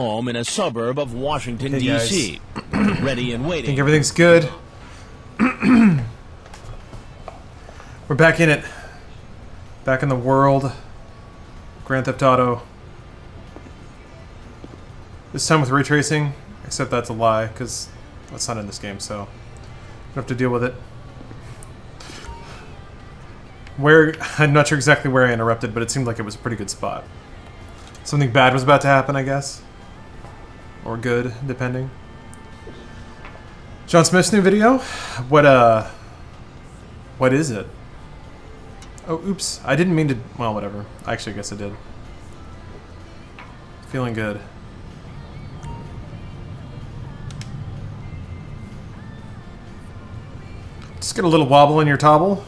home in a suburb of Washington, D.C. Ready and waiting. I think everything's good. We're back in it. Back in the world. Grand Theft Auto. This time with ray tracing, except that's a lie, because that's not in this game, so you have to deal with it. I'm not sure exactly where I interrupted, but it seemed like it was a pretty good spot. Something bad was about to happen, I guess. Or good, depending. John Smith's new video? What is it? Oh, oops. I didn't mean to... Well, whatever. Actually, I guess I did. Feeling good. Just get a little wobble in your tobble.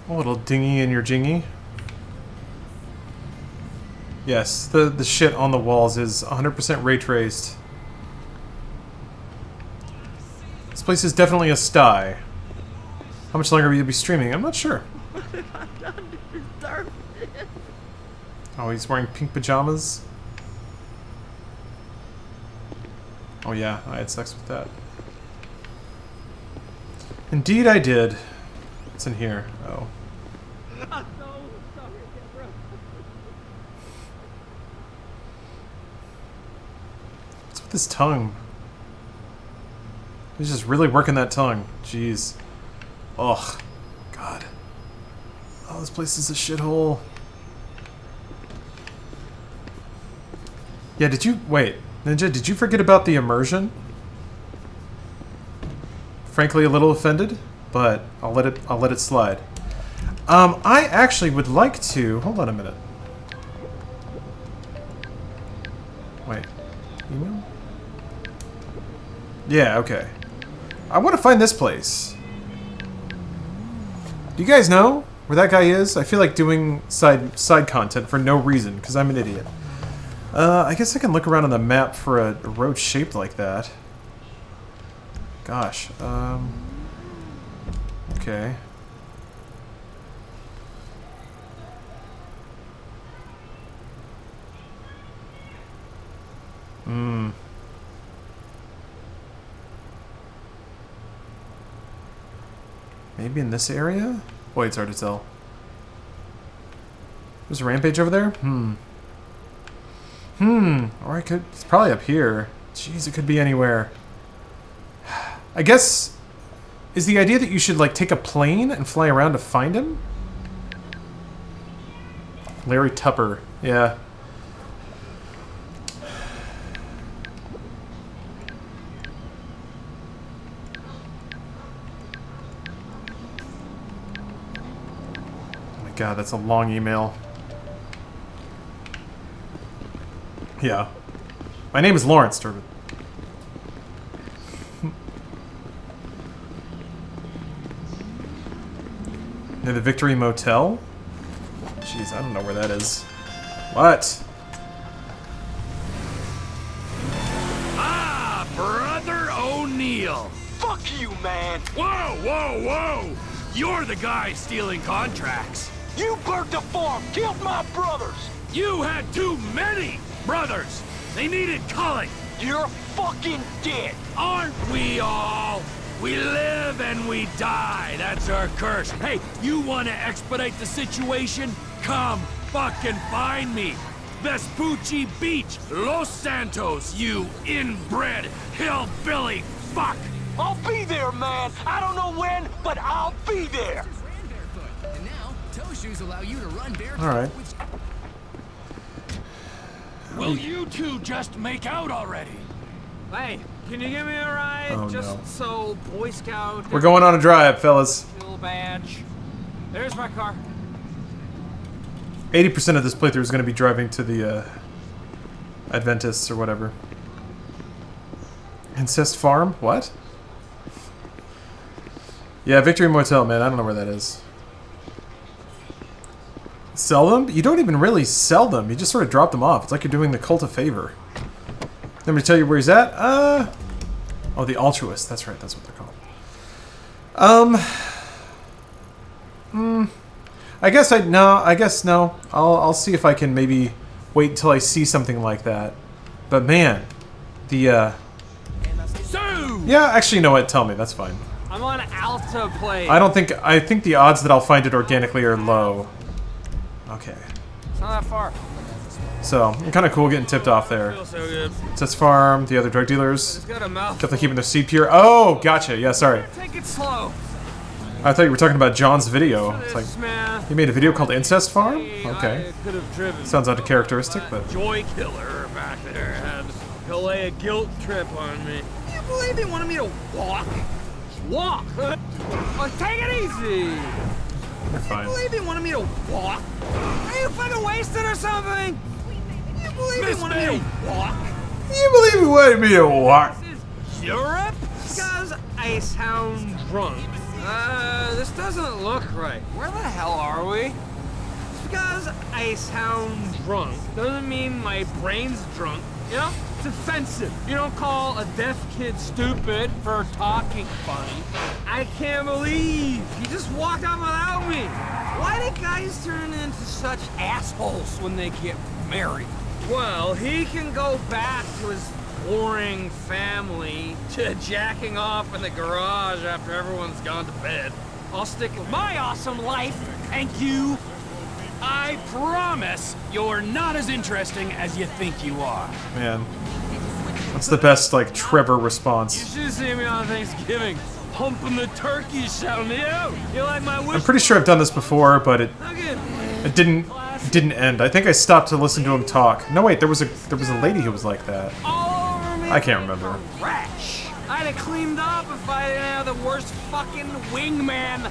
A little dingy in your jingy. Yes, the shit on the walls is 100% ray traced. This place is definitely a sty. How much longer will you be streaming? I'm not sure. What have I done to deserve this? Oh, he's wearing pink pajamas? Oh yeah, I had sex with that. Indeed I did. What's in here? Oh. I'm so sorry, Deborah. What's with his tongue? He's just really working that tongue. Jeez. Ugh. God. Oh, this place is a shithole. Yeah, did you... Wait. Ninja, did you forget about the immersion? Frankly, a little offended, but I'll let it slide. I actually would like to... Hold on a minute. Wait. Email? Yeah, okay. I want to find this place. Do you guys know where that guy is? I feel like doing side content for no reason, because I'm an idiot. I guess I can look around on the map for a road shaped like that. Gosh, okay. Maybe in this area? Boy, it's hard to tell. There's a rampage over there? Or I could... It's probably up here. Jeez, it could be anywhere. I guess... Is the idea that you should, like, take a plane and fly around to find him? Larry Tupper. Yeah. Oh my god, that's a long email. Yeah. My name is Lawrence Turbin. Near the Victory Motel? Jeez, I don't know where that is. What? Ah, Brother O'Neill. Fuck you, man! Whoa, whoa, whoa! You're the guy stealing contracts. You burnt the farm, killed my brothers! You had too many brothers. They needed culling. You're fucking dead! Aren't we all? We live and we die. That's our curse. Hey, you want to expedite the situation? Come fucking find me. Vespucci Beach, Los Santos, you inbred hillbilly fuck. I'll be there, man! I don't know when, but I'll be there! And now, toe shoes allow you to run barefoot. Alright. Will you two just make out already? Hey, can you give me a ride? Oh, Just no. so Boy Scout. We're going on a drive, fellas. Little badge. There's my car. 80% of this playthrough is going to be driving to the Adventists or whatever. Incest Farm? What? Yeah, Victory Motel, man. I don't know where that is. Sell them? You don't even really sell them. You just sort of drop them off. It's like you're doing the cult a favor. Let me tell you where he's at. Oh, the altruist. That's right. That's what they're called. I guess no. I'll see if I can maybe wait until I see something like that. But man, the yeah, actually, you know what? Tell me, that's fine. I'm on Alta play. I think the odds that I'll find it organically are low. Okay. It's not that far. So, kind of cool getting tipped off there. Feels so good. Test farm, the other drug dealers. It's got a mouth. Definitely keeping their seed pure. Oh, gotcha. Yeah, sorry. Take it slow. I thought you were talking about John's video. It's like, Man. he made a video called Incest Farm? Okay. I could have driven. Sounds uncharacteristic, but... Joy killer back there had to lay a guilt trip on me. Can you believe they wanted me to walk? Walk? Oh, take it easy. You're fine. Can you believe they wanted me to walk? Are you fucking wasted or something? Can you believe they wanted me to walk? Can you believe he wanted me to walk? This is Europe? Because I sound drunk. This doesn't look right. Where the hell are we? Because I sound drunk doesn't mean my brain's drunk. You know? It's offensive. You don't call a deaf kid stupid for talking funny. I can't believe he just walked out without me. Why do guys turn into such assholes when they get married? Well, he can go back to his boring family to jacking off in the garage after everyone's gone to bed. I'll stick with my awesome life, thank you. I promise you're not as interesting as you think you are. Man. That's the best, like, Trevor You response. should see me on Thanksgiving, humping the turkey, shouting me out. You like my wish? I'm pretty sure I've done this before, but it Look at it didn't end. I think I stopped to listen to him talk. No, wait, there was a lady who was like that. all over me. I can't remember. Rash. I'd have cleaned up if I didn't have the worst fucking wingman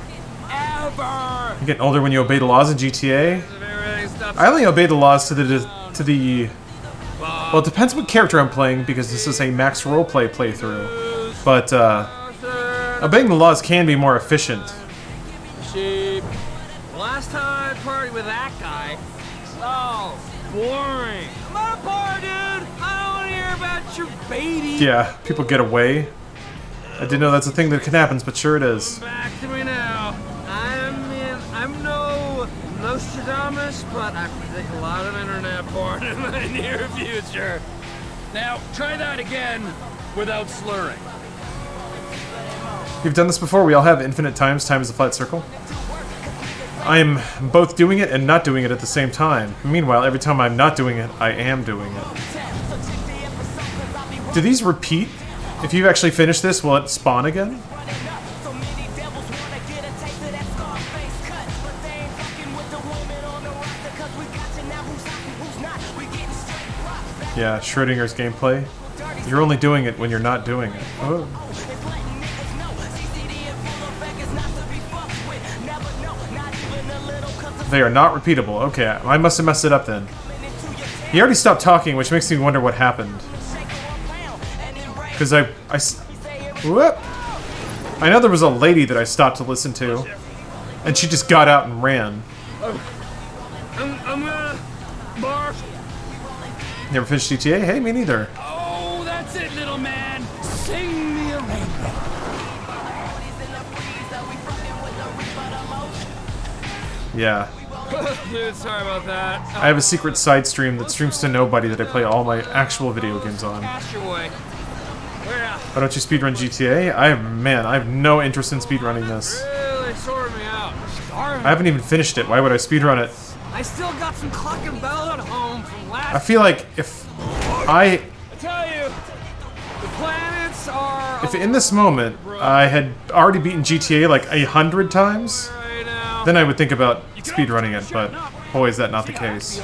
ever. You're getting older when you obey the laws in GTA. If everything stops- I only obey the laws to the well, it depends what character I'm playing because this is a max roleplay playthrough. But obeying the laws can be more efficient. Sheep. Last time I partied with that guy, so boring. I'm at a bar, dude. I don't want to hear about your baby. Yeah, people get away. I didn't know that's a thing that can happen, but sure it is. Back to me now. I'm no Nostradamus, but I predict a lot of internet porn in the near future. Now, try that again without slurring. You've done this before. We all have infinite times. Time is a flat circle. I am both doing it and not doing it at the same time. Meanwhile, every time I'm not doing it, I am doing it. Do these repeat? If you actually finish this, will it spawn again? Yeah, Schrodinger's gameplay. You're only doing it when you're not doing it. Oh. They are not repeatable. Okay, I must have messed it up then. He already stopped talking, which makes me wonder what happened. Because whoop. I know there was a lady that I stopped to listen to, and she just got out and ran. I'm gonna barf. Never finished GTA? Hey, me neither. Oh, that's it, little man. Sing me a rainbow. Yeah. Dude, sorry about that. I have a secret side stream that streams to nobody that I play all my actual video games on. Pass your way. Where now? Why don't you speedrun GTA? I have no interest in speedrunning this. Really sorted me out. Starving. I haven't even finished it. Why would I speedrun it? I still got some clock and bell at home from last. I feel like if I tell you, the planets are. if in this moment I had already beaten GTA like 100 times, Right now. then I would think about speedrunning it, but boy, is that not the case.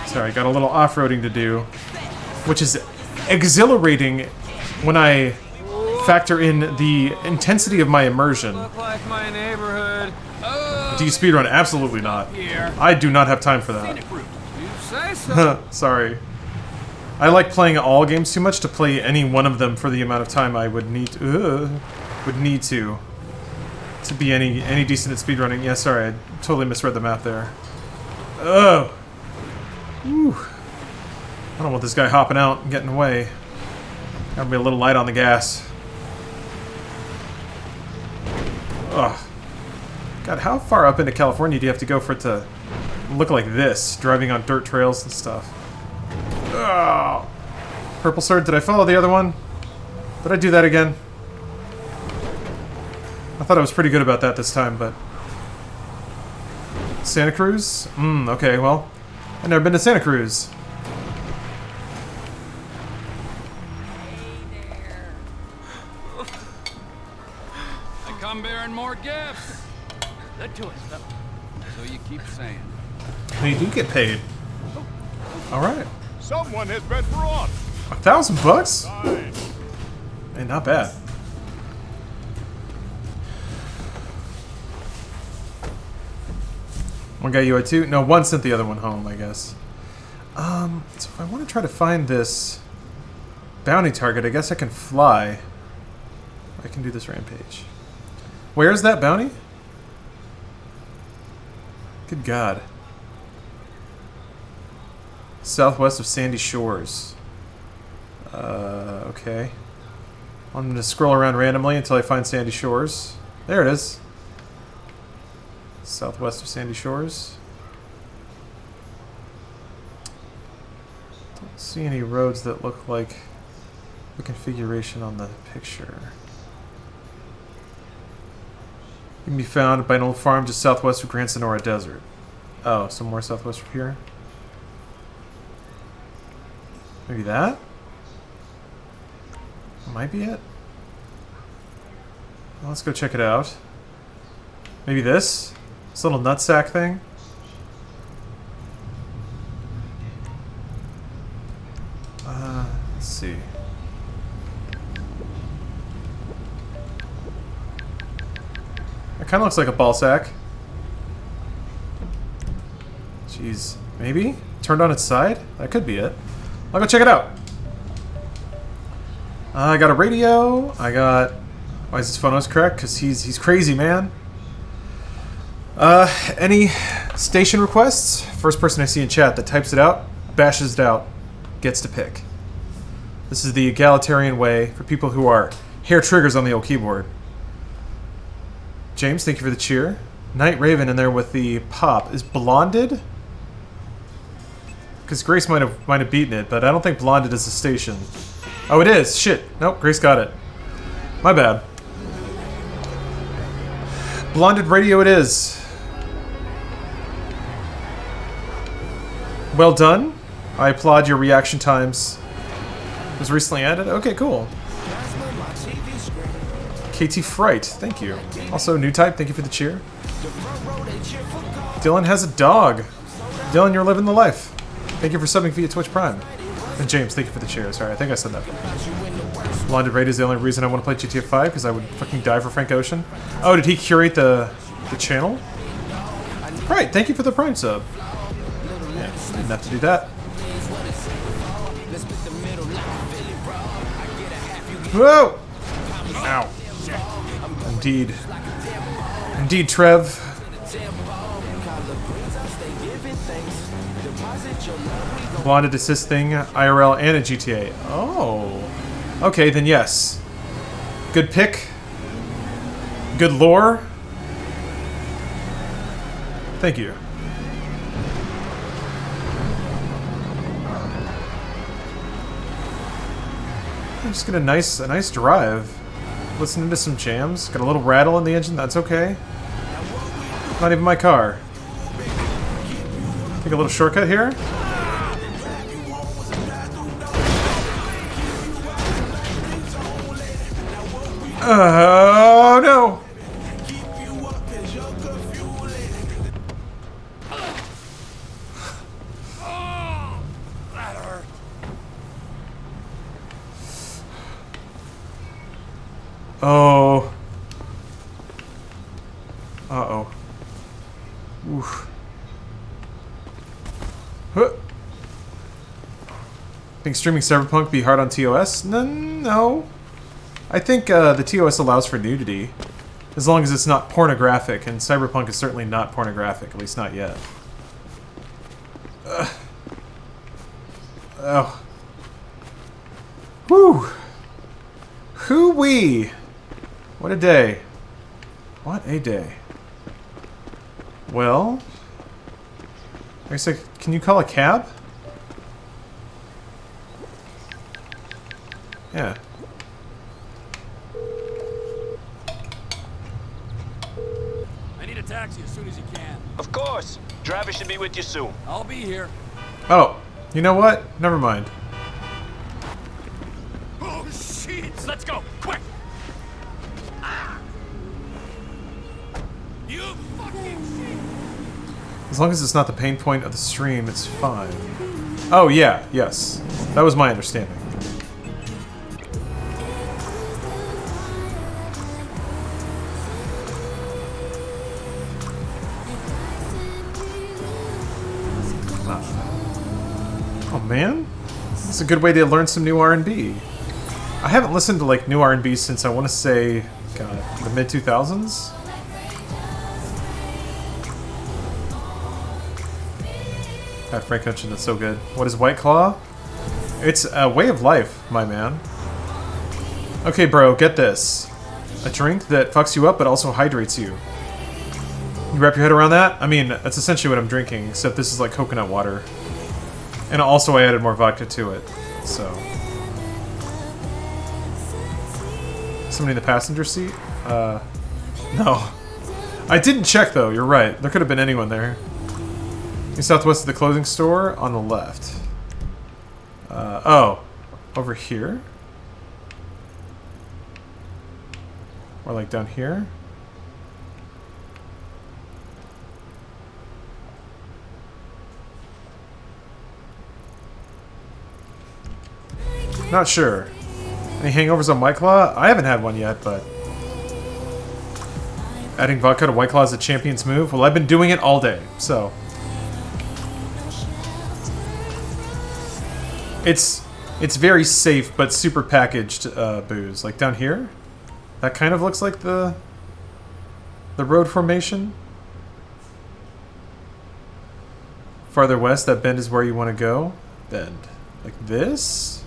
Sorry, got a little off-roading to do, which is exhilarating when I factor in the intensity of my immersion. Look like my neighborhood. Do you speedrun? Absolutely not. Here. I do not have time for that. You say so. Sorry. I like playing all games too much to play any one of them for the amount of time I would need to be any decent at speedrunning. Yeah, sorry, I totally misread the map there. Oh. Whew. I don't want this guy hopping out and getting away. Gotta be a little light on the gas. Ugh. God, how far up into California do you have to go for it to look like this, driving on dirt trails and stuff? Oh. Purple sword, did I follow the other one? Did I do that again? I thought I was pretty good about that this time, but... Santa Cruz? Okay, well, I've never been to Santa Cruz. I come bearing more gifts. Good to us, though. So you keep saying. Well, you do get paid. Alright. Someone has been brought. $1,000? Fine. Hey, not bad. One got UI2? No, one sent the other one home, I guess. So if I want to try to find this bounty target, I guess I can fly. I can do this rampage. Where's that bounty? Good God. Southwest of Sandy Shores. Okay. I'm going to scroll around randomly until I find Sandy Shores. There it is. Southwest of Sandy Shores. Don't see any roads that look like the configuration on the picture. You can be found by an old farm just southwest of Grand Sonora Desert. Oh, some more southwest from here? Maybe that? Might be it? Well, let's go check it out. Maybe this? This little nutsack thing? Let's see. It kind of looks like a ball sack. Jeez. Maybe? Turned on its side? That could be it. I'll go check it out. I got a radio. I got... Why is his photos correct? Because he's crazy, man. Any station requests? First person I see in chat that types it out, bashes it out, gets to pick. This is the egalitarian way for people who are hair triggers on the old keyboard. James, thank you for the cheer. Night Raven in there with the pop. Is Blonded? Because Grace might have beaten it, but I don't think Blonded is a station. Oh, it is. Shit. Nope, Grace got it. My bad. Blonded Radio it is. Well done. I applaud your reaction times. It was recently added. Okay, cool. KT Fright, thank you. Also, new type, thank you for the cheer. Dylan has a dog. Dylan, you're living the life. Thank you for subbing via Twitch Prime. And James, thank you for the cheer. Sorry, I think I said that. Blonded Raid is the only reason I want to play GTA 5, because I would fucking die for Frank Ocean. Oh, did he curate the channel? Right, thank you for the Prime sub. Yeah, didn't have to do that. Whoa! Ow. Indeed. Indeed, Trev. Blonded assist thing, IRL and a GTA. Oh. Okay, then yes. Good pick. Good lore. Thank you. I'm just get a nice drive. Listening to some jams. Got a little rattle in the engine, that's okay. Not even my car. Take a little shortcut here. Oh no! That hurt. Oh. Uh-oh. Oof. Huh. Think streaming Cyberpunk be hard on TOS? No. I think the TOS allows for nudity, as long as it's not pornographic, and Cyberpunk is certainly not pornographic, at least not yet. Oh. Whew. Hoo-wee. What a day. What a day. Well, I guess can you call a cab? Yeah. I need a taxi as soon as you can. Of course. Driver should be with you soon. I'll be here. Oh, you know what? Never mind. Oh, shit! Let's go, quick! You fucking shit! As long as it's not the pain point of the stream, it's fine. Oh, yeah, yes. That was my understanding. Oh, man. It's a good way to learn some new R&B. I haven't listened to, like, new R&B since, I want to say, God, the mid-2000s? God, Frank Ocean, that's so good. What is White Claw? It's a way of life, my man. Okay, bro, get this. A drink that fucks you up but also hydrates you. You wrap your head around that? I mean, that's essentially what I'm drinking, except this is like coconut water. And also I added more vodka to it, so... Somebody in the passenger seat? No. I didn't check, though, you're right. There could have been anyone there. Southwest of the clothing store, on the left. Oh. Over here? Or like down here? Not sure. Any hangovers on White Claw? I haven't had one yet, but... Adding vodka to White Claw is a champion's move? Well, I've been doing it all day, so... It's very safe, but super packaged booze. Like down here? That kind of looks like the road formation. Farther west, that bend is where you want to go. Bend. Like this?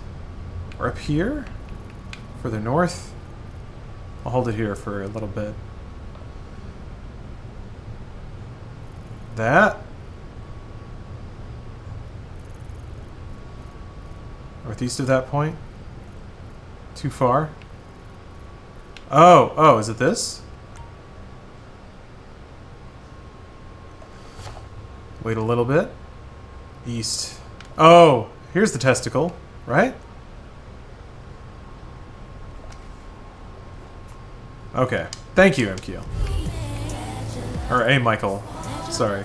Or up here? Further north? I'll hold it here for a little bit. That? Northeast of that point? Too far? Oh, is it this? Wait a little bit. East. Oh, here's the testicle, right? Okay. Thank you, MQ. Or A. Michael. Sorry.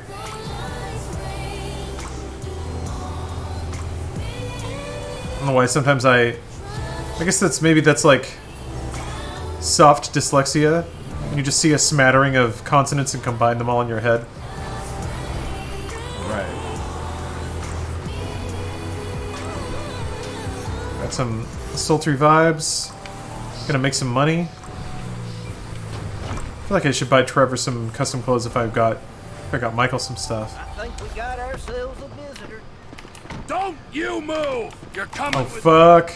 I don't know why sometimes I guess that's like soft dyslexia. And you just see a smattering of consonants and combine them all in your head. Right. Got some sultry vibes. Gonna make some money. I feel like I should buy Trevor some custom clothes if I got Michael some stuff. I think we got ourselves a visitor. Don't you move! You're coming Oh, with fuck.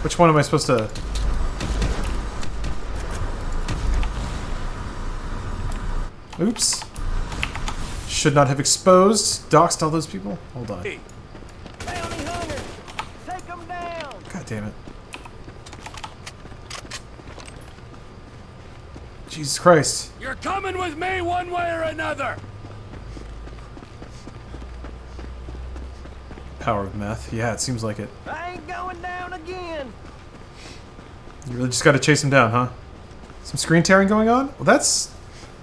Which one am I supposed to... Oops. Should not have exposed, doxed all those people. Hold on. Hey. Bounty hunter! Take them down! God damn it. Jesus Christ. You're coming with me one way or another! Power of meth. Yeah, it seems like it. I ain't going down again! You really just gotta chase him down, huh? Some screen tearing going on? Well, that's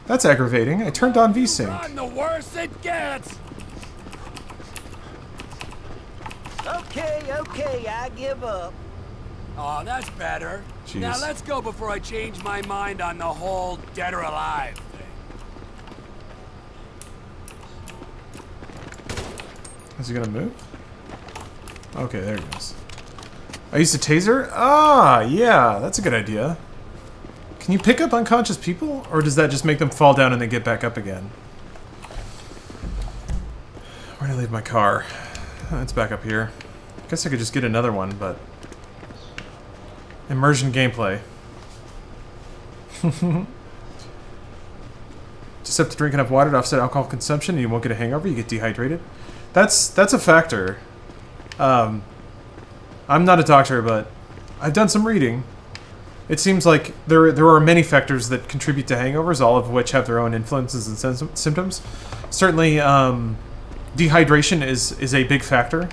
aggravating. I turned on VSync. Run, the worse it gets! Okay, I give up. Oh, that's better. Jeez. Now let's go before I change my mind on the whole dead or alive thing. Is he gonna move? Okay, there he goes. I used a taser? Ah, yeah, that's a good idea. Can you pick up unconscious people? Or does that just make them fall down and then get back up again? Where did I leave my car? It's back up here. Guess I could just get another one, but... Immersion gameplay. Just have to drink enough water to offset alcohol consumption, and you won't get a hangover. You get dehydrated. That's a factor. I'm not a doctor, but I've done some reading. It seems like there are many factors that contribute to hangovers, all of which have their own influences and symptoms. Certainly, dehydration is a big factor,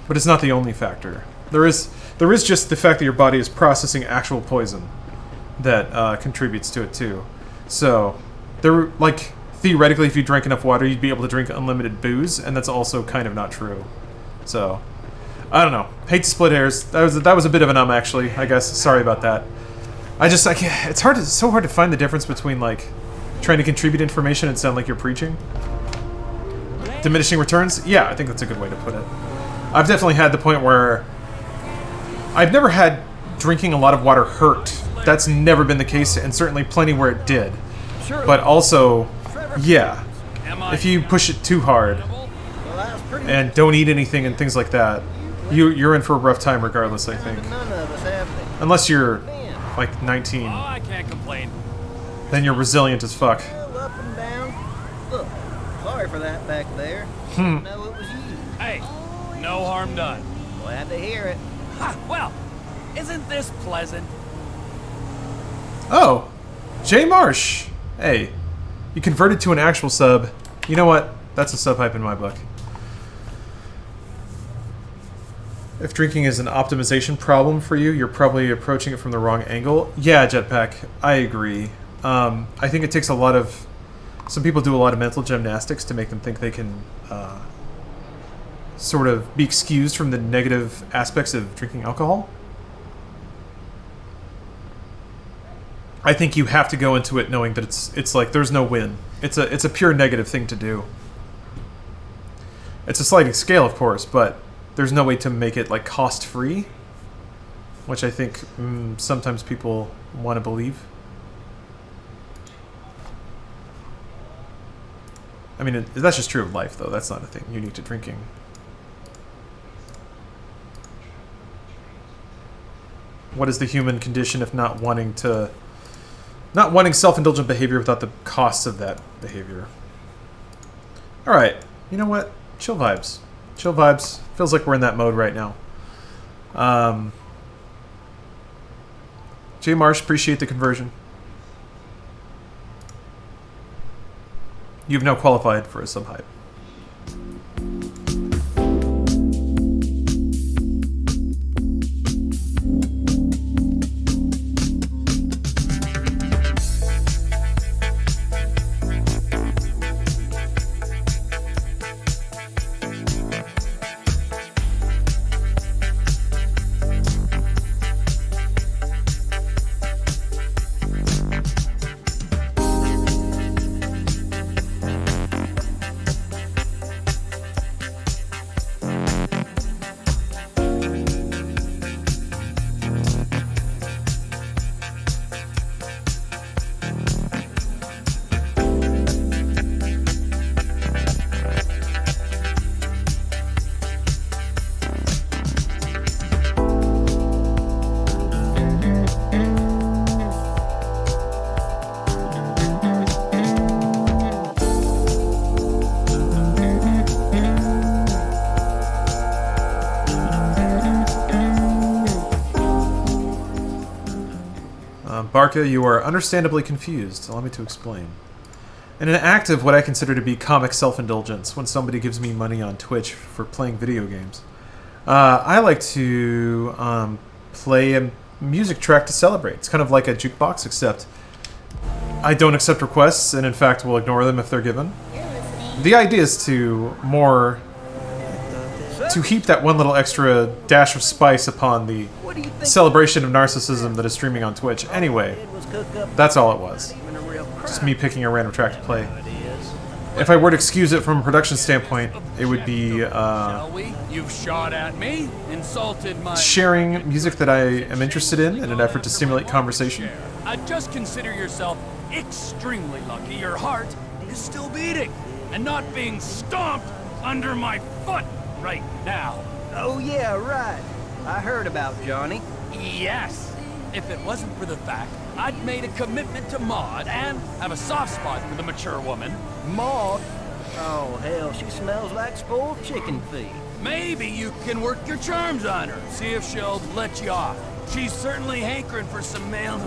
but it's not the only factor. There is just the fact that your body is processing actual poison that contributes to it too. So, theoretically, if you drank enough water, you'd be able to drink unlimited booze, and that's also kind of not true. So, I don't know. Hate to split hairs. That was a bit of an actually, I guess. Sorry about that. I can't, it's so hard to find the difference between, like, trying to contribute information and sound like you're preaching. Diminishing returns? Yeah, I think that's a good way to put it. I've definitely had the point where I've never had drinking a lot of water hurt. That's never been the case, and certainly plenty where it did. But also, yeah, if you push it too hard and don't eat anything and things like that, you're in for a rough time regardless, I think. Unless you're, like, 19. Oh, I can't complain. Then you're resilient as fuck. Up and down. Look, sorry for that back there. No, it was you. Hey, no harm done. Glad to hear it. Ha, well, isn't this pleasant? Oh, Jay Marsh. Hey, you converted to an actual sub. You know what? That's a sub hype in my book. If drinking is an optimization problem for you, you're probably approaching it from the wrong angle. Yeah, Jetpack, I agree. I think it takes a lot of... Some people do a lot of mental gymnastics to make them think they can sort of be excused from the negative aspects of drinking alcohol. I think you have to go into it knowing that it's like there's no win. It's a pure negative thing to do. It's a sliding scale, of course, but there's no way to make it like cost-free, which I think sometimes people want to believe. I mean, that's just true of life, though. That's not a thing unique to drinking. What is the human condition if not wanting self-indulgent behavior without the costs of that behavior? All right, you know what? Chill vibes. Chill vibes. Feels like we're in that mode right now. Jay Marsh, appreciate the conversion. You've now qualified for a sub-hype. Barca, you are understandably confused. Allow me to explain. In an act of what I consider to be comic self-indulgence, when somebody gives me money on Twitch for playing video games, I like to play a music track to celebrate. It's kind of like a jukebox, except I don't accept requests, and in fact will ignore them if they're given. The idea is to heap that one little extra dash of spice upon the celebration of narcissism that is streaming on Twitch. Anyway, that's all it was. Just me picking a random track to play. If I were to excuse it from a production standpoint, it would be You've shot at me, insulted my sharing music that I am interested in an effort to stimulate conversation. Just consider yourself extremely lucky your heart is still beating and not being stomped under my foot right now. Oh yeah, right. I heard about Johnny. Yes. If it wasn't for the fact I'd made a commitment to Maud and have a soft spot for the mature woman. Maud? Oh, hell, she smells like spoiled chicken feet. Maybe you can work your charms on her, see if she'll let you off. She's certainly hankering for some male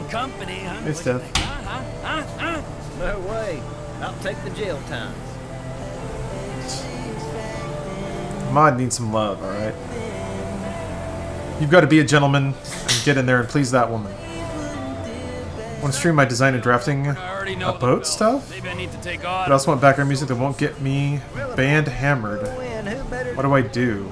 company, huh? Hey, Steph. No way. I'll take the jail time. Maud needs some love, alright? You've got to be a gentleman and get in there and please that woman. Want to stream my design and drafting a boat stuff? Maybe I need to take But off. I also want background music that won't get me band hammered. What do I do?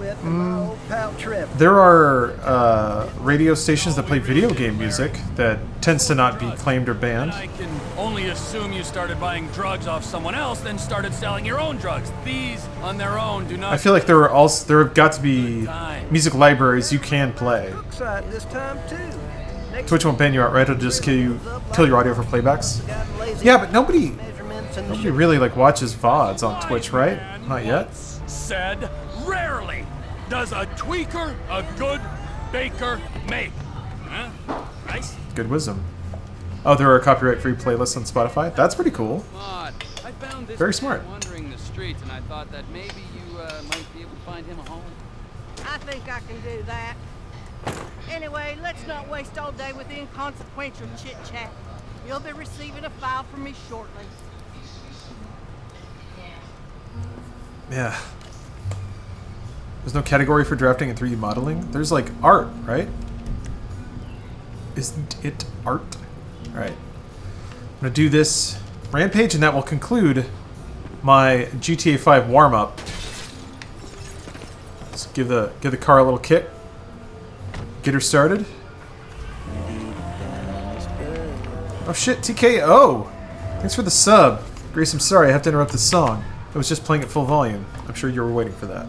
There are radio stations that play video game music that tends to not be claimed or banned. I can only assume you started buying drugs off someone else, then started selling your own drugs. These, on their own, do not... I feel like there have got to be music libraries you can play. This time too. Twitch won't ban you outright, it'll just kill your audio for playbacks. Yeah, but nobody really like watches VODs on Twitch, right? Not yet. Said rarely does a tweaker a good baker make. Huh? Right? Good wisdom. Oh, there are copyright-free playlists on Spotify? That's pretty cool. I found this Very smart. wandering the streets, and I thought that maybe you might be able to find him a home. I think I can do that. Anyway, let's not waste all day with inconsequential chit-chat. You'll be receiving a file from me shortly. Yeah. There's no category for drafting and 3D modeling? There's like art, right? Isn't it art? Alright. I'm gonna do this rampage and that will conclude my GTA 5 warm-up. Let's give the car a little kick. Get her started. Oh shit, TKO! Thanks for the sub. Grace, I'm sorry, I have to interrupt the song. I was just playing at full volume. I'm sure you were waiting for that.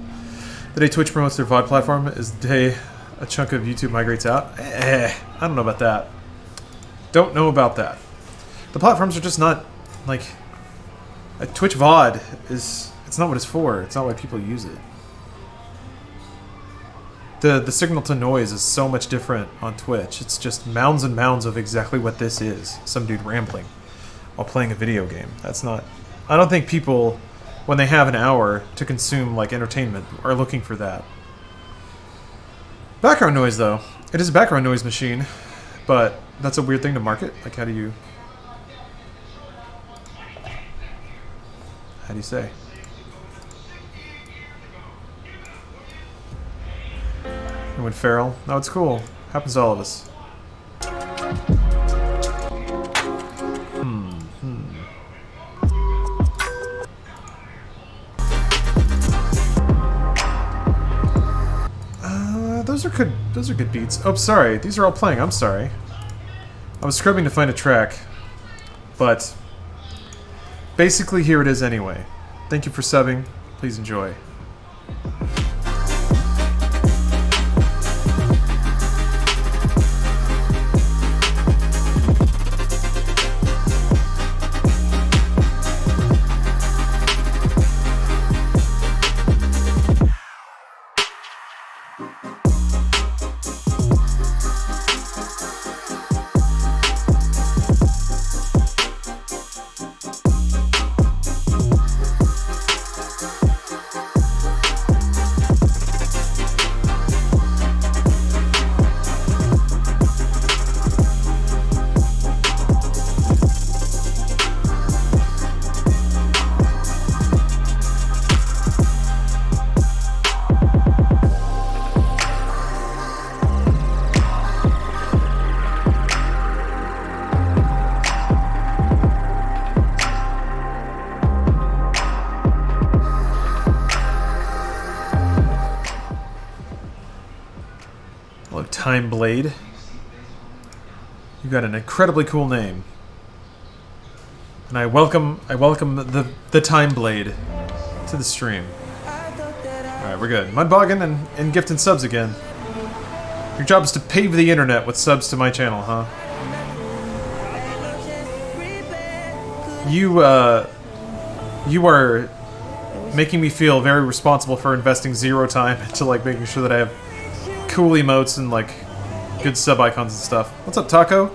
The day Twitch promotes their VOD platform is the day a chunk of YouTube migrates out. I don't know about that. Don't know about that. The platforms are just not, like... A Twitch VOD is... It's not what it's for. It's not why people use it. The signal to noise is so much different on Twitch. It's just mounds and mounds of exactly what this is. Some dude rambling while playing a video game. That's not... I don't think people, when they have an hour to consume, like, entertainment, are looking for that. Background noise, though. It is a background noise machine, but that's a weird thing to market. Like, how do you say? Edwin Farrell. No, it's cool. Happens to all of us. Those are good beats. Oh, sorry. These are all playing. I'm sorry. I was scrubbing to find a track, but basically here it is anyway. Thank you for subbing. Please enjoy. Time Blade. You got an incredibly cool name. And I welcome the Time Blade to the stream. Alright, we're good. Mudboggin and gifting subs again. Your job is to pave the internet with subs to my channel, huh? You are making me feel very responsible for investing zero time into like making sure that I have cool emotes and like good sub icons and stuff. What's up, Taco?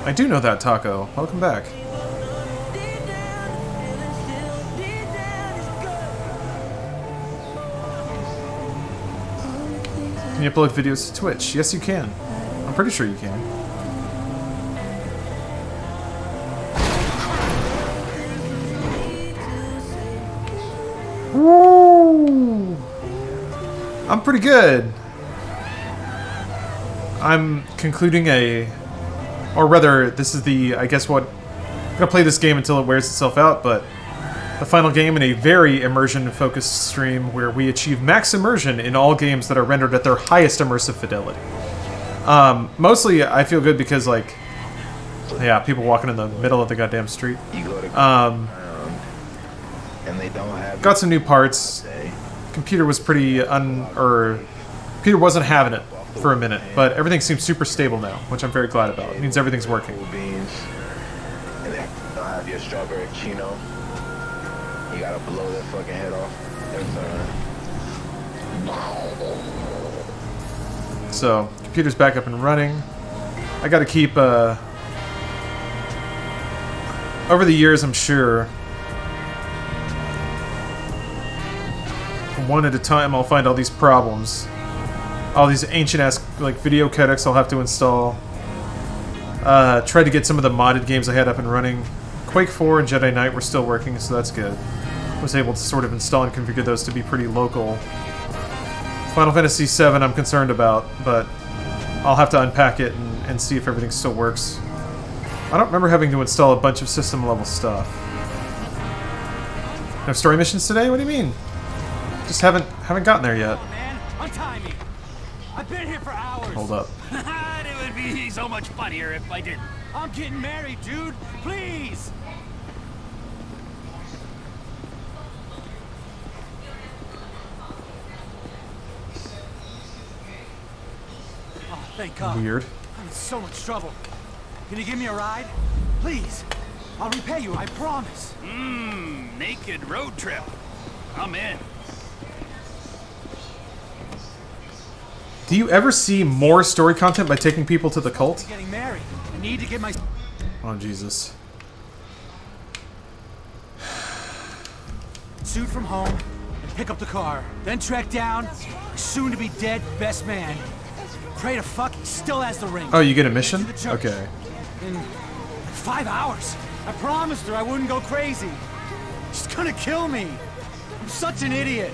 I do know that, Taco. Welcome back. Can you upload videos to Twitch? Yes, you can. I'm pretty sure you can. Woo! I'm pretty good. I'm concluding or rather, this is I guess what, I'm gonna play this game until it wears itself out, but the final game in a very immersion-focused stream where we achieve max immersion in all games that are rendered at their highest immersive fidelity. Mostly, I feel good because, like, yeah, people walking in the middle of the goddamn street. And they don't have got some new parts. Computer was computer wasn't having it for a minute, but everything seems super stable now, which I'm very glad about. It means everything's working. beans, and they don't have your strawberry chino. You gotta blow their fucking head off every time. So, computer's back up and running. I gotta keep, over the years, I'm sure, one at a time, I'll find all these problems. All these ancient-ass, like, video codecs I'll have to install. Tried to get some of the modded games I had up and running. Quake 4 and Jedi Knight were still working, so that's good. Was able to sort of install and configure those to be pretty local. Final Fantasy VII I'm concerned about, but I'll have to unpack it and see if everything still works. I don't remember having to install a bunch of system-level stuff. No story missions today? What do you mean? Just haven't gotten there yet. Man, untie me. I've been here for hours. Hold up. It would be so much funnier if I didn't. I'm getting married, dude. Please. Oh, thank God. Weird. I'm in so much trouble. Can you give me a ride? Please. I'll repay you, I promise. Naked road trip. I'm in. Do you ever see more story content by taking people to the cult? Getting married. I need to get my... Oh, Jesus. Suit from home, pick up the car, then track down soon-to-be dead best man. Pray to fuck, he still has the ring. Oh, you get a mission? Okay. In 5 hours. I promised her I wouldn't go crazy. She's gonna kill me. I'm such an idiot.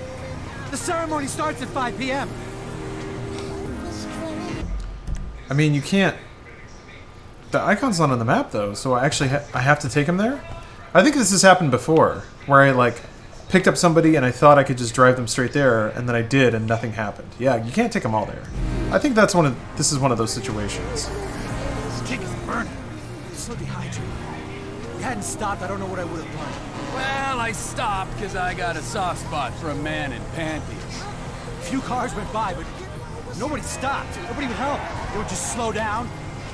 The ceremony starts at 5 p.m. I mean, you can't... The icon's not on the map, though, so I actually I have to take him there? I think this has happened before, where I, like, picked up somebody and I thought I could just drive them straight there, and then I did, and nothing happened. Yeah, you can't take them all there. I think this is one of those situations. This kick is burning. I'm so dehydrated. If you hadn't stopped, I don't know what I would have done. Well, I stopped because I got a soft spot for a man in panties. A few cars went by, but nobody stopped. Nobody would help. They would just slow down,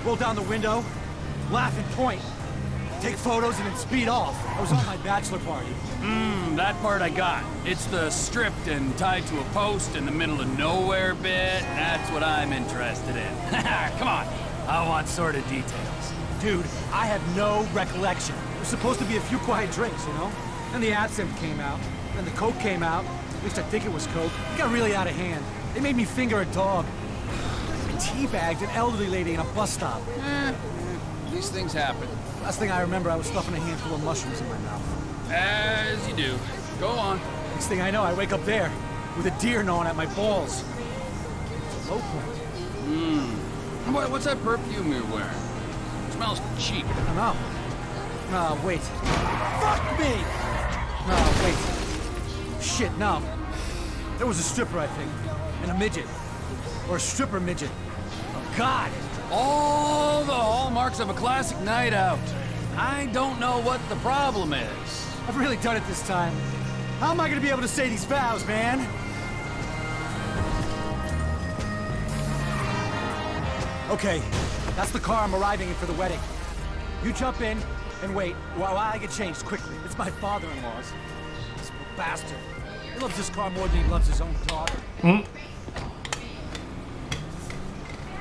roll down the window, laugh and point, take photos, and then speed off. I was on my bachelor party. That part I got. It's the stripped and tied to a post in the middle of nowhere bit. That's what I'm interested in. Come on. I want sordid details. Dude, I have no recollection. There's supposed to be a few quiet drinks, you know? Then the absinthe came out. Then the coke came out. At least I think it was coke. It got really out of hand. They made me finger a dog. I teabagged an elderly lady in a bus stop. These things happen. Last thing I remember, I was stuffing a handful of mushrooms in my mouth. As you do. Go on. Next thing I know, I wake up there with a deer gnawing at my balls. It's a low point. What's that perfume you're wearing? It smells cheap. I don't know. No, wait. Fuck me! No, wait. Shit, no. There was a stripper, I think. And a midget. Or a stripper midget. Oh, God! All the hallmarks of a classic night out. I don't know what the problem is. I've really done it this time. How am I gonna be able to say these vows, man? Okay, that's the car I'm arriving in for the wedding. You jump in and wait while I get changed quickly. It's my father-in-law's. This bastard. He loves this car more than he loves his own daughter.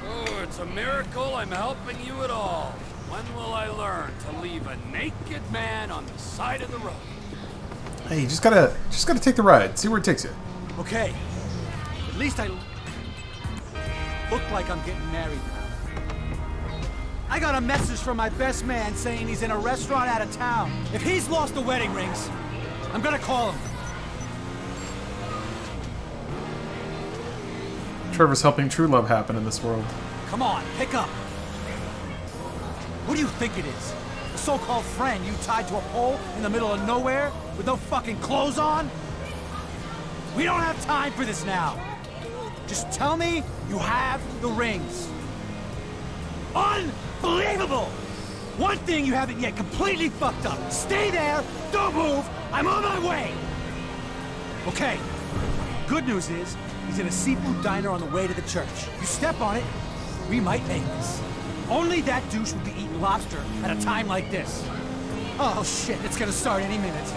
Oh, it's a miracle I'm helping you at all. When will I learn to leave a naked man on the side of the road? Hey, you just gotta take the ride. See where it takes you. Okay. At least I look like I'm getting married now. I got a message from my best man saying he's in a restaurant out of town. If he's lost the wedding rings, I'm gonna call him. Trevor's helping true love happen in this world. Come on, pick up. What do you think it is? A so-called friend you tied to a pole in the middle of nowhere with no fucking clothes on? We don't have time for this now. Just tell me you have the rings. Unbelievable! One thing you haven't yet completely fucked up. Stay there, don't move, I'm on my way! Okay, good news is, he's in a seafood diner on the way to the church. You step on it, we might make this. Only that douche would be eating lobster at a time like this. Oh shit, it's gonna start any minute.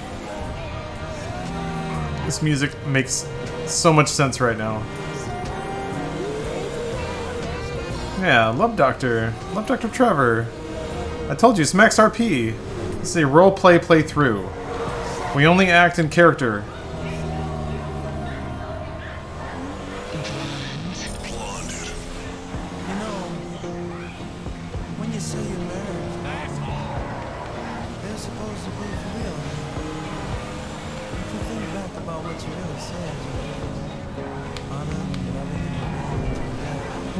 This music makes so much sense right now. Yeah, Love Doctor Trevor. I told you, it's max RP. This is a role-play playthrough. We only act in character.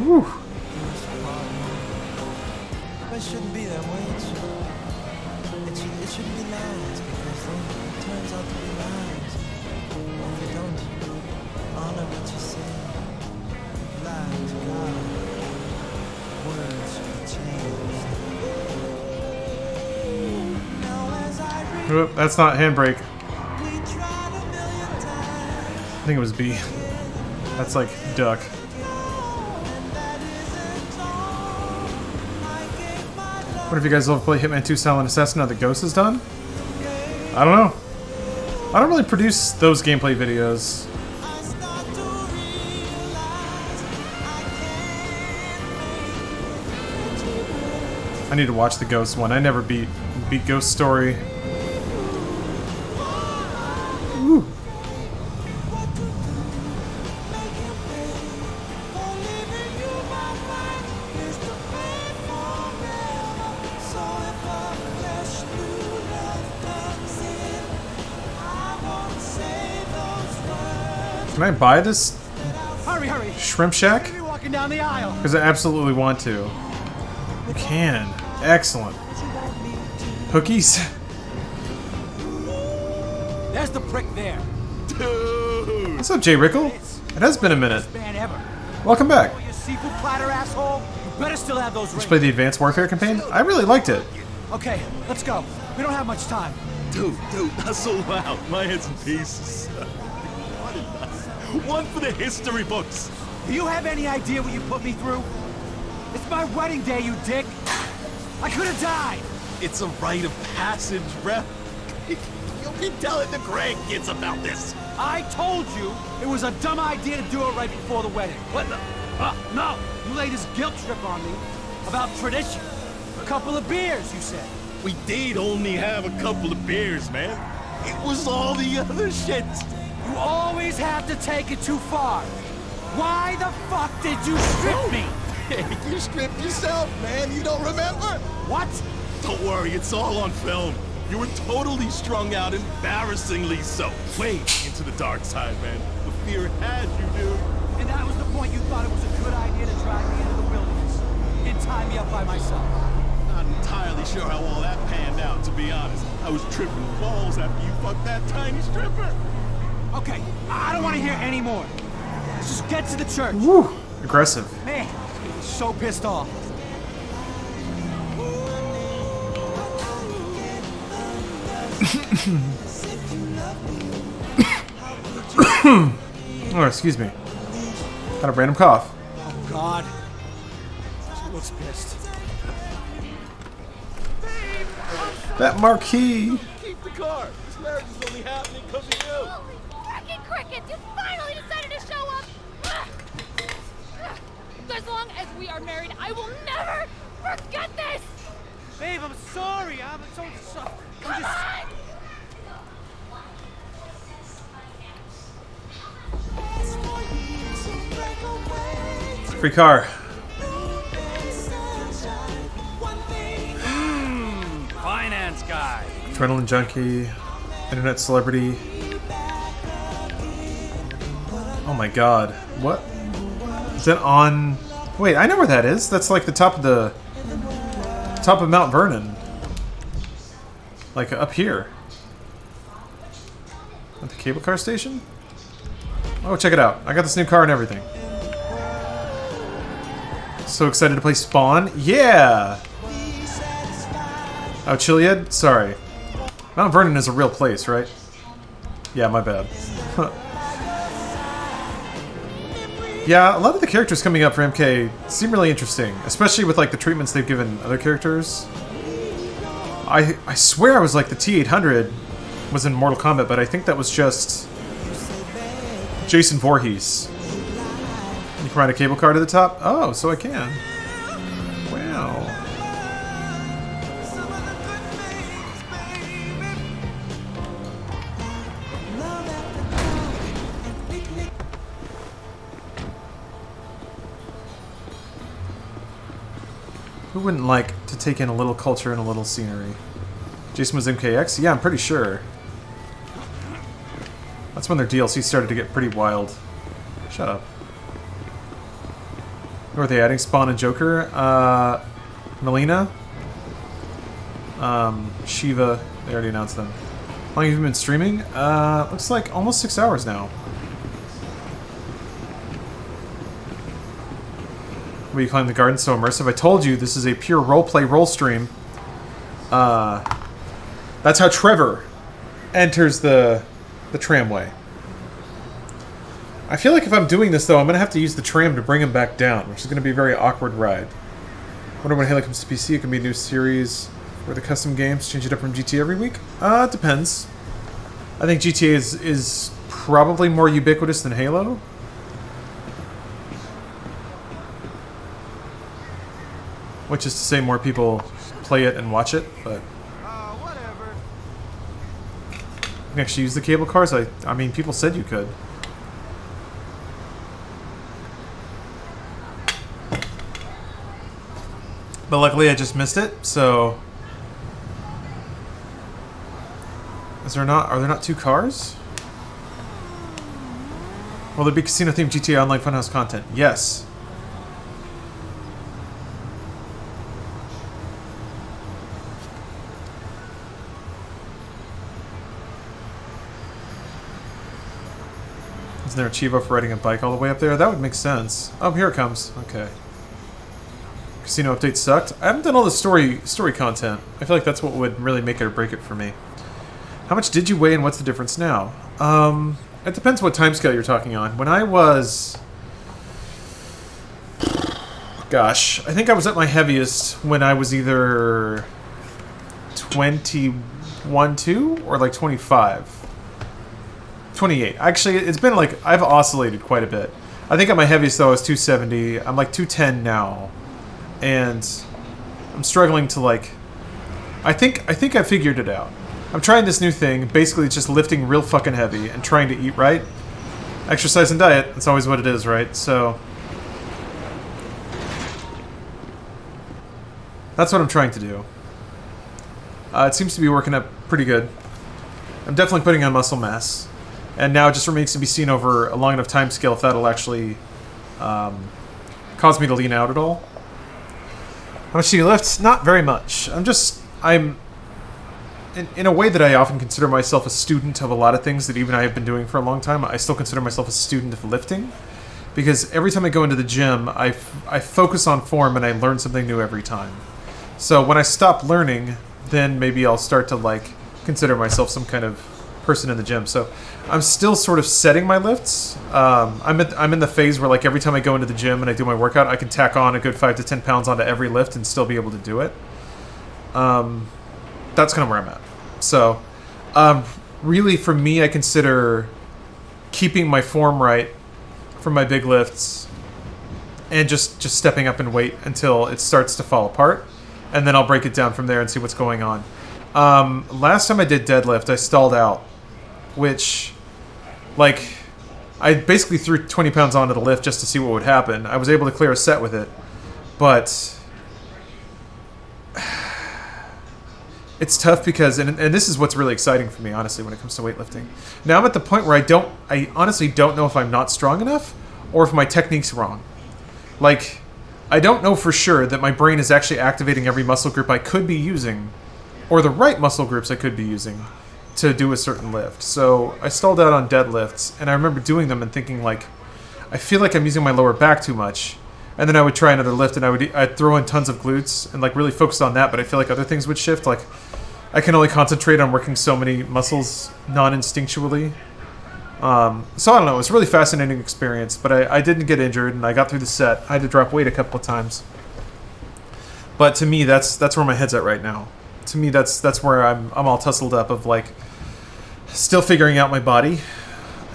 Woo. It shouldn't be that way. It shouldn't be lies because then it turns out to be lies. If you don't honor what you say, you lie to God. Words should be changed. Now as I read, Oop, that's not Handbrake. I think it was B. That's like duck. What if you guys love to play Hitman 2 Silent Assassin now that Ghost is done? I don't know. I don't really produce those gameplay videos. I need to watch the Ghost one. I never beat Ghost Story. Woo. Can I buy this Hurry. Shrimp Shack? You're walking down the aisle. Because I absolutely want to. You can. Excellent. Hookies? There's the prick there. Dude. What's up, Jay Rickle? It has been a minute. Best man ever. Welcome back. You seafood platter asshole. You better still have those Did rings. you play the Advanced Warfare campaign? I really liked it. Okay, let's go. We don't have much time. Dude, that's so loud. My head's in pieces. One for the history books. Do you have any idea what you put me through? It's my wedding day, you dick. I could have died. It's a rite of passage, bruh. You'll be telling the grandkids about this. I told you it was a dumb idea to do it right before the wedding. What the? No. You laid this guilt trip on me about tradition. A couple of beers, you said. We did only have a couple of beers, man. It was all the other shit. You always have to take it too far. Why the fuck did you strip me? Hey, you stripped yourself, man. You don't remember? What? Don't worry, it's all on film. You were totally strung out, embarrassingly so. Way into the dark side, man. The fear had you, dude. And that was the point you thought it was a good idea to drag me into the wilderness and tie me up by myself. Not entirely sure how all that panned out, to be honest. I was tripping balls after you fucked that tiny stripper. Okay, I don't want to hear any more. Let's just get to the church. Woo! Aggressive. Man, so pissed off. Oh, excuse me. Got a random cough. Oh, God. She looks pissed. That marquee. Keep the car. This marriage is only happening because of you. Frickin' crickets, you finally decided to show up! As long as we are married, I will never forget this! Babe, I'm sorry. I'm just... Free car. Finance guy. Adrenaline junkie. Internet celebrity. Oh my god. What? Is that on... Wait, I know where that is. That's like the top of Mount Vernon. Like up here. At the cable car station? Oh, check it out. I got this new car and everything. So excited to play Spawn. Yeah! Oh, Chiliad? Sorry. Mount Vernon is a real place, right? Yeah, my bad. Yeah, a lot of the characters coming up for MK seem really interesting, especially with like the treatments they've given other characters. I swear I was like the T-800 was in Mortal Kombat, but I think that was just Jason Voorhees. You can ride a cable car to the top? Oh, so I can. Wow. Who wouldn't like to take in a little culture and a little scenery? Jason was MKX? Yeah, I'm pretty sure. That's when their DLC started to get pretty wild. Shut up. Who are they adding? Spawn and Joker? Melina? Shiva. They already announced them. How long have you been streaming? Looks like almost 6 hours now. Where you climb the garden so immersive. I told you this is a pure roleplay roll stream. That's how Trevor enters the tramway. I feel like if I'm doing this though, I'm gonna have to use the tram to bring him back down, which is gonna be a very awkward ride. Wonder when Halo comes to PC, it can be a new series where the custom games change it up from GTA every week. It depends. I think GTA is probably more ubiquitous than Halo. Which is to say more people play it and watch it, but... whatever. You can actually use the cable cars? I mean, people said you could. But luckily I just missed it, so... Are there not 2 cars? Will there be casino-themed GTA Online Funhouse content? Yes. Isn't there a Chivo for riding a bike all the way up there? That would make sense. Oh, here it comes. Okay. Casino update sucked. I haven't done all the story content. I feel like that's what would really make it or break it for me. How much did you weigh and what's the difference now? It depends what timescale you're talking on. When I was... Gosh, I think I was at my heaviest when I was either 21-2 or like 25. 28. Actually, it's been like, I've oscillated quite a bit. I think at my heaviest though I was 270. I'm like 210 now. And I'm struggling to like... I think I figured it out. I'm trying this new thing. Basically, it's just lifting real fucking heavy and trying to eat right. Exercise and diet. That's always what it is, right? So... That's what I'm trying to do. It seems to be working out pretty good. I'm definitely putting on muscle mass. And now it just remains to be seen over a long enough time scale if that'll actually cause me to lean out at all. How much do you lift? Not very much. I'm in a way that I often consider myself a student of a lot of things that even I have been doing for a long time. I still consider myself a student of lifting. Because every time I go into the gym, I focus on form and I learn something new every time. So when I stop learning, then maybe I'll start to like consider myself some kind of person in the gym. So I'm still sort of setting my lifts. I'm in the phase where like every time I go into the gym and I do my workout, I can tack on a good 5 to 10 pounds onto every lift and still be able to do it. That's kind of where I'm at. So really for me, I consider keeping my form right for my big lifts and just stepping up in weight until it starts to fall apart. and then I'll break it down from there and see what's going on. Last time I did deadlift, I stalled out, which, like, I basically threw 20 pounds onto the lift just to see what would happen. I was able to clear a set with it, but it's tough because, and this is what's really exciting for me, honestly, when it comes to weightlifting. Now I'm at the point where I honestly don't know if I'm not strong enough or if my technique's wrong. Like, I don't know for sure that my brain is actually activating every muscle group I could be using, or the right muscle groups I could be using to do a certain lift. So I stalled out on deadlifts, and I remember doing them and thinking, like, I feel like I'm using my lower back too much. And then I would try another lift, and I'd throw in tons of glutes and like really focus on that, but I feel like other things would shift. Like, I can only concentrate on working so many muscles non-instinctually. So I don't know, it was a really fascinating experience, but I didn't get injured, and I got through the set. I had to drop weight a couple of times. But to me, that's where my head's at right now. To me, that's where I'm all tussled up of, like, still figuring out my body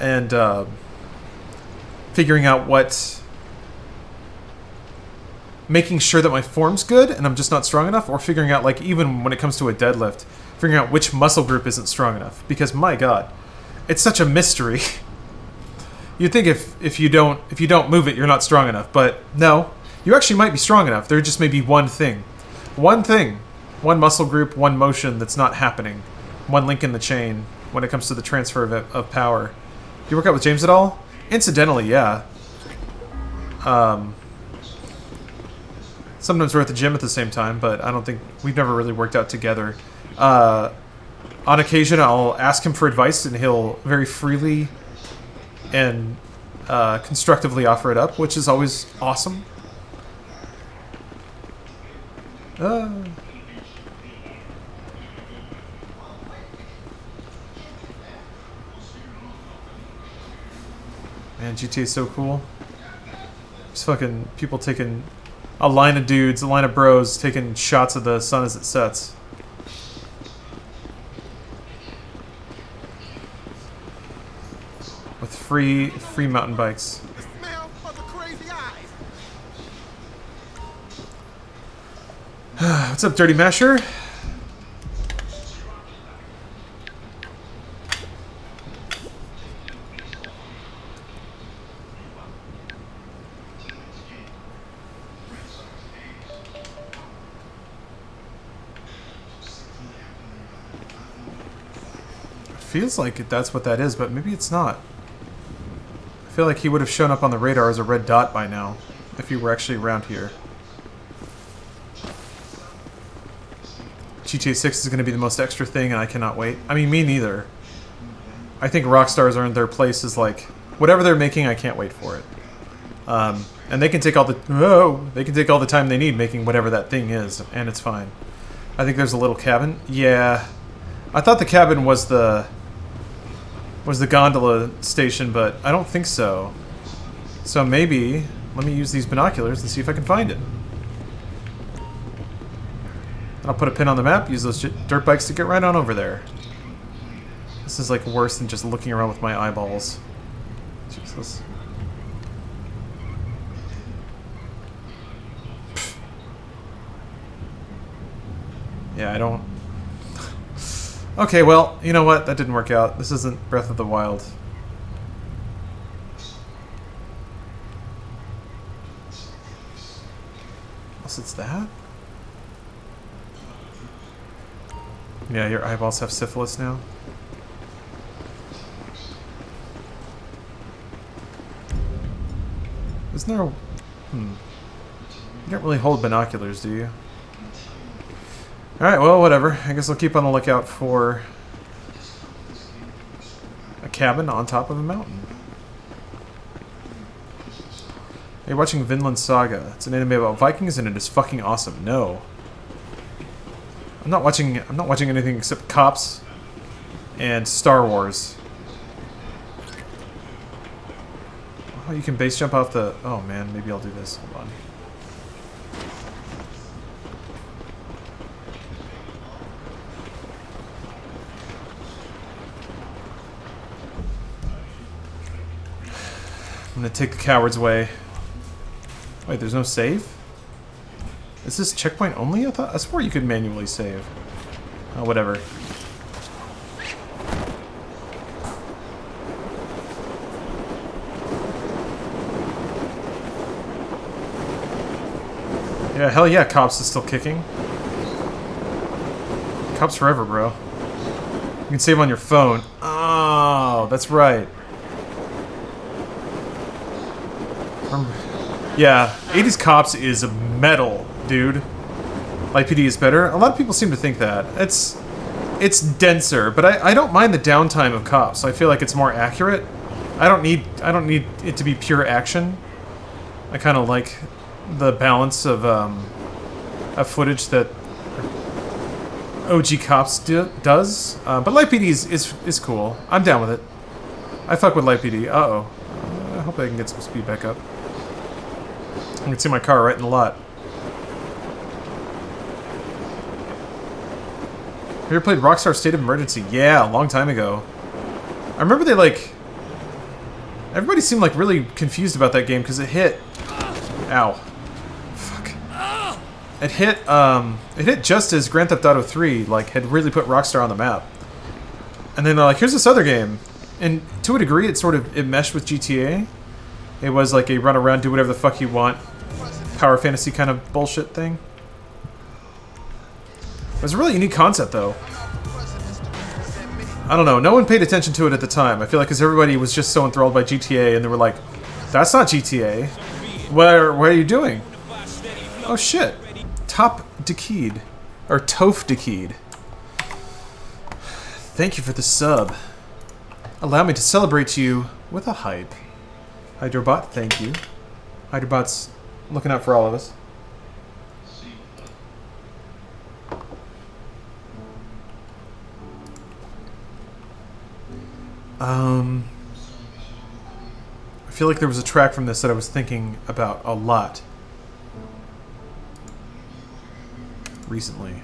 and figuring out making sure that my form's good and I'm just not strong enough, or figuring out, like, even when it comes to a deadlift, figuring out which muscle group isn't strong enough. Because, my God, it's such a mystery. You'd think if you don't move it, you're not strong enough. But no, you actually might be strong enough. There just may be one thing. One muscle group, one motion that's not happening. One link in the chain when it comes to the transfer of power. Do you work out with James at all? Incidentally, yeah. Sometimes we're at the gym at the same time, but I don't think we've never really worked out together. On occasion, I'll ask him for advice, and he'll very freely and constructively offer it up, which is always awesome. Man, GTA is so cool. Just fucking people taking a line of dudes, a line of bros taking shots of the sun as it sets. With free mountain bikes. What's up, Dirty Masher? Feels like that's what that is, but maybe it's not. I feel like he would have shown up on the radar as a red dot by now, if he were actually around here. GTA 6 is going to be the most extra thing, and I cannot wait. I mean, me neither. I think Rockstar's earned their place as, like, whatever they're making, I can't wait for it. And they can take all the time they need making whatever that thing is, and it's fine. I think there's a little cabin. Yeah. I thought the cabin was the gondola station, but I don't think so. So maybe, let me use these binoculars and see if I can find it. I'll put a pin on the map, use those dirt bikes to get right on over there. This is like worse than just looking around with my eyeballs. Jesus. Yeah, I don't... Okay, well, you know what? That didn't work out. This isn't Breath of the Wild. Unless it's that? Yeah, your eyeballs have syphilis now. Isn't there a... You don't really hold binoculars, do you? Alright, well, whatever. I guess I'll keep on the lookout for a cabin on top of a mountain. Are you watching Vinland Saga? It's an anime about Vikings and it is fucking awesome. No. I'm not watching anything except Cops and Star Wars. Oh, you can base jump off the... Oh man, maybe I'll do this. Hold on. I'm gonna take the coward's way. Wait, there's no save? Is this checkpoint only? I swore you could manually save. Oh, whatever. Yeah, hell yeah, Cops is still kicking. Cops forever, bro. You can save on your phone. Oh, that's right. Yeah, 80s Cops is metal, dude. Light PD is better. A lot of people seem to think that. It's denser, but I don't mind the downtime of Cops. I feel like it's more accurate. I don't need it to be pure action. I kind of like the balance of footage that OG Cops does. But Light PD is cool. I'm down with it. I fuck with Light PD. Uh-oh. I hope I can get some speed back up. I can see my car right in the lot. Have you ever played Rockstar State of Emergency? Yeah, a long time ago. I remember they everybody seemed like really confused about that game because it hit... Ow. Fuck. It hit just as Grand Theft Auto 3 had really put Rockstar on the map. And then they're like, here's this other game. And to a degree, it meshed with GTA. It was like a run around, do whatever the fuck you want, power fantasy kind of bullshit thing. It was a really unique concept, though. I don't know. No one paid attention to it at the time. I feel like because everybody was just so enthralled by GTA, and they were like, that's not GTA. What are you doing? Oh, shit. Top Decayed. Or Toph Decayed. Thank you for the sub. Allow me to celebrate you with a hype. Hydrobot, thank you. Hydrobot's looking out for all of us. I feel like there was a track from this that I was thinking about a lot recently.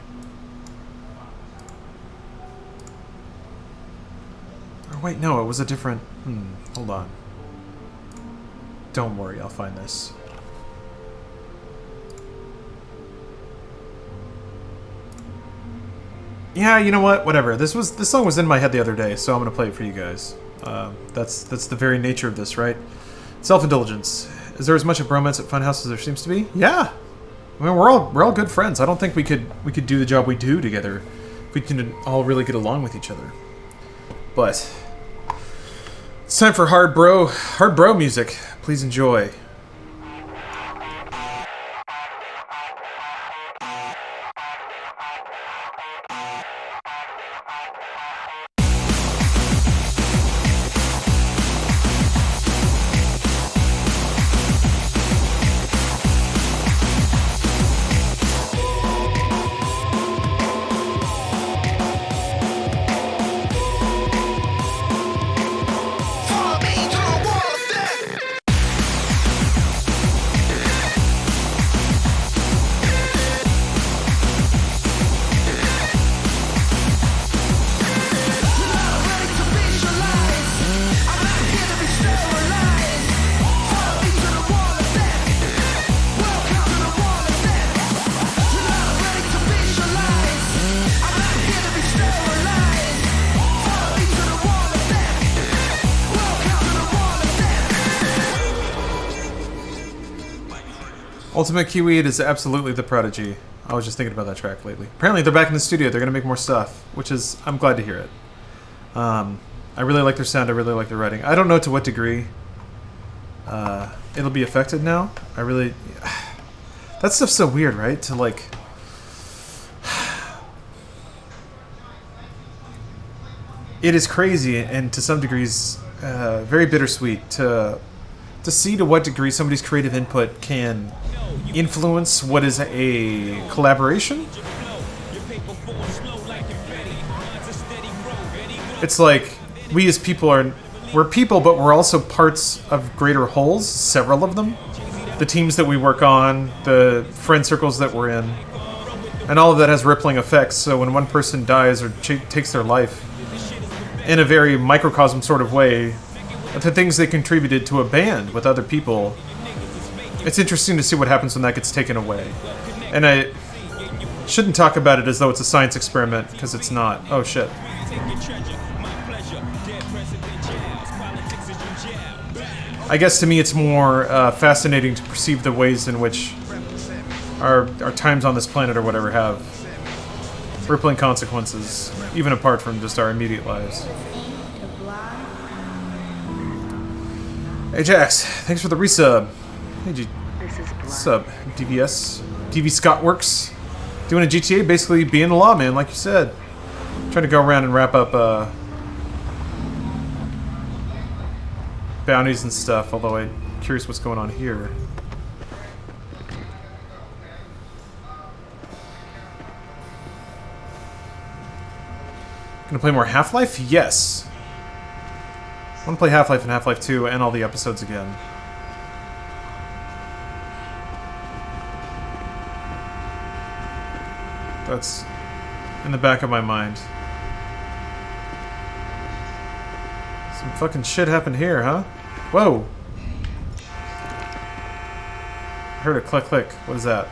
Or wait, no, it was a different... hold on. Don't worry, I'll find this. Yeah, you know what? Whatever. This song was in my head the other day, so I'm gonna play it for you guys. That's the very nature of this, right? Self-indulgence. Is there as much of bromance at Funhouse as there seems to be? Yeah. I mean, we're all good friends. I don't think we could do the job we do together if we can all really get along with each other. But it's time for hard bro music. Please enjoy. Ultimate Kiwi is absolutely the prodigy. I was just thinking about that track lately. Apparently they're back in the studio. They're going to make more stuff, which is... I'm glad to hear it. I really like their sound. I really like their writing. I don't know to what degree it'll be affected now. I really... That stuff's so weird, right? To like... It is crazy and to some degrees very bittersweet to see to what degree somebody's creative input can influence what is a collaboration. It's like we as people we're people, but we're also parts of greater wholes, several of them. The teams that we work on, the friend circles that we're in, and all of that has rippling effects. So when one person dies or takes their life in a very microcosm sort of way, the things they contributed to a band with other people, it's interesting to see what happens when that gets taken away. And I shouldn't talk about it as though it's a science experiment, because it's not. Oh shit. I guess to me it's more fascinating to perceive the ways in which our times on this planet or whatever have rippling consequences, even apart from just our immediate lives. Hey Jax, thanks for the resub. Hey G, sub, DVS, DV Scott Works. Doing a GTA, basically being the law, man, like you said. Trying to go around and wrap up bounties and stuff, although I'm curious what's going on here. Gonna play more Half-Life? Yes. I want to play Half-Life and Half-Life 2 and all the episodes again. That's in the back of my mind. Some fucking shit happened here, huh? Whoa! I heard a click click. What is that?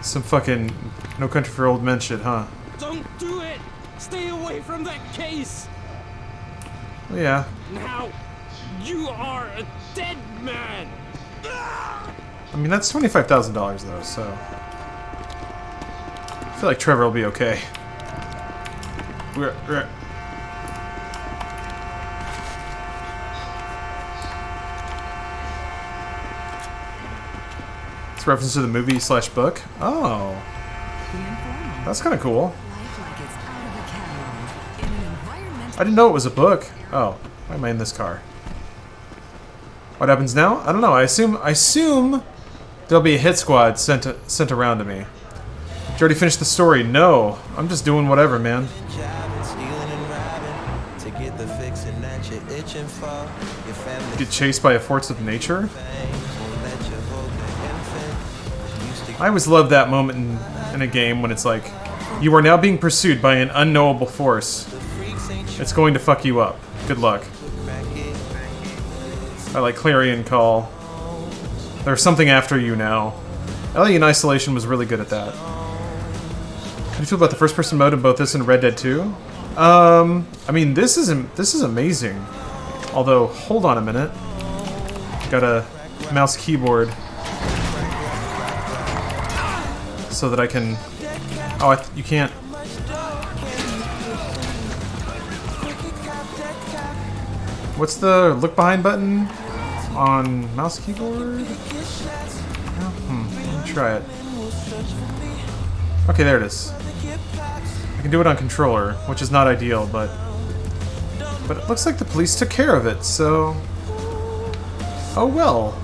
Some fucking No Country for Old Men shit, huh? Don't do it! Stay away from that case! Well, yeah. Now, you are a dead man! I mean, that's $25,000 though, so... I feel like Trevor will be okay. It's a reference to the movie / book. Oh. That's kind of cool. I didn't know it was a book. Oh, why am I in this car? What happens now? I don't know. I assume there'll be a hit squad sent around to me. Did you already finish the story? No. I'm just doing whatever, man. Get chased by a force of nature? I always love that moment in a game when it's like, you are now being pursued by an unknowable force. It's going to fuck you up. Good luck. I like Clarion Call. There's something after you now. Alien Isolation was really good at that. How do you feel about the first-person mode in both this and Red Dead 2? I mean, this is amazing. Although, hold on a minute. Got a mouse keyboard so that I can. Oh, you can't. What's the look behind button on mouse keyboard? Let me try it. Okay, there it is. I can do it on controller, which is not ideal, but it looks like the police took care of it, so... Oh well.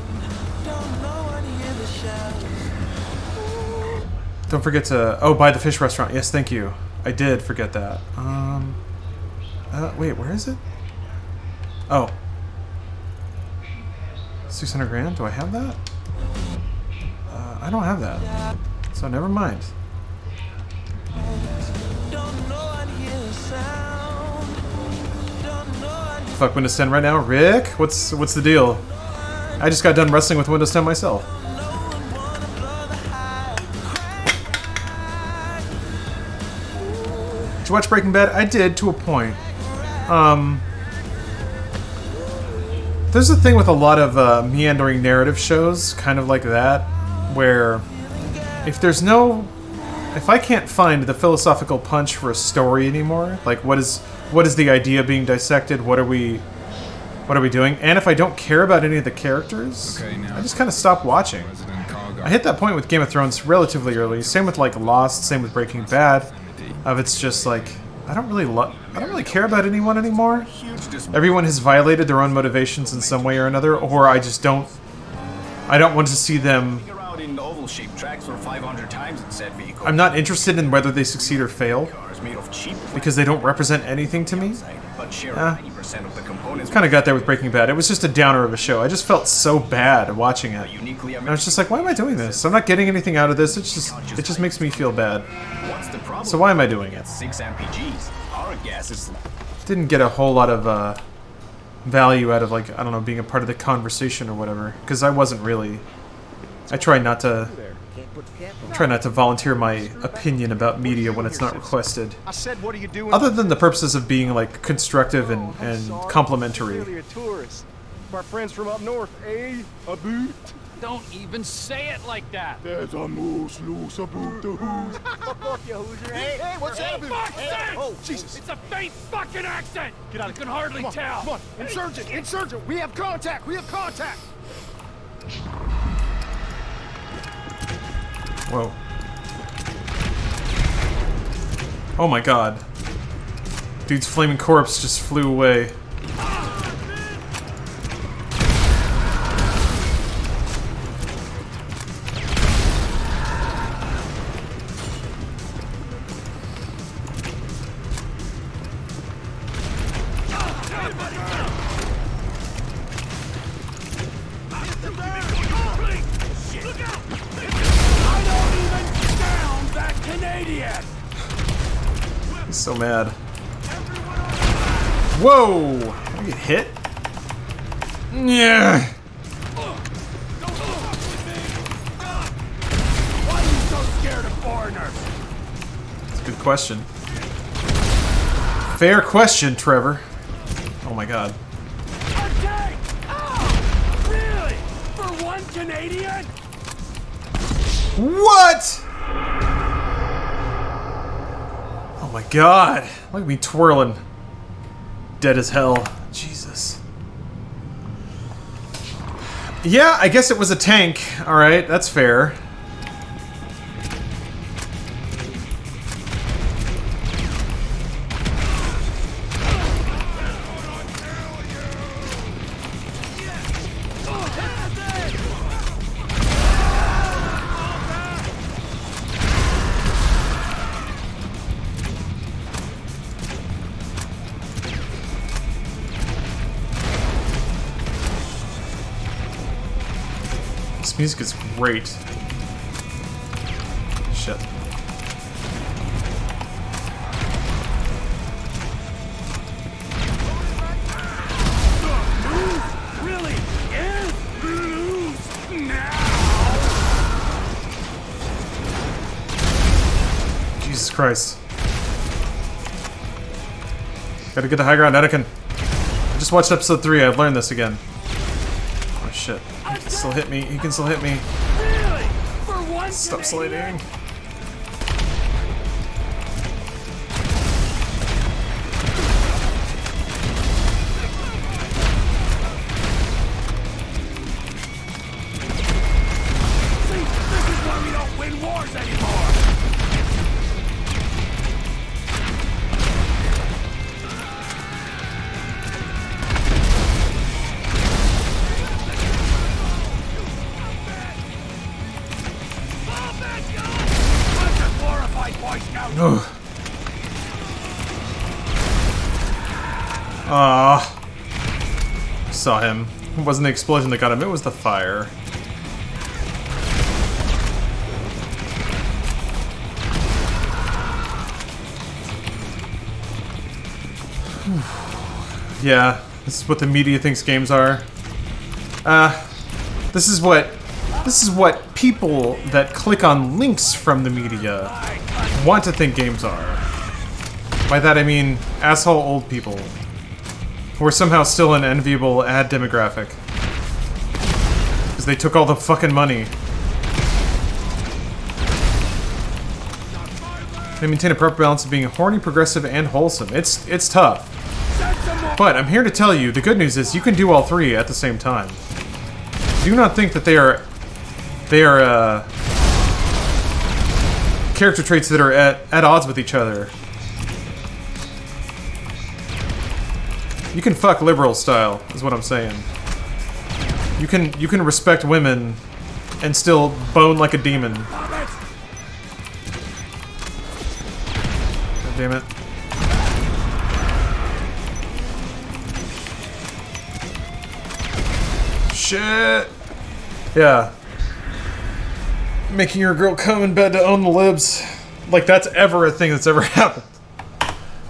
Don't forget to... Oh, buy the fish restaurant. Yes, thank you. I did forget that. Wait, where is it? Oh. 600 grand? Do I have that? I don't have that. So never mind. Fuck Windows 10 right now? Rick? What's the deal? I just got done wrestling with Windows 10 myself. Did you watch Breaking Bad? I did, to a point. There's a thing with a lot of meandering narrative shows, kind of like that, where if I can't find the philosophical punch for a story anymore, like what is the idea being dissected, what are we doing, and if I don't care about any of the characters, I just kind of stop watching. I hit that point with Game of Thrones relatively early. Same with like Lost, same with Breaking Bad. It's just like I don't really care about anyone anymore. Everyone has violated their own motivations in some way or another, or I don't want to see them. I'm not interested in whether they succeed or fail. because they don't represent anything to me. Kind of got there with Breaking Bad. It was just a downer of a show. I just felt so bad watching it. And I was just like, why am I doing this? I'm not getting anything out of this. It just makes me feel bad. So why am I doing it? Didn't get a whole lot of value out of, like, I don't know, being a part of the conversation or whatever, because I wasn't really. I try not to volunteer my opinion about media when it's not requested. I said, what are you doing? Other than the purposes of being, like, constructive and complimentary. Clearly a tourist. My friends from up north, eh? A boot? Don't even say it like that. There's a moose loose about the hoos. Fuck you, Hoosier. Hey, what's that? Fuck's sake! Oh, Jesus. It's a faint fucking accent! Get out. You can hardly tell. Come on, insurgent, insurgent. We have contact. We have contact. Whoa. Oh my god. Dude's flaming corpse just flew away. He's so mad. Whoa! Did I get hit? Yeah. Why are you so scared of foreigners? That's a good question. Fair question, Trevor. Oh my god. Attack! Oh, really? For one Canadian? What? Oh my god. Look at me twirling. Dead as hell. Jesus. Yeah, I guess it was a tank. Alright, that's fair. This music is great. Shit. Really? Is loose now? Jesus Christ. Gotta get the high ground, Anakin. I just watched episode 3, I've learned this again. Oh shit. He can still hit me, he can still hit me. Really? For one Stop Canadian? sliding. See, this is why we don't win wars anymore. Ugh. Ah. Saw him. It wasn't the explosion that got him, it was the fire. Yeah, this is what the media thinks games are. This is what people that click on links from the media want to think games are. By that I mean asshole old people who are somehow still an enviable ad demographic because they took all the fucking money. They maintain a proper balance of being horny, progressive, and wholesome. It's tough. But I'm here to tell you, the good news is you can do all three at the same time. Do not think that they are character traits that are at odds with each other. You can fuck liberal style, is what I'm saying. You can respect women and still bone like a demon. God damn it. Shit! Yeah. Making your girl come in bed to own the libs. Like that's ever a thing that's ever happened.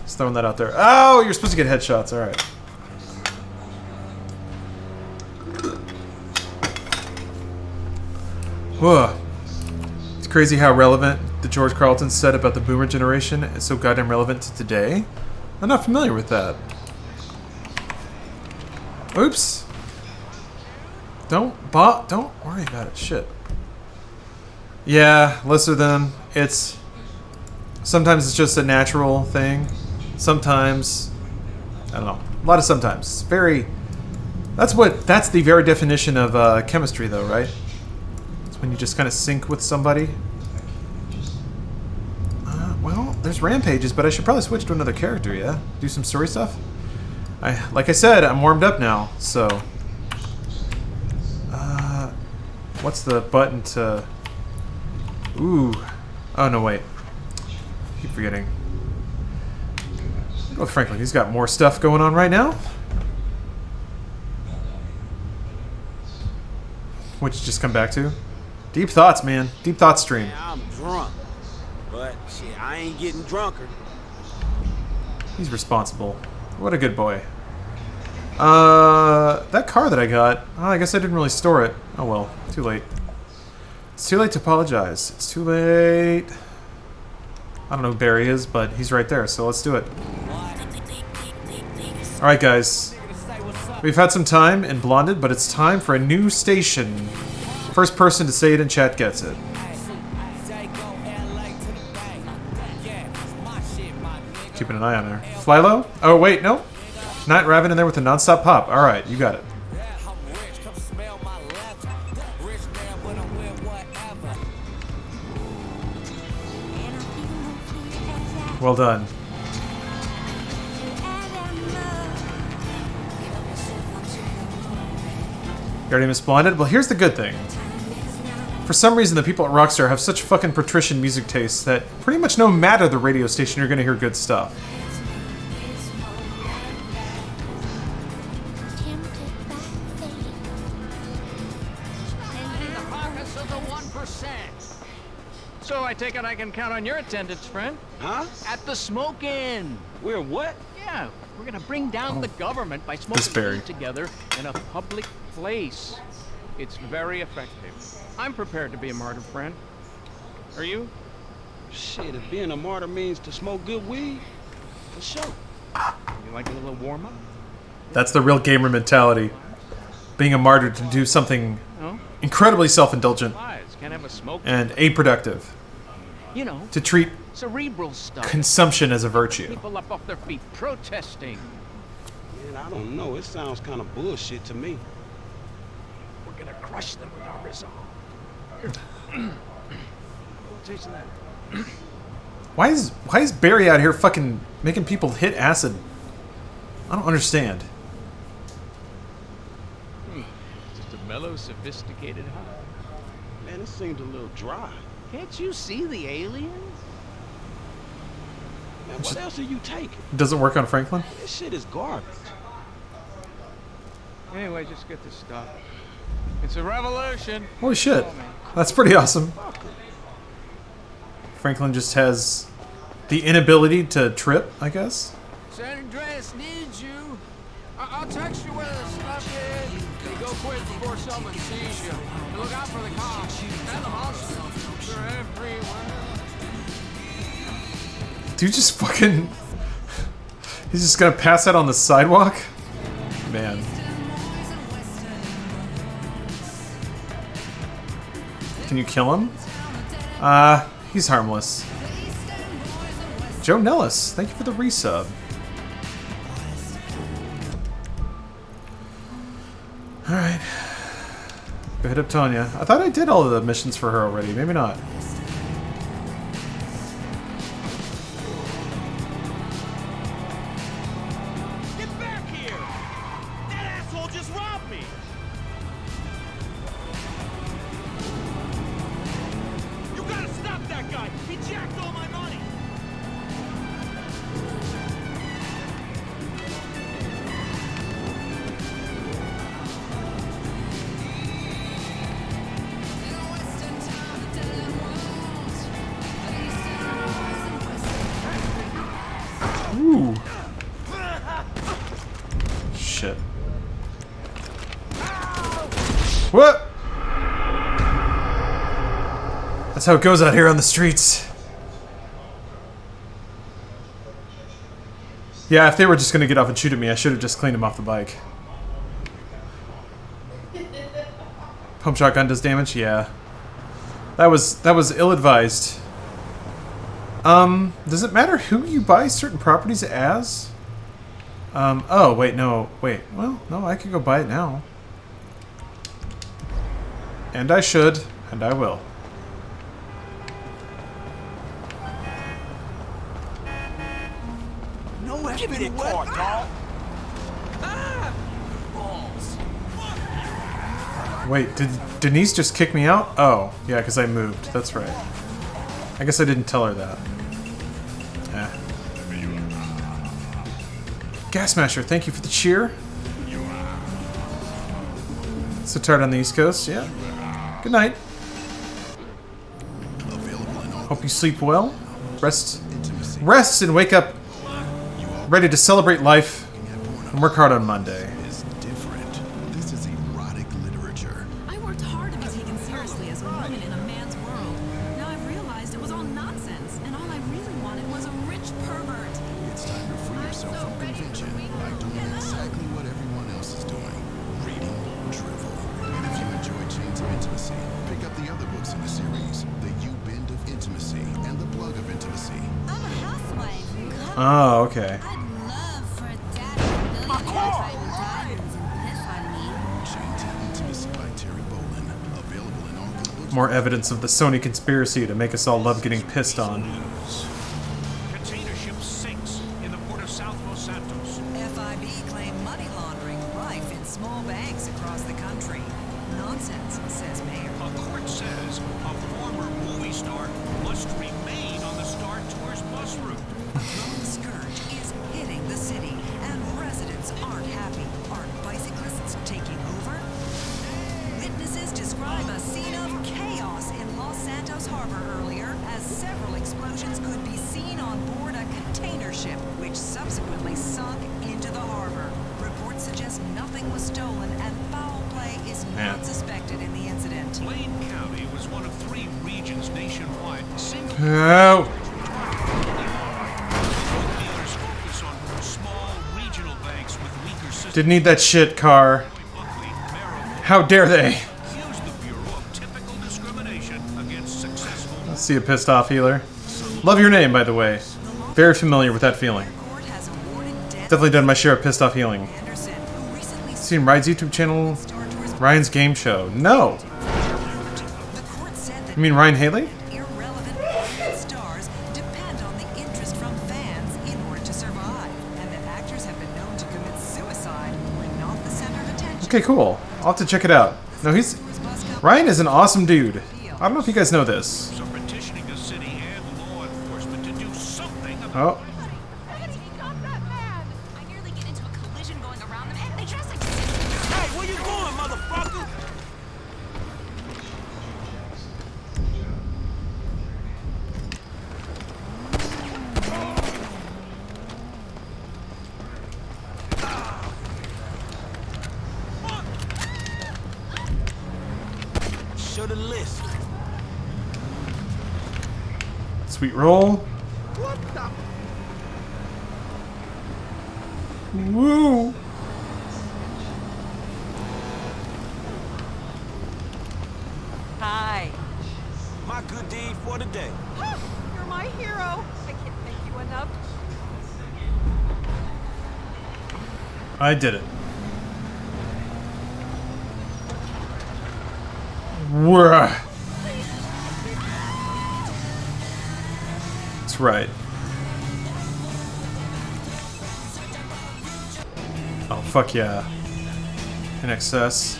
Just throwing that out there. Oh, you're supposed to get headshots. Alright. Whoa. It's crazy how relevant the George Carlton said about the boomer generation is so goddamn relevant to today. I'm not familiar with that. Oops. Don't worry about it. Shit. Yeah, lesser than. It's sometimes it's just a natural thing. Sometimes I don't know. A lot of sometimes. It's very. That's the very definition of chemistry, though, right? It's when you just kind of sync with somebody. Well, there's rampages, but I should probably switch to another character. Yeah, do some story stuff. Like I said, I'm warmed up now, so. What's the button to... Ooh. Oh, no, wait. I keep forgetting. I'll go with Franklin. He's got more stuff going on right now. What'd you just come back to? Deep thoughts, man. Deep thoughts stream. Yeah, I'm drunk. But, shit, I ain't getting drunker. He's responsible. What a good boy. That car that I got, I guess I didn't really store it. Oh well, too late. It's too late to apologize. It's too late. I don't know who Barry is, but he's right there, so let's do it. Alright guys, we've had some time in Blonded, but it's time for a new station. First person to say it in chat gets it. Keeping an eye on her. Fly low? Oh wait, no. Not Raven in there with a non-stop pop. Alright, you got it. Well done. You already Miss Blinded? Well, here's the good thing. For some reason, the people at Rockstar have such fucking patrician music tastes that pretty much no matter the radio station, you're gonna hear good stuff. So I take it I can count on your attendance, friend. Huh? At the smoke-in. We're what? Yeah, we're gonna bring down the government by smoking weed together in a public place. It's very effective. I'm prepared to be a martyr, friend. Are you? Shit, if being a martyr means to smoke good weed, for sure. You like a little warm-up? That's the real gamer mentality. Being a martyr to do something incredibly self-indulgent Can't have a smoke and aproductive. You know, to treat cerebral stuff. Consumption as a virtue. People up off their feet protesting. Man, I don't know. It sounds kind of bullshit to me. We're gonna crush them with our resolve. Taste of that. Why is Barry out here fucking making people hit acid? I don't understand. Just a mellow, sophisticated high. Man, it seemed a little dry. Can't you see the aliens? Man, what else are you taking? It doesn't work on Franklin? This shit is garbage. Anyway, just get this stuff. It's a revolution. Holy shit. That's pretty awesome. Franklin just has the inability to trip, I guess. San Andreas needs you. I'll text you where the stuff is. You go quick before someone sees you. And look out for the cops and the monsters. They're everywhere. Dude just fucking... He's just gonna pass out on the sidewalk? Man. Can you kill him? He's harmless. Joe Nellis, thank you for the resub. Alright. Go hit up Tanya. I thought I did all of the missions for her already. Maybe not. Get back here! That asshole just robbed me! You gotta stop that guy! He jacked all my money! shit. What? That's how it goes out here on the streets. Yeah, if they were just gonna get off and shoot at me, I should have just cleaned them off the bike. Pump shotgun does damage? Yeah. That was ill-advised. Does it matter who you buy certain properties as? Oh, wait, no. Wait. Well, no, I could go buy it now. And I should, and I will. No, give me that car, dog. Wait, did Denise just kick me out? Oh, yeah, because I moved. That's right. I guess I didn't tell her that. Yeah. Gasmasher, thank you for the cheer. So tired on the East Coast, yeah. Good night. Hope you sleep well. Rest and wake up ready to celebrate life and work hard on Monday. This is erotic literature. I worked hard to be taken seriously as a woman in a man's world. Now I've realized it was all nonsense, and all I really wanted was a rich pervert. It's time to free yourself from convention by doing exactly what everyone else is doing. Reading drivel. And if you enjoy Chains of Intimacy, pick up the other books in the series. The U-Bend of Intimacy and The Plug of Intimacy. I'm a housewife. Oh, okay. More evidence of the Sony conspiracy to make us all love getting pissed on. Container ship sinks in the port of South Los Santos. FIB claim money laundering rife in small banks across the country. Nonsense, says Mayor. A court says a former movie star must remain on the Star Tours bus route. A growing scourge is hitting the city, and residents aren't happy. Aren't bicyclists taking over? Witnesses describe a scene of chaos in Los Santos Harbor earlier, as several explosions could be seen on board a container ship, which subsequently sunk into the harbor. Reports suggest nothing was stolen, and foul play is not suspected in the incident. Blaine County was one of 3 regions nationwide. Oh. Dealers focus on small regional banks with weaker systems. Didn't need that shit, car. How dare they? Let's see a pissed off healer. Love your name, by the way. Very familiar with that feeling. Definitely done my share of pissed off healing. Seen Ryan's YouTube channel? Ryan's Game Show. No! You mean Ryan Haley? Stars depend on the interest from fans in order to survive, and that actors have been known to commit suicide when not the center of attention. Okay, cool. I'll have to check it out. No, Ryan is an awesome dude. I don't know if you guys know this. So petitioning the city and law enforcement to do something about Oh. Hey, where you going, motherfucker? Shoulda listened. Sweet roll. What the? Woo! Hi. My good deed for the day. You're my hero. I can't thank you enough. I did it. Wah. That's right. Oh, fuck yeah. In excess.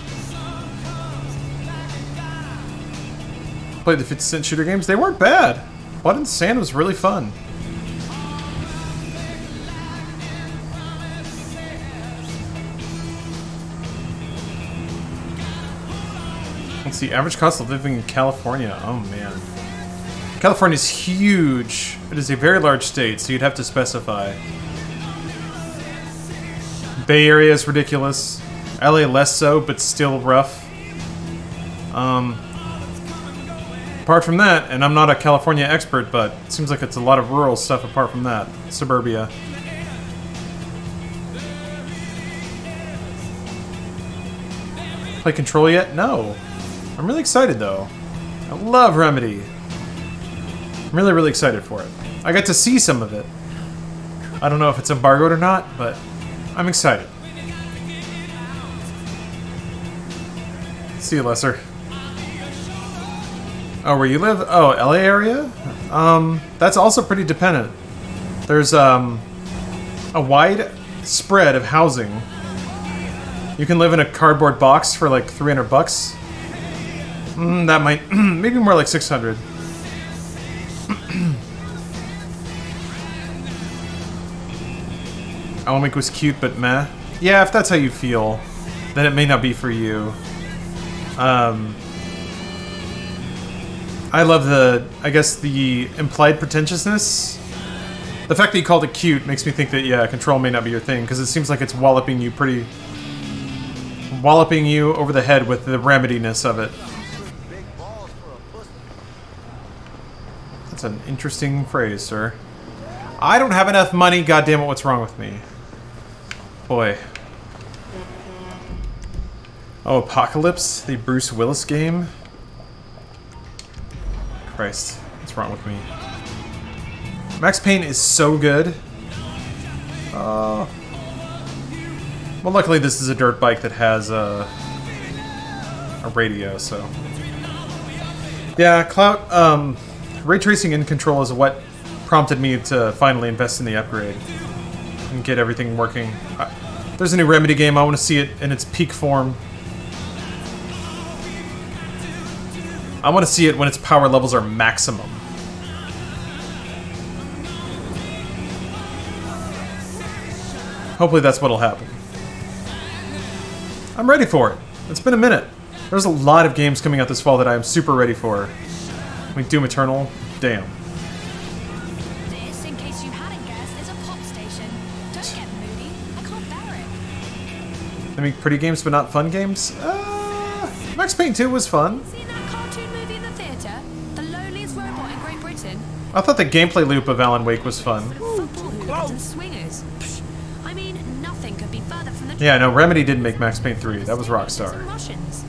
Played the 50-cent shooter games. They weren't bad. Blood and Sand was really fun. Let's see, average cost of living in California. Oh, man. California's huge. It is a very large state, so you'd have to specify. Bay Area is ridiculous. LA less so, but still rough. Apart from that, and I'm not a California expert, but it seems like it's a lot of rural stuff apart from that. Suburbia. Play Control yet? No. I'm really excited though. I love Remedy. I'm really, really excited for it. I got to see some of it. I don't know if it's embargoed or not, but I'm excited. See you, Lesser. Oh, where you live? Oh, LA area? That's also pretty dependent. There's a wide spread of housing. You can live in a cardboard box for like $300. That might maybe more like 600. Alan Wake was cute, but meh. Yeah, if that's how you feel, then it may not be for you. I love I guess the implied pretentiousness. The fact that you called it cute makes me think that, yeah, Control may not be your thing, because it seems like it's walloping you over the head with the remediness of it. That's an interesting phrase, sir. I don't have enough money, goddammit, what's wrong with me? Boy. Oh, Apocalypse, the Bruce Willis game? Christ, what's wrong with me? Max Payne is so good. Well, luckily this is a dirt bike that has a radio, so... Yeah, ray tracing in Control is what prompted me to finally invest in the upgrade and get everything working. There's a new Remedy game, I want to see it in its peak form. I want to see it when its power levels are maximum. Hopefully that's what'll happen. I'm ready for it. It's been a minute. There's a lot of games coming out this fall that I am super ready for. I mean, Doom Eternal, damn. This, in case you hadn't guessed, is a pop station. Don't get moody. I can't bear it. I mean, pretty games but not fun games? Max Payne 2 was fun. Seen that cartoon movie in the theater? The loneliest robot in Great Britain? I thought the gameplay loop of Alan Wake was fun. Football hooligans and swingers. I mean, nothing could be further from the Yeah, no, Remedy didn't make Max Payne 3. That was Rockstar. Russians.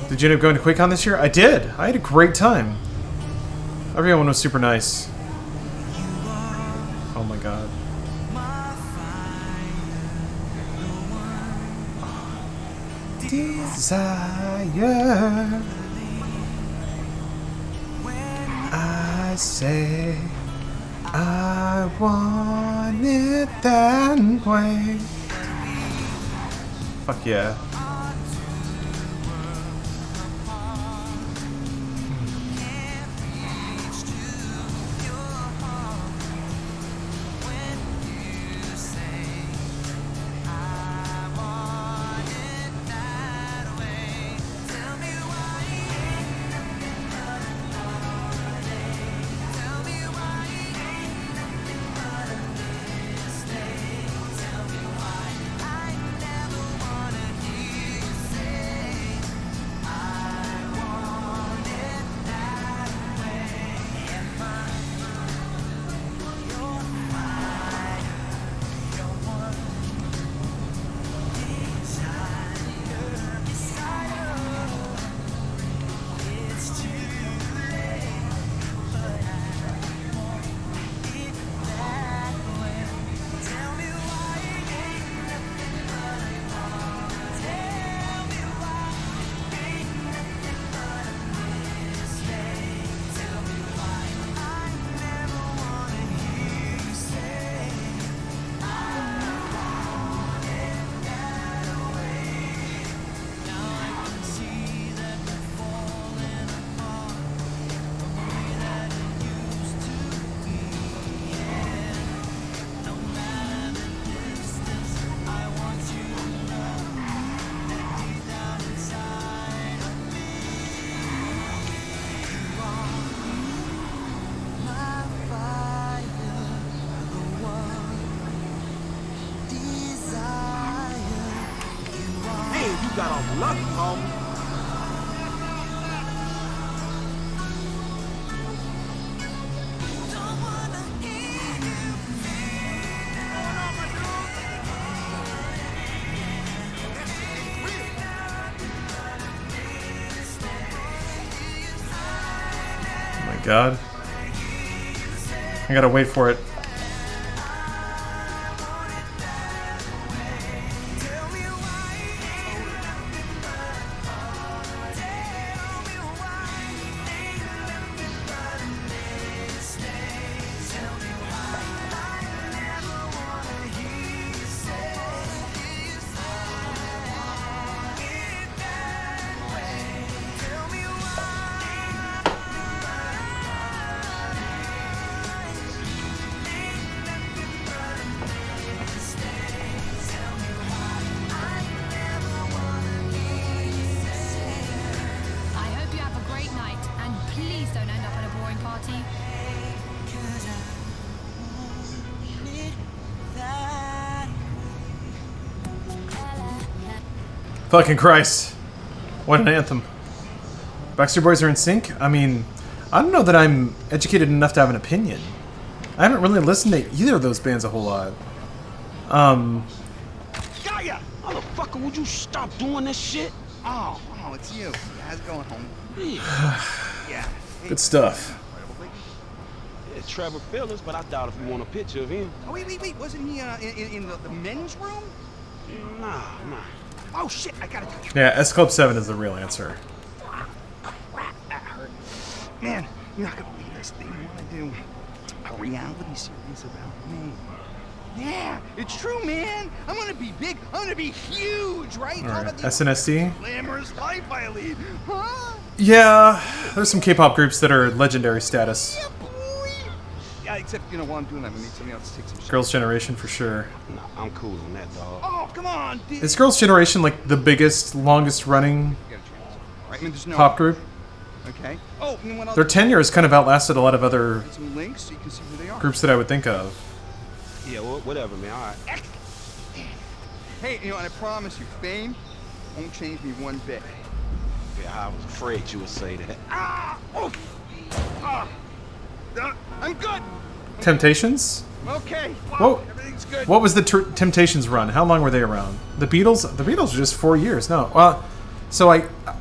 Did you end up going to QuakeCon this year? I did. I had a great time. Everyone was super nice. Oh my god. Desire. I say I want it that way. Fuck yeah. got off lucky, homie. God. I gotta wait for it. Fucking Christ. What an anthem. Backstreet Boys are in sync? I mean, I don't know that I'm educated enough to have an opinion. I haven't really listened to either of those bands a whole lot. Gaia! Motherfucker, would you stop doing this shit? Oh, it's you. How's it going, home? Yeah. Good stuff. Yeah, Trevor Phillips, but I doubt if you want a picture of him. Oh, wait. Wasn't he in the men's room? Nah. Oh, shit, I gotta touch you. Yeah, S Club 7 is the real answer. Crap, that hurt. Man, you're not gonna believe this. They want to do a reality series about me. Yeah, it's true, man. I'm gonna be big. I'm gonna be huge, right? All right, SNSD? Glamorous life I lead. Huh? Yeah, there's some K-pop groups that are legendary status. Yeah, boy. Yeah, except, while I'm doing that, we need somebody else to take some shit. Girls' Generation for sure. Nah, I'm cool on that, dog. Oh, come on, dude. Is Girls' Generation like the biggest, longest running Right? I mean, there's no pop group? Okay. Oh, and then Their tenure has kind of outlasted a lot of other some links so you can see who they are. groups that I would think of. Yeah, whatever, man. All right. Hey, and I promise you, fame won't change me one bit. Yeah, I was afraid you would say that. I'm good. Temptations? Okay. Whoa. Everything's good. What was the Temptations run? How long were they around? The Beatles? The Beatles were just 4 years. No. Well, so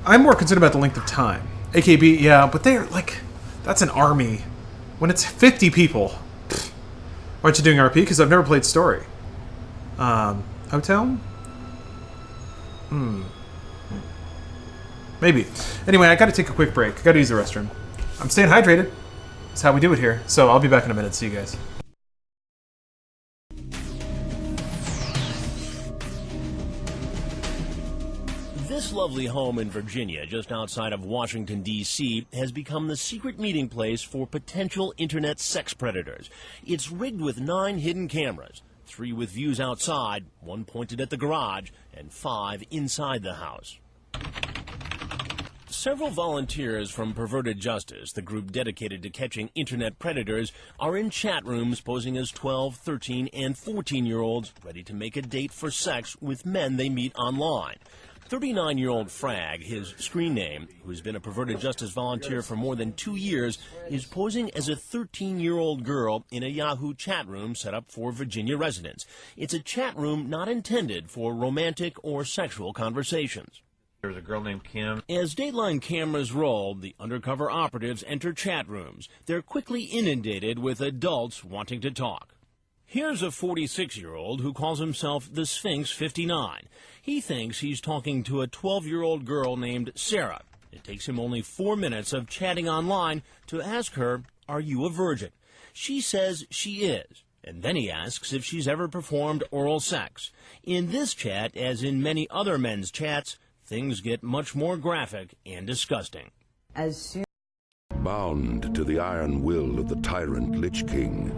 I'm more concerned about the length of time. AKB, yeah, but they're like, that's an army. When it's 50 people, why aren't you doing RP? Because I've never played Story. Hotel? Maybe. Anyway, I gotta take a quick break. I gotta use the restroom. I'm staying hydrated. That's how we do it here. So I'll be back in a minute. See you guys. This lovely home in Virginia, just outside of Washington, D.C., has become the secret meeting place for potential internet sex predators. It's rigged with 9 hidden cameras, 3 with views outside, 1 pointed at the garage, and 5 inside the house. Several volunteers from Perverted Justice, the group dedicated to catching internet predators, are in chat rooms posing as 12, 13, and 14-year-olds ready to make a date for sex with men they meet online. 39-year-old Frag, his screen name, who's been a Perverted Justice volunteer for more than 2 years, is posing as a 13-year-old girl in a Yahoo chat room set up for Virginia residents. It's a chat room not intended for romantic or sexual conversations. There's a girl named Kim. As Dateline cameras roll, the undercover operatives enter chat rooms. They're quickly inundated with adults wanting to talk. Here's a 46-year-old who calls himself the Sphinx 59. He thinks he's talking to a 12-year-old girl named Sarah. It takes him only 4 minutes of chatting online to ask her, "Are you a virgin?" She says she is. And then he asks if she's ever performed oral sex. In this chat, as in many other men's chats, things get much more graphic and disgusting. Bound to the iron will of the tyrant Lich King,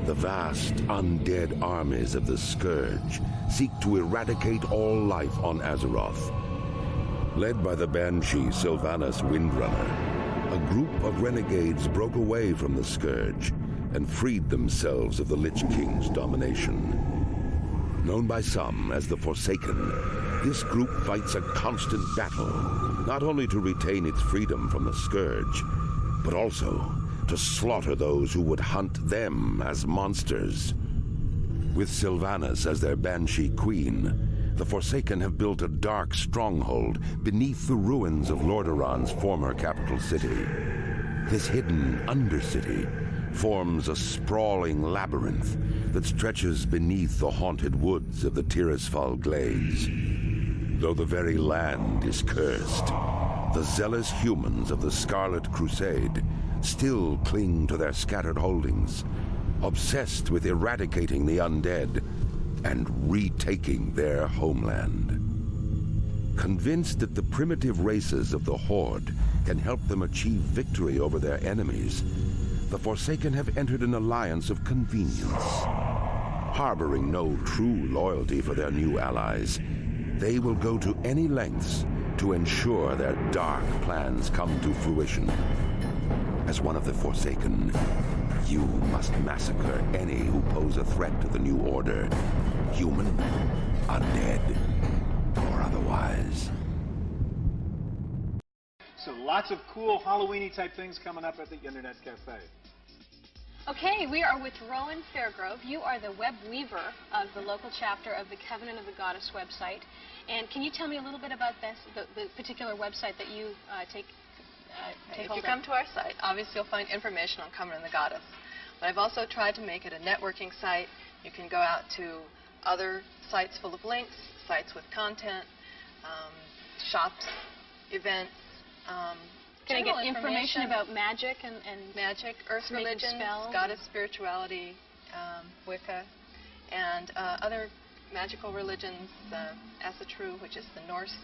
the vast undead armies of the Scourge seek to eradicate all life on Azeroth. Led by the Banshee Sylvanas Windrunner, a group of renegades broke away from the Scourge and freed themselves of the Lich King's domination. Known by some as the Forsaken, this group fights a constant battle, not only to retain its freedom from the Scourge, but also to slaughter those who would hunt them as monsters. With Sylvanas as their Banshee Queen, the Forsaken have built a dark stronghold beneath the ruins of Lordaeron's former capital city. This hidden Undercity forms a sprawling labyrinth that stretches beneath the haunted woods of the Tirisfal Glades. Though the very land is cursed, the zealous humans of the Scarlet Crusade still cling to their scattered holdings, obsessed with eradicating the undead and retaking their homeland. Convinced that the primitive races of the Horde can help them achieve victory over their enemies, the Forsaken have entered an alliance of convenience. Harboring no true loyalty for their new allies, they will go to any lengths to ensure their dark plans come to fruition. As one of the Forsaken, you must massacre any who pose a threat to the New Order, human, undead, or otherwise. So lots of cool Halloween-y type things coming up at the Internet Cafe. Okay, we are with Rowan Fairgrove. You are the web weaver of the local chapter of the Covenant of the Goddess website. And can you tell me a little bit about this, the particular website that you take If you come to our site, obviously you'll find information on Covenant of the Goddess. But I've also tried to make it a networking site. You can go out to other sites full of links, sites with content, shops, events. Can I get information about magic and magic, earth religions, goddess spirituality, Wicca, and other magical religions, Asatru, which is the Norse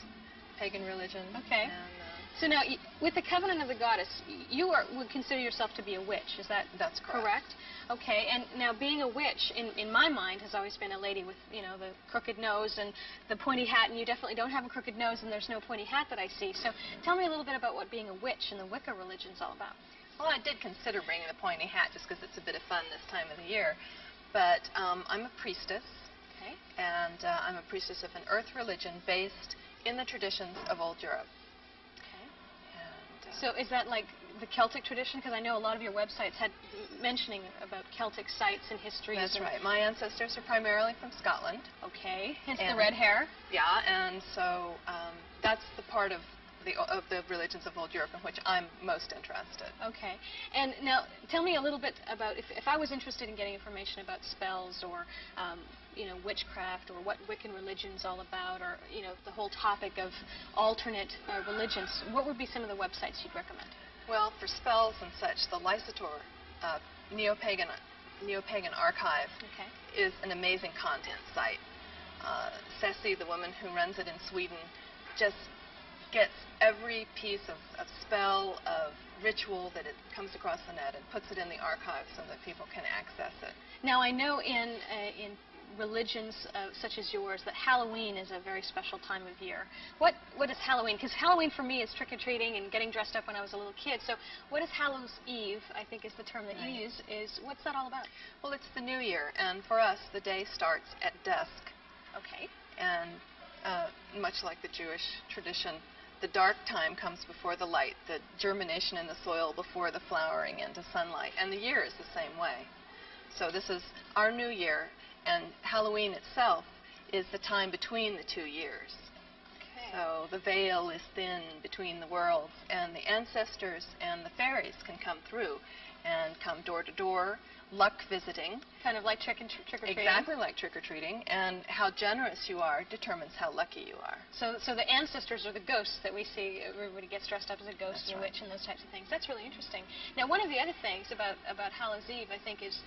pagan religion. Okay. And, so now, with the Covenant of the Goddess, you would consider yourself to be a witch. Is that's correct? Okay. And now, being a witch, in my mind, has always been a lady with, you know, the crooked nose and the pointy hat. And you definitely don't have a crooked nose, and there's no pointy hat that I see. So, tell me a little bit about what being a witch in the Wicca religion is all about. Well, I did consider bringing the pointy hat just because it's a bit of fun this time of the year. But I'm a priestess. Okay. And I'm a priestess of an earth religion based in the traditions of old Europe. So is that like the Celtic tradition? Because I know a lot of your websites had mentioning about Celtic sites and histories. That's right. My ancestors are primarily from Scotland. Okay. Hence the red hair. Yeah, and so that's the part of the religions of old Europe in which I'm most interested. Okay. And now tell me a little bit about, if I was interested in getting information about spells or you know, witchcraft, or what Wiccan religion's all about, or, you know, the whole topic of alternate religions, what would be some of the websites you'd recommend? Well, for spells and such, the Lysator Neo-Pagan Archive is an amazing content site. Ceci, the woman who runs it in Sweden, just gets every piece of spell, of ritual that it comes across the net and puts it in the archive so that people can access it. Now, I know in religions such as yours that Halloween is a very special time of year. What is Halloween? Because Halloween for me is trick-or-treating and getting dressed up when I was a little kid. So what is Hallows Eve, I think is the term that you use, what's that all about? Well, it's the new year, and for us the day starts at dusk. Okay. And much like the Jewish tradition, the dark time comes before the light, the germination in the soil before the flowering into sunlight, and the year is the same way. So this is our new year, and Halloween itself is the time between the 2 years. Okay. So the veil is thin between the worlds, and the ancestors and the fairies can come through and come door to door, luck visiting. Kind of like trick-or-treating? Exactly like trick-or-treating, and how generous you are determines how lucky you are. So the ancestors are the ghosts that we see. Everybody gets dressed up as a ghost and a witch and those types of things. That's really interesting. Now, one of the other things about Hallows Eve, I think, is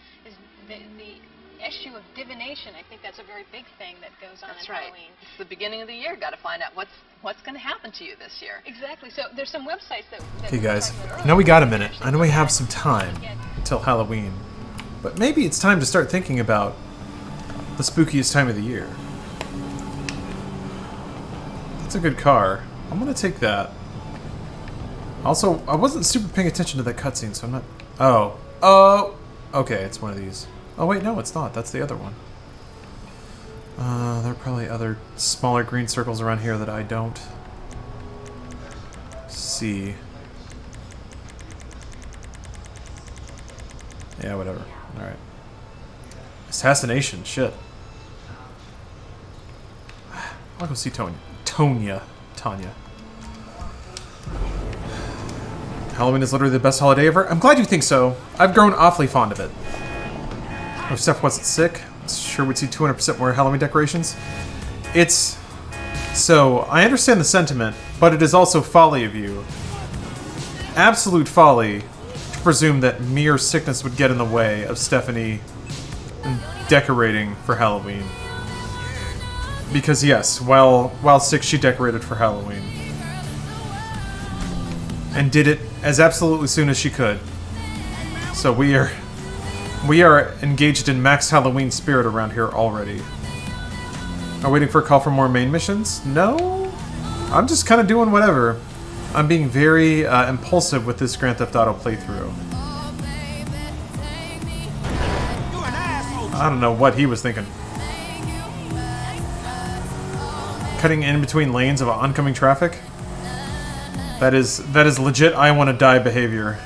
the issue of divination. I think that's a very big thing that goes on in Halloween. It's the beginning of the year. Got to find out what's going to happen to you this year. Exactly. So there's some websites that hey guys, I know we got a minute. I know we have some time until Halloween, but maybe it's time to start thinking about the spookiest time of the year. That's a good car. I'm gonna take that. Also, I wasn't super paying attention to that cutscene, so I'm not. Oh, okay, it's one of these. Oh wait, no, it's not. That's the other one. There are probably other smaller green circles around here that I don't see. Yeah, whatever. Alright. Assassination, shit. I'll go see Tanya. Halloween is literally the best holiday ever. I'm glad you think so. I've grown awfully fond of it. If Steph wasn't sick, sure we'd see 200% more Halloween decorations. It's... So, I understand the sentiment, but it is also folly of you. Absolute folly to presume that mere sickness would get in the way of Stephanie decorating for Halloween. Because yes, while sick, she decorated for Halloween. And did it as absolutely soon as she could. So we are engaged in max Halloween spirit around here already. Are waiting for a call for more main missions? No? I'm just kind of doing whatever. I'm being very impulsive with this Grand Theft Auto playthrough. I don't know what he was thinking. Cutting in between lanes of oncoming traffic? That is legit I want to die behavior.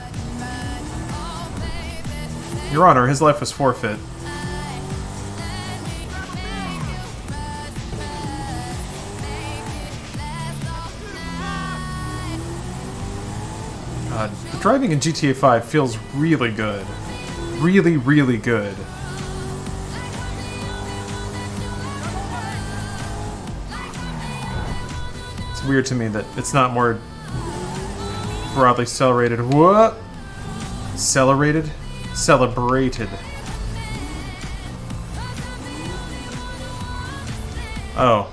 Your Honor, his life was forfeit. God, the driving in GTA 5 feels really good. Really, really good. It's weird to me that it's not more broadly celebrated. What? Celebrated? Celebrated. Oh.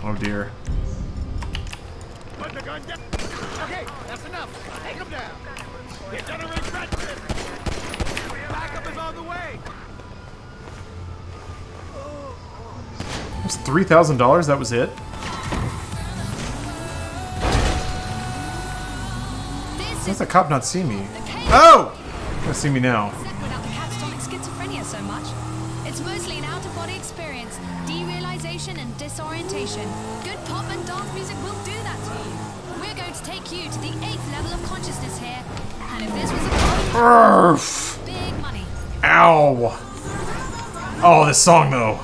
Oh dear. Put the gun down. Okay, that's enough. Take him down. You're gonna regret this. Backup is on the way. It was $3,000? That was it? How's that cop not see me? Oh! Gonna see me now. Without the catatonic schizophrenia so much. It's mostly an out-of-body experience, derealization and disorientation. Good pop and dance music will do that to you. We're going to take you to the 8th level of consciousness here. And if this was a big money. Ow! Oh, this song though.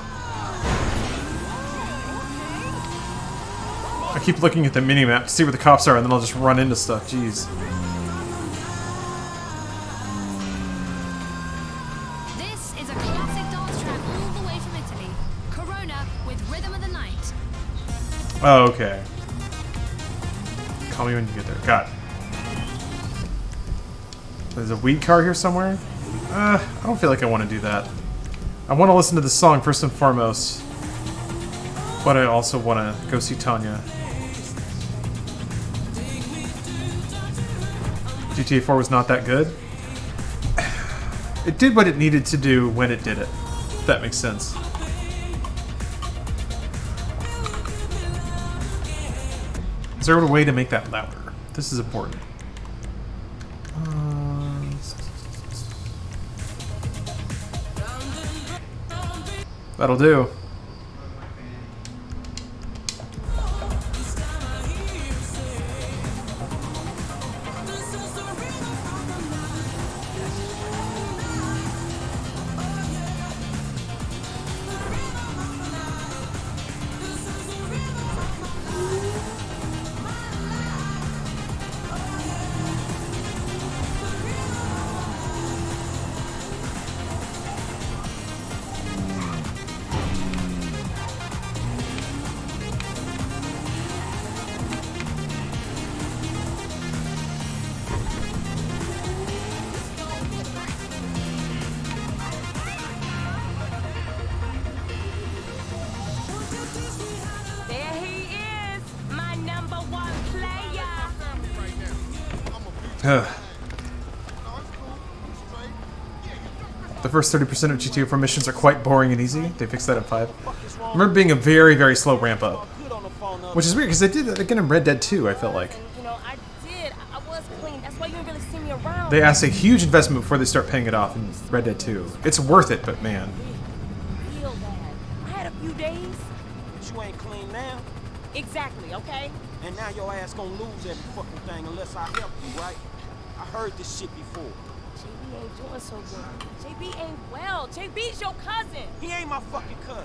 I keep looking at the mini-map to see where the cops are and then I'll just run into stuff. Jeez. Oh, okay. Call me when you get there. God. There's a weed car here somewhere? I don't feel like I want to do that. I want to listen to this song first and foremost. But I also want to go see Tanya. GTA 4 was not that good. It did what it needed to do when it did it. If that makes sense. Is there a way to make that louder? This is important. That'll do. The first 30% of GTA 4 missions are quite boring and easy. They fixed that at 5. I remember being a very, very slow ramp up. Which is weird, because they did that again in Red Dead 2, I felt like. I did. I was clean. That's why you didn't really see me around. They ask a huge investment before they start paying it off in Red Dead 2. It's worth it, but man. Real bad. I had a few days. But you ain't clean now. Exactly, okay? And now your ass gonna lose every fucking thing unless I help you, right? I heard this shit before. JB ain't doing so good. JB ain't well. JB's your cousin. He ain't my fucking cousin.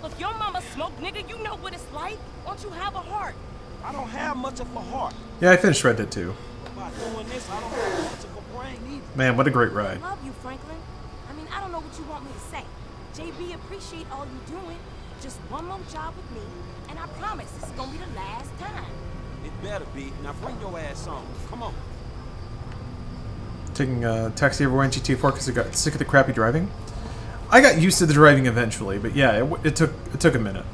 Look, your mama smoked, nigga. You know what it's like. Don't you have a heart? I don't have much of a heart. Yeah, I finished Red Dead 2. By doing this, I don't have much of a brain either. Man, what a great ride. I love you, Franklin. I mean, I don't know what you want me to say. JB, appreciate all you doing. Just one more job with me, and I promise this is gonna be the last time. It better be. Now bring your ass on. Come on. Taking a taxi everywhere in GTA 4 because I got sick of the crappy driving. I got used to the driving eventually, but yeah, it took a minute.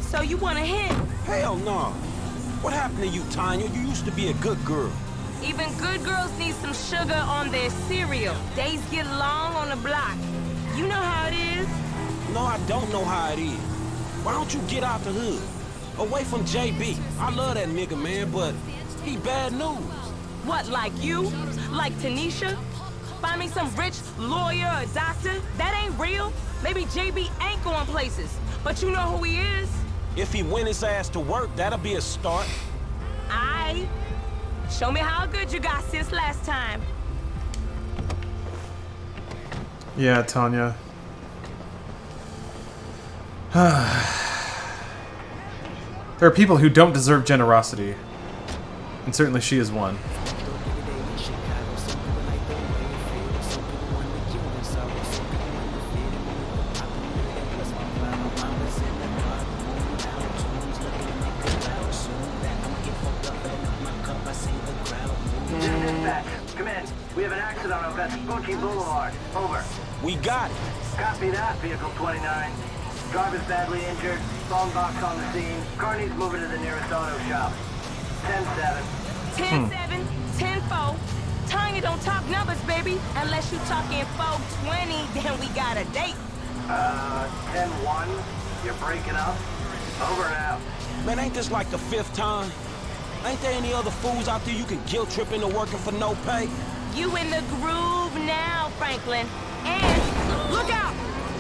So you want a hint? Hell no. What happened to you, Tanya? You used to be a good girl. Even good girls need some sugar on their cereal. Days get long on the block. You know how it is. No, I don't know how it is. Why don't you get out the hood? Away from JB. I love that nigga, man, but he bad news. What, like you? Like Tanisha? Find me some rich lawyer or doctor? That ain't real. Maybe JB ain't going places, but you know who he is? If he went his ass to work, that'll be a start. Aight. Show me how good you got since last time. Yeah, Tanya. There are people who don't deserve generosity. And certainly she is one. We have an accident on Vespucci Boulevard. Over. We got it. Copy that, Vehicle 29. Driver's badly injured. Phone box on the scene. Car needs moving to the nearest auto shop. 10-7. 10-7, 10-4. Tanya don't talk numbers, baby. Unless you talking 420, then we got a date. 10-1. You're breaking up. Over and out. Man, ain't this like the 5th time? Ain't there any other fools out there you can guilt trip into working for no pay? You in the groove now, Franklin. And look out!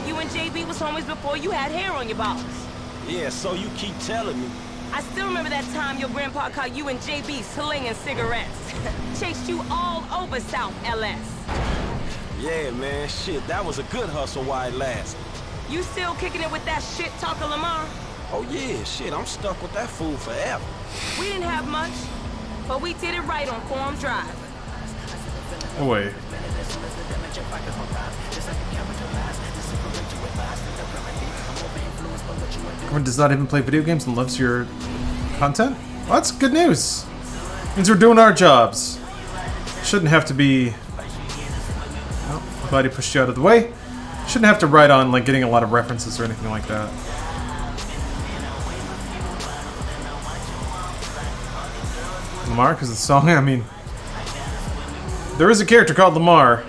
You and JB was homies before you had hair on your balls. Yeah, so you keep telling me. I still remember that time your grandpa caught you and JB slinging cigarettes. Chased you all over South LS. Yeah, man, shit, that was a good hustle while it lasted. You still kicking it with that shit talker Lamar? Oh yeah, shit, I'm stuck with that fool forever. We didn't have much, but we did it right on Forum Drive. Oh wait. Everyone does not even play video games and loves your content? Well, that's good news. Means we're doing our jobs. Shouldn't have to be... Oh, I'm glad he pushed you out of the way. Shouldn't have to write on like getting a lot of references or anything like that. Lamar, because the song, I mean... There is a character called Lamar.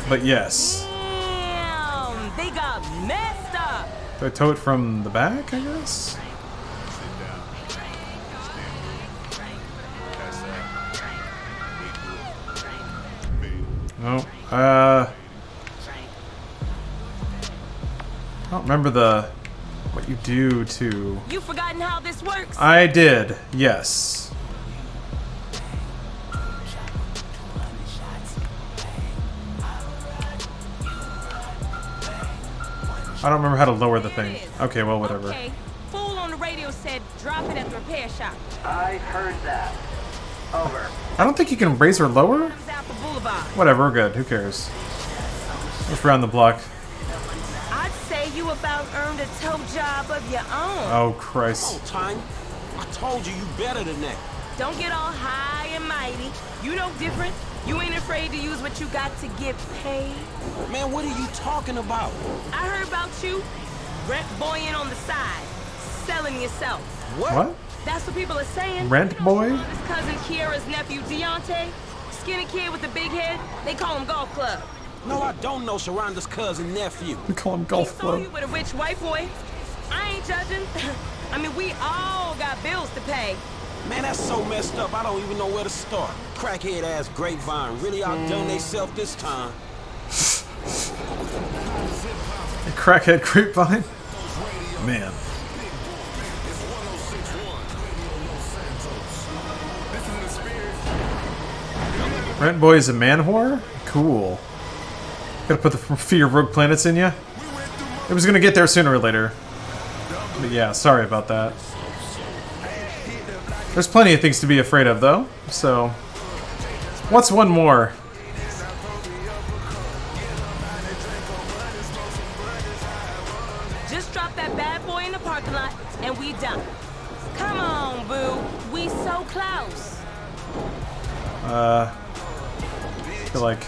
But yes. Damn, they got messed up. Do I tow it from the back, I guess? No. I don't remember what you do to... You forgotten how this works? I did, yes. I don't remember how to lower the thing. Okay, well, whatever. Okay. Fool on the radio said drop it at the repair shop. I heard that. Over. I don't think you can raise or lower. Boulevard. Whatever, we're good. Who cares? Just round the block. I'd say you about earned a tow job of your own. Oh, Christ. Come on, Tanya. I told you better than that. Don't get all high and mighty. You know different. You ain't afraid to use what you got to get paid. Man, what are you talking about? I heard about you. Rent boying on the side. Selling yourself. What? That's what people are saying. Rent boy? His cousin Kiera's nephew, Deontay. Skinny kid with the big head. They call him Golf Club. No, I don't know Sharonda's cousin nephew. We call him Golf Club. He saw you with a rich white boy. I ain't judging. I mean, we all got bills to pay. Man, that's so messed up, I don't even know where to start. Crackhead ass Grapevine really outdone theyself this time. crackhead grapevine. Man. Rent Boy is a man whore? Cool. Gotta put the Fear of Rogue Planets in ya? It was gonna get there sooner or later. But yeah, sorry about that. There's plenty of things to be afraid of, though, so... What's one more? Just drop that bad boy in the parking lot, and we done. Come on, boo. We so close. I feel like...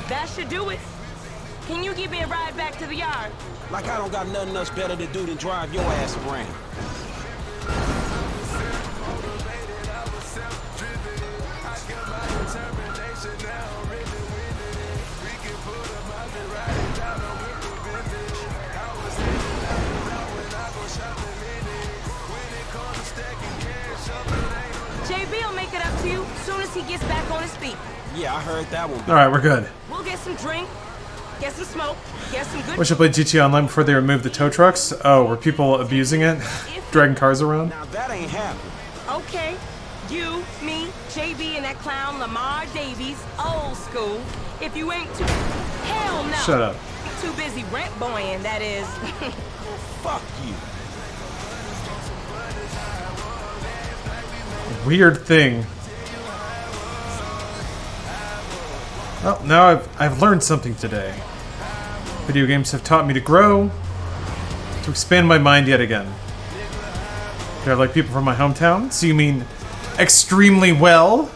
That should do it. Can you give me a ride back to the yard? Like I don't got nothing else better to do than drive your ass around. JB will make it up to you as soon as he gets back on his feet. Yeah, I heard that one. Alright, we're good. We'll get some drink, get some smoke, get some good... Wish I played GTA Online before they removed the tow trucks. Oh, were people abusing it? Dragging cars around? Now that ain't happening. Okay. You, me, JB, and that clown Lamar Davies, old school. If you ain't too... Hell no. Shut up. Too busy rent boying, that is. Fuck you. Weird thing. Well, now I've learned something today. Video games have taught me to grow, to expand my mind yet again. Do I like people from my hometown? So you mean extremely well?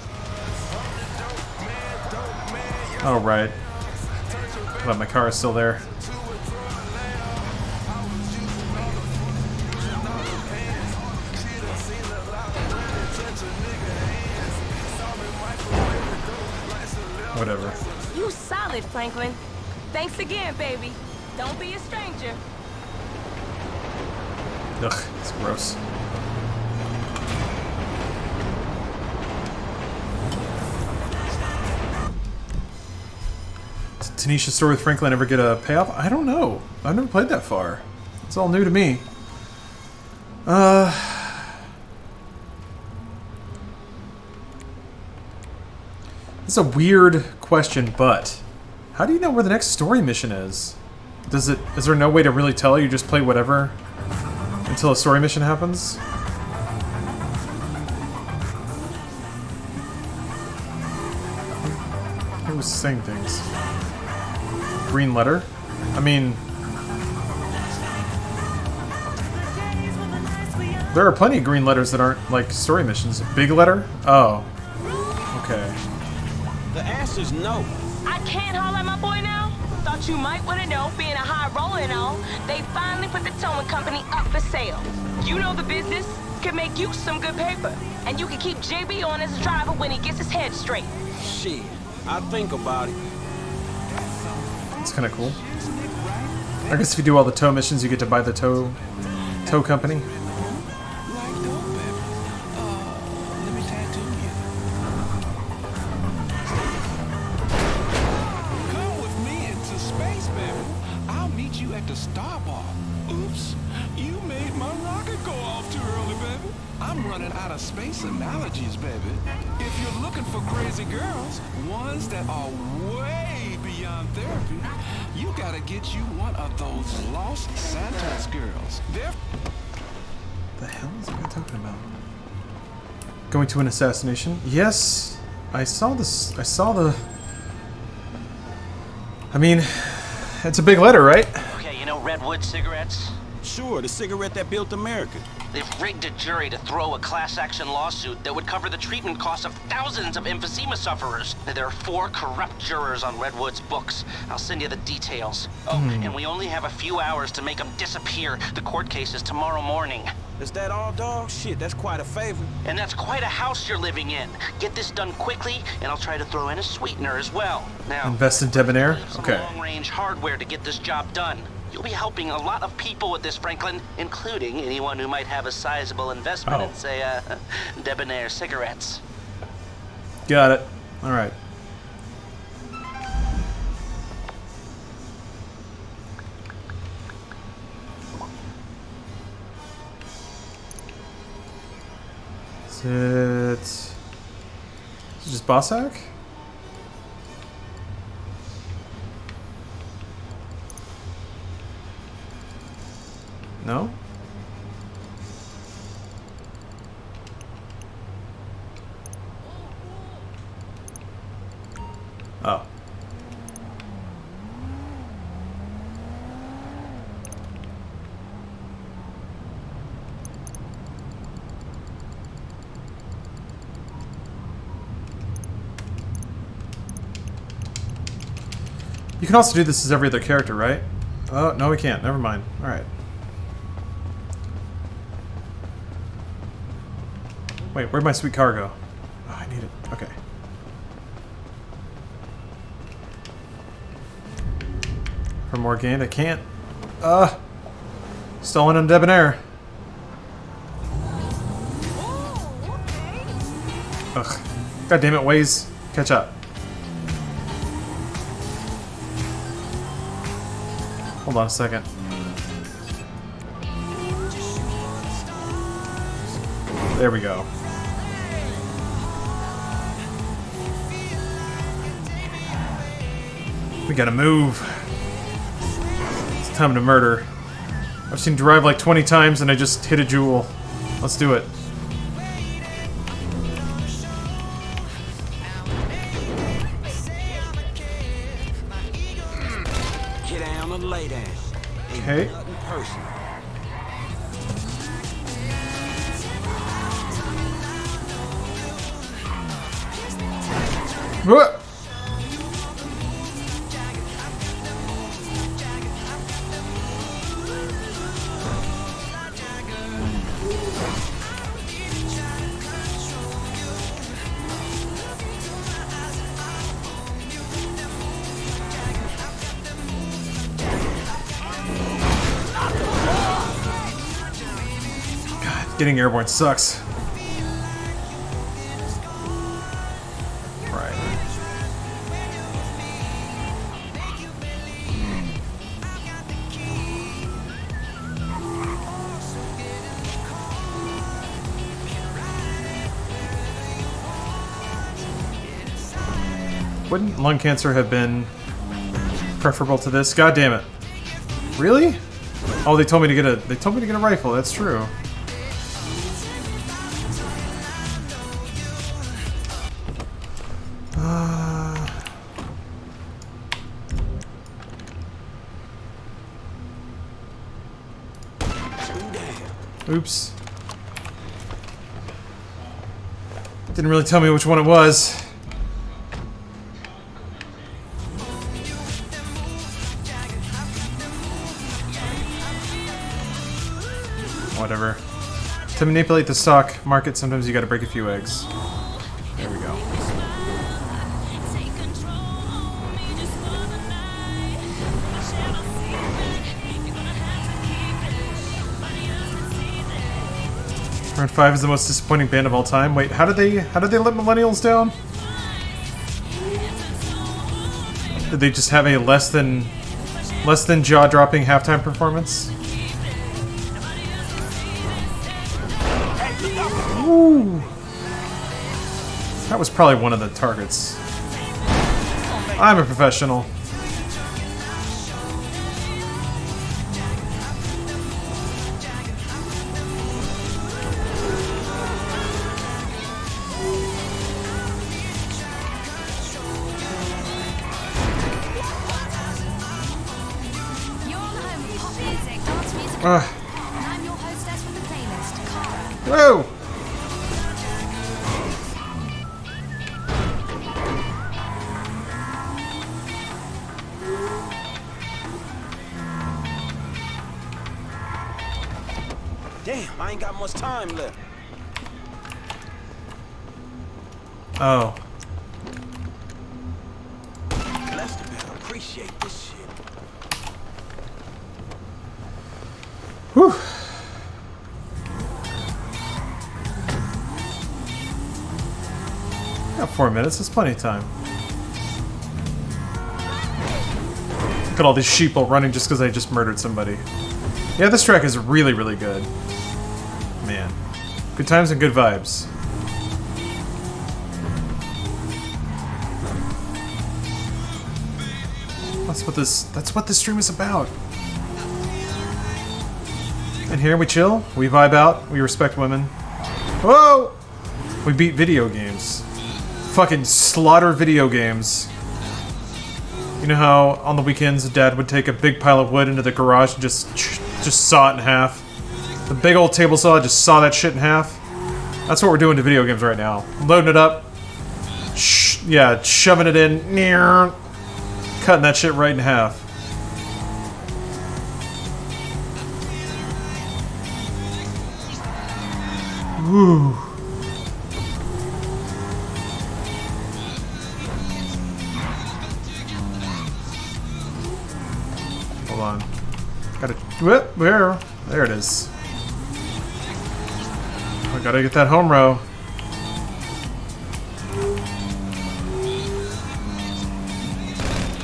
Oh, right. But my car is still there. Whatever. You solid, Franklin. Thanks again, baby. Don't be a stranger. Ugh, it's gross. Did Tanisha's story with Franklin ever get a payoff? I don't know. I've never played that far. It's all new to me. It's a weird question, but how do you know where the next story mission is? Is there no way to really tell? You just play whatever until a story mission happens? It was saying things. Green letter? I mean, there are plenty of green letters that aren't like story missions. Big letter? Oh. Okay. The answer's no. I can't holler at my boy now? Thought you might want to know, being a high roller and all, they finally put the towing company up for sale. You know the business. Could make you some good paper. And you can keep JB on as a driver when he gets his head straight. Shit, I think about it. It's kind of cool. I guess if you do all the tow missions, you get to buy the tow company. Space analogies, baby. If you're looking for crazy girls, ones that are way beyond therapy, you gotta get you one of those Los Santos girls. They're... The hell is that guy talking about? Going to an assassination? Yes, I saw this. I saw the. I mean, it's a big letter, right? Okay, you know Redwood cigarettes? Sure, the cigarette that built America. They've rigged a jury to throw a class action lawsuit that would cover the treatment costs of thousands of emphysema sufferers. There are 4 corrupt jurors on Redwood's books. I'll send you the details. Oh, and we only have a few hours to make them disappear. The court case is tomorrow morning. Is that all, dog? Shit, that's quite a favor. And that's quite a house you're living in. Get this done quickly, and I'll try to throw in a sweetener as well. Now, invest in Debonair? Okay. Long-range hardware to get this job done. You'll be helping a lot of people with this, Franklin, including anyone who might have a sizable investment in, say, Debonair cigarettes. Got it. All right. Is it just Bossack? No? Oh. You can also do this as every other character, right? Oh, no we can't. Never mind. Alright. Wait, where'd my sweet car go? Oh, I need it. Okay. For more gain, I can't. Stolen and debonair. Ugh. God damn it, Waze. Catch up. Hold on a second. There we go. We gotta move. It's time to murder. I've seen Drive like 20 times and I just hit a jewel. Let's do it. Get down and lay down. Okay. What? Getting airborne sucks. Right. Wouldn't lung cancer have been preferable to this? God damn it. Really? Oh, they told me to get a rifle. That's true. Oops. Didn't really tell me which one it was. Whatever. To manipulate the stock market, sometimes you gotta break a few eggs. There we go. Maroon 5 is the most disappointing band of all time. Wait, how did they let millennials down? Did they just have a less than jaw-dropping halftime performance? Ooh. That was probably one of the targets. I'm a professional. I'm your hostess for the playlist, Cara. Whoa! Damn, I ain't got much time left. Oh. Lester better appreciate this shit. Whew. Got 4 minutes. That's plenty of time. Look at all these sheeple running just because I just murdered somebody. Yeah, this track is really, really good. Man. Good times and good vibes. That's what this stream is about. And here we chill, we vibe out, we respect women. Whoa! We beat video games. Fucking slaughter video games. You know how on the weekends Dad would take a big pile of wood into the garage and just saw it in half? The big old table saw just saw that shit in half? That's what we're doing to video games right now. Loading it up. Yeah, shoving it in. Cutting that shit right in half. Woo. Hold on. Gotta whip where? There it is. I gotta get that home row.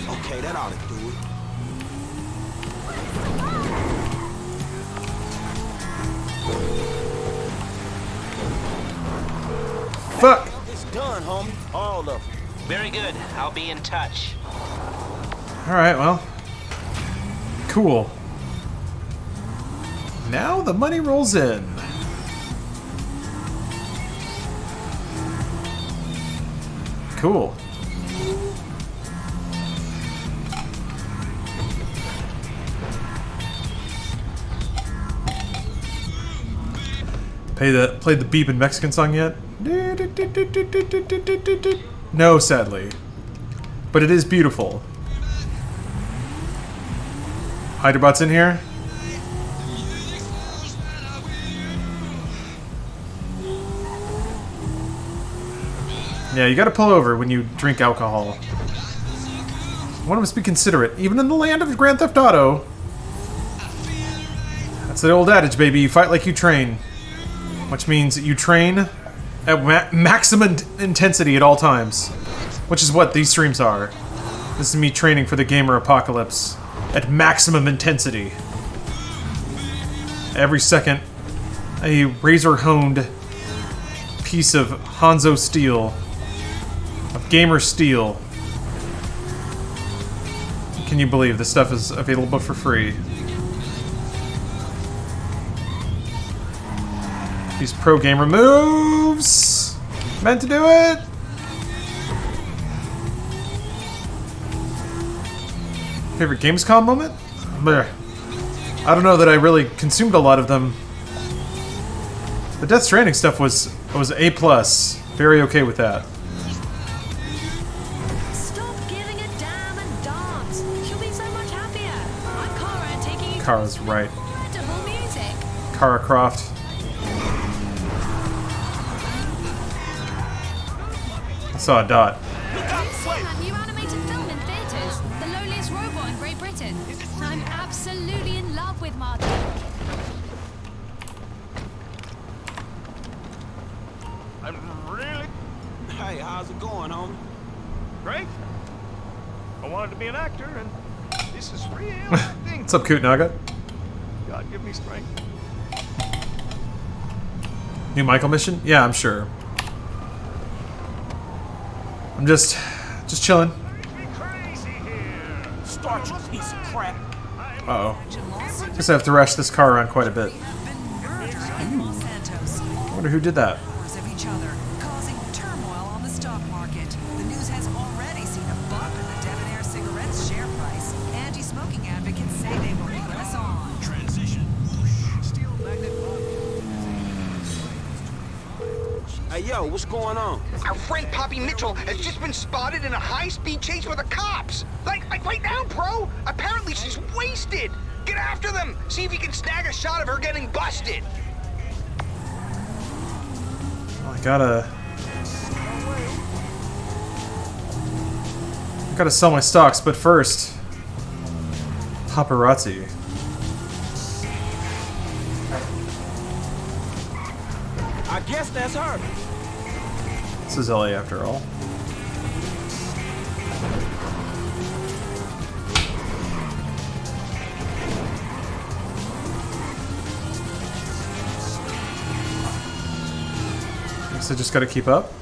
Okay, that ought to do it. Fuck! It's done, homie. All of them. Very good. I'll be in touch. Alright, well. Cool. Now the money rolls in. Cool. Played the beepin' Mexican song yet? No, sadly. But it is beautiful. Hyderbot's in here? Yeah, you gotta pull over when you drink alcohol. One must be considerate, even in the land of Grand Theft Auto. That's the old adage, baby. You fight like you train. Which means you train at maximum intensity at all times. Which is what these streams are. This is me training for the gamer apocalypse. At maximum intensity. Every second, a razor-honed piece of Hanzo steel. Of gamer steel. Can you believe this stuff is available for free? These pro gamer moves! Meant to do it! Favorite Gamescom moment? Blech. I don't know that I really consumed a lot of them. The Death Stranding stuff was A+. Very okay with that. Stop giving a damn and dance. She'll be so much happier. I'm Kara and taking you Kara's right. incredible music. Kara Croft. I saw a dot. Have you seen that new animated film in theaters? The lowliest robot in Great Britain. I'm absolutely in love with Martin. I'm really... Hey, how's it going, homie? Great. I wanted to be an actor, and this is real acting. What's up, Coot Naga? God, give me strength. New Michael mission? Yeah, I'm sure. I'm just chilling. Start, you piece of crap. Uh-oh. Guess I have to rush this car around quite a bit. I wonder who did that. Of each other, causing turmoil on the stock market. The news has already seen a bump in the Debonair cigarettes share price. Anti-smoking advocates say they will press on. Transition. Steel magnet. Hey, yo, what's going on? Our friend Poppy Mitchell has just been spotted in a high-speed chase with the cops. Like right now, bro. Apparently she's wasted. Get after them. See if you can snag a shot of her getting busted. I gotta sell my stocks, but first, paparazzi. I guess that's her. This is LA after all. Guess I just gotta keep up.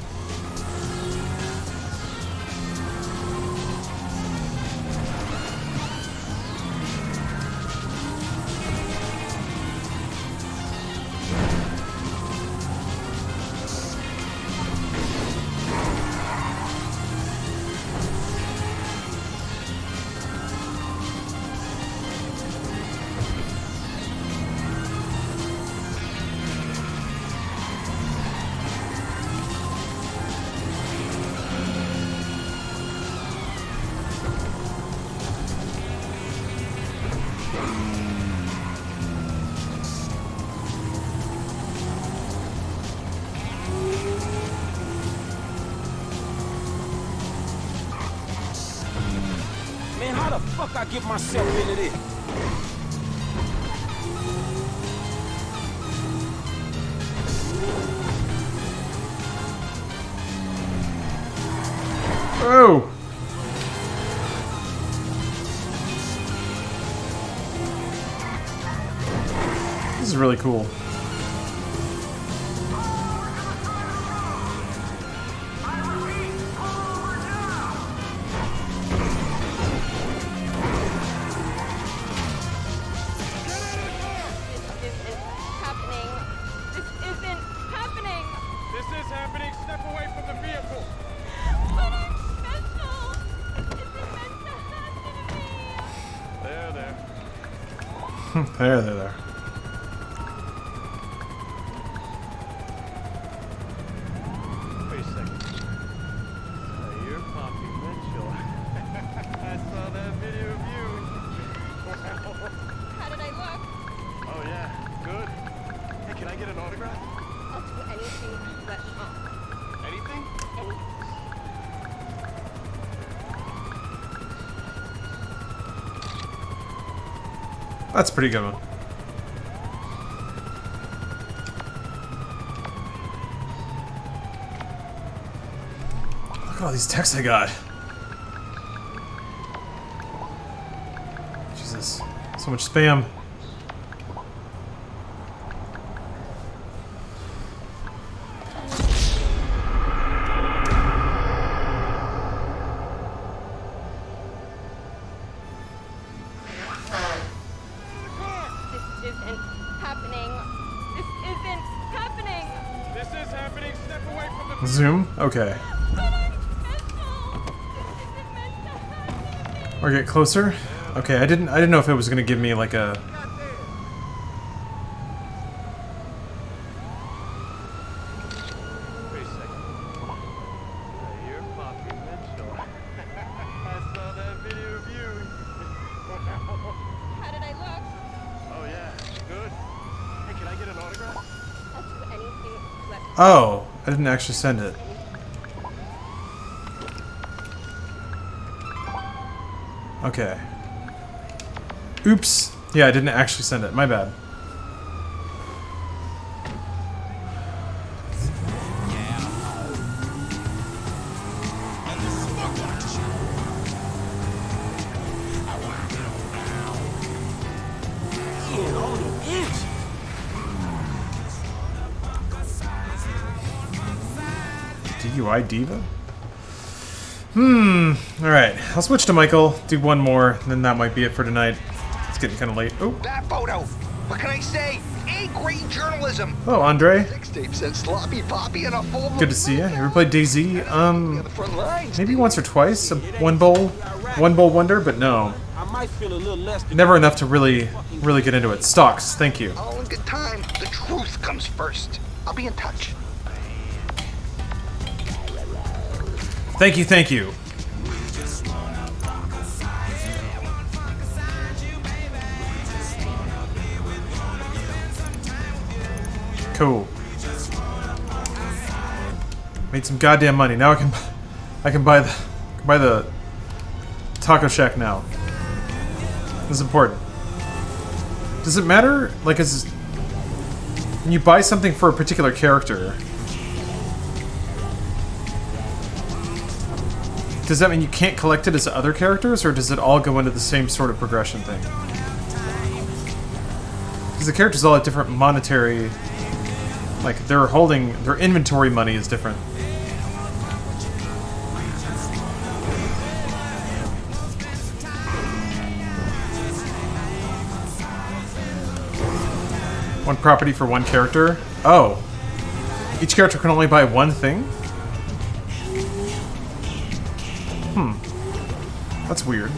Man, how the fuck I get myself into this? Oh! This is really cool. There. Wait a second. You're Poppy Mitchell. I saw that video of you. Wow. How did I look? Oh yeah, good. Hey, can I get an autograph? I'll do anything you let me on. Anything? Anything. That's a pretty good one. Look at all these texts I got. Jesus. So much spam. Zoom? Okay. Or get closer? Okay, I didn't know if it was gonna give me like a... Wait a second. You're Poppy Mitchell. I saw that video of you. Wow. How did I look? Oh yeah, good. Hey, can I get an autograph? I'll do anything you let me on. Oh, I didn't actually send it. Okay. Oops. Yeah, I didn't actually send it. My bad. DUI Diva? Alright, I'll switch to Michael, do one more, then that might be it for tonight. It's getting kind of late. Oh. That photo! What can I say? A-grade journalism! Hello, Andre. Sex tape said sloppy Poppy and a full... Good to see you. You ever played DayZ? Maybe once or twice. A one bowl wonder, but no. Never enough to really get into it. Stocks, thank you. All in good time. The truth comes first. I'll be in touch. Thank you, thank you. Cool. Made some goddamn money. Now I can buy the Taco Shack now. This is important. Does it matter? Like, when you buy something for a particular character, Does that mean you can't collect it as other characters, or does it all go into the same sort of progression thing? Because the characters all have different monetary... Like, they're holding... Their inventory money is different. One property for one character? Oh. Each character can only buy one thing? That's weird.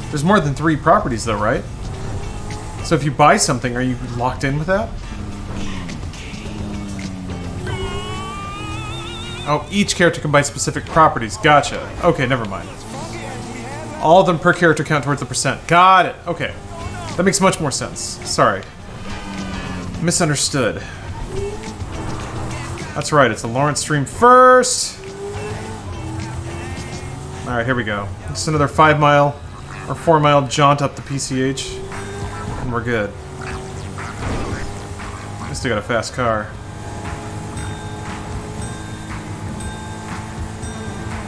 There's more than 3 properties though, right? So if you buy something, are you locked in with that? Oh, each character can buy specific properties. Gotcha. Okay, never mind. All of them per character count towards the percent. Got it. Okay. That makes much more sense. Sorry. Misunderstood. That's right, it's the Lawrence stream first! Alright, here we go. Just another 5-mile or 4-mile jaunt up the PCH, and we're good. I still got a fast car.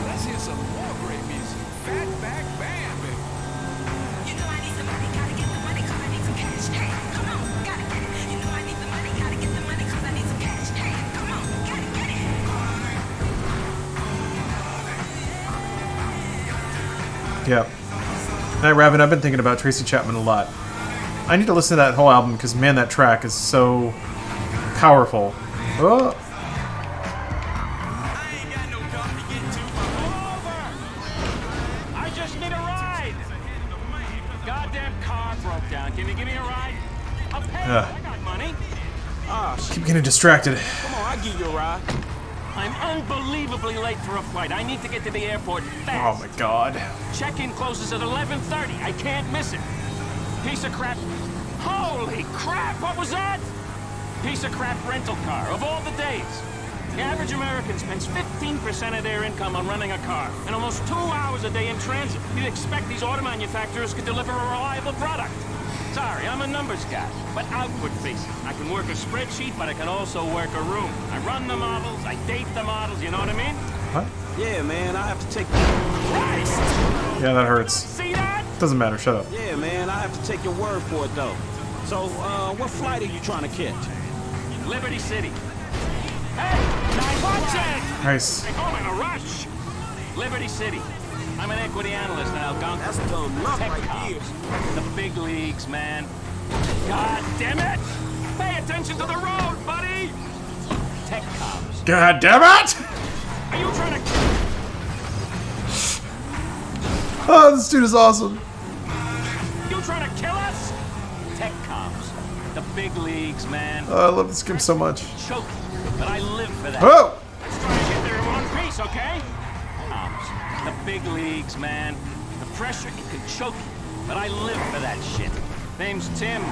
Let's hear some more great music. Fatback Band, baby. You know I need the money, gotta get the money, cause I need some cash. Hey, come on, gotta get it. You know I need the money, gotta get the money, cause I need some cash. Hey, come on, gotta get it. Yep. Night Raven, I've been thinking about Tracy Chapman a lot. I need to listen to that whole album because, man, that track is so powerful. Oh. I just need a ride. Goddamn car broke down. Can you give me a ride? I'll pay. I got money. Ah, Keep getting distracted. come on, I'll give you a ride. I'm unbelievably late for a flight. I need to get to the airport fast. Oh my god. Check-in closes at 11:30. I can't miss it. Piece of crap. Holy crap, what was that? Piece of crap rental car, of all the days. The average American spends 15% of their income on running a car, and almost 2 hours a day in transit. You'd expect these auto manufacturers could deliver a reliable product. Sorry, I'm a numbers guy, but outward-facing. I can work a spreadsheet, but I can also work a room. I run the models, I date the models, you know what I mean? What? Yeah, man, I have to take... Christ! Yeah, that hurts. See that? Doesn't matter, shut up. Yeah, man, I have to take your word for it, though. So, what flight are you trying to catch? Liberty City. Hey, now watch it! Nice. Hey, home in a rush. Liberty City. I'm an equity analyst in Algonquin. That's dumb luck right here. The big leagues, man. God damn it! Pay attention to the road, buddy! Tech cops. God damn it! Are you trying to... Oh, this dude is awesome. You trying to kill us? Tech cops. The big leagues, man. Oh, I love this game so much. Choke, but I live for that. Oh! Let's try to get there in one piece, okay? Cops. The big leagues, man. The pressure, it can choke you, but I live for that shit. Name's Tim,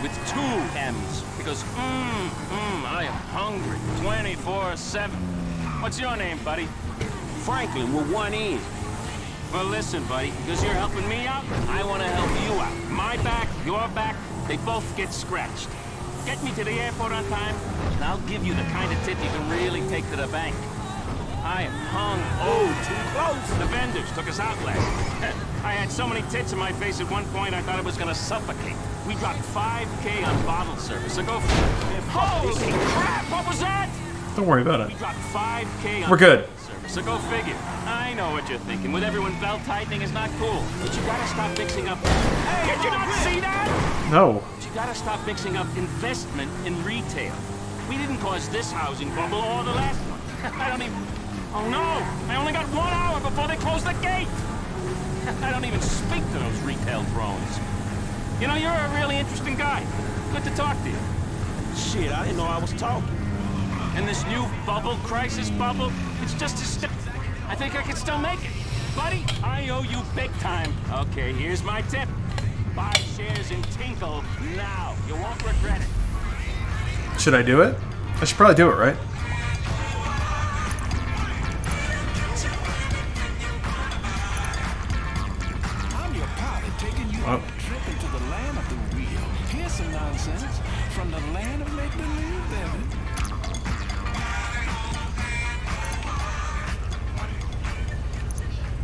with 2 M's, because, I am hungry 24/7. What's your name, buddy? Franklin with 1 N. Well, listen, buddy, because you're helping me out, I want to help you out. My back, your back, they both get scratched. Get me to the airport on time, and I'll give you the kind of tip you can really take to the bank. I am hung. Oh, too close. The vendors took us out last. I had so many tits in my face at one point, I thought it was going to suffocate. We dropped $5K on bottle service, so go for it. Holy crap, what was that? Don't worry about it. We dropped $5K on We're good. bottle service, so go figure. I know what you're thinking. With everyone belt-tightening is not cool. But you gotta stop mixing up... Hey, did you not see that? No. But you gotta stop mixing up investment in retail. We didn't cause this housing bubble or the last one. I don't even... Oh no! I only got 1 hour before they close the gate! I don't even speak to those retail drones. You know, you're a really interesting guy. Good to talk to you. Shit, I didn't know I was talking. And this new bubble, crisis bubble, it's just a step. I think I can still make it. Buddy, I owe you big time. Okay, here's my tip. Buy shares in Tinkle now. You won't regret it. Should I do it? I should probably do it, right? I'm your pilot taking you on a trip into the land of the real. Here's some nonsense from the land of make-believe, baby.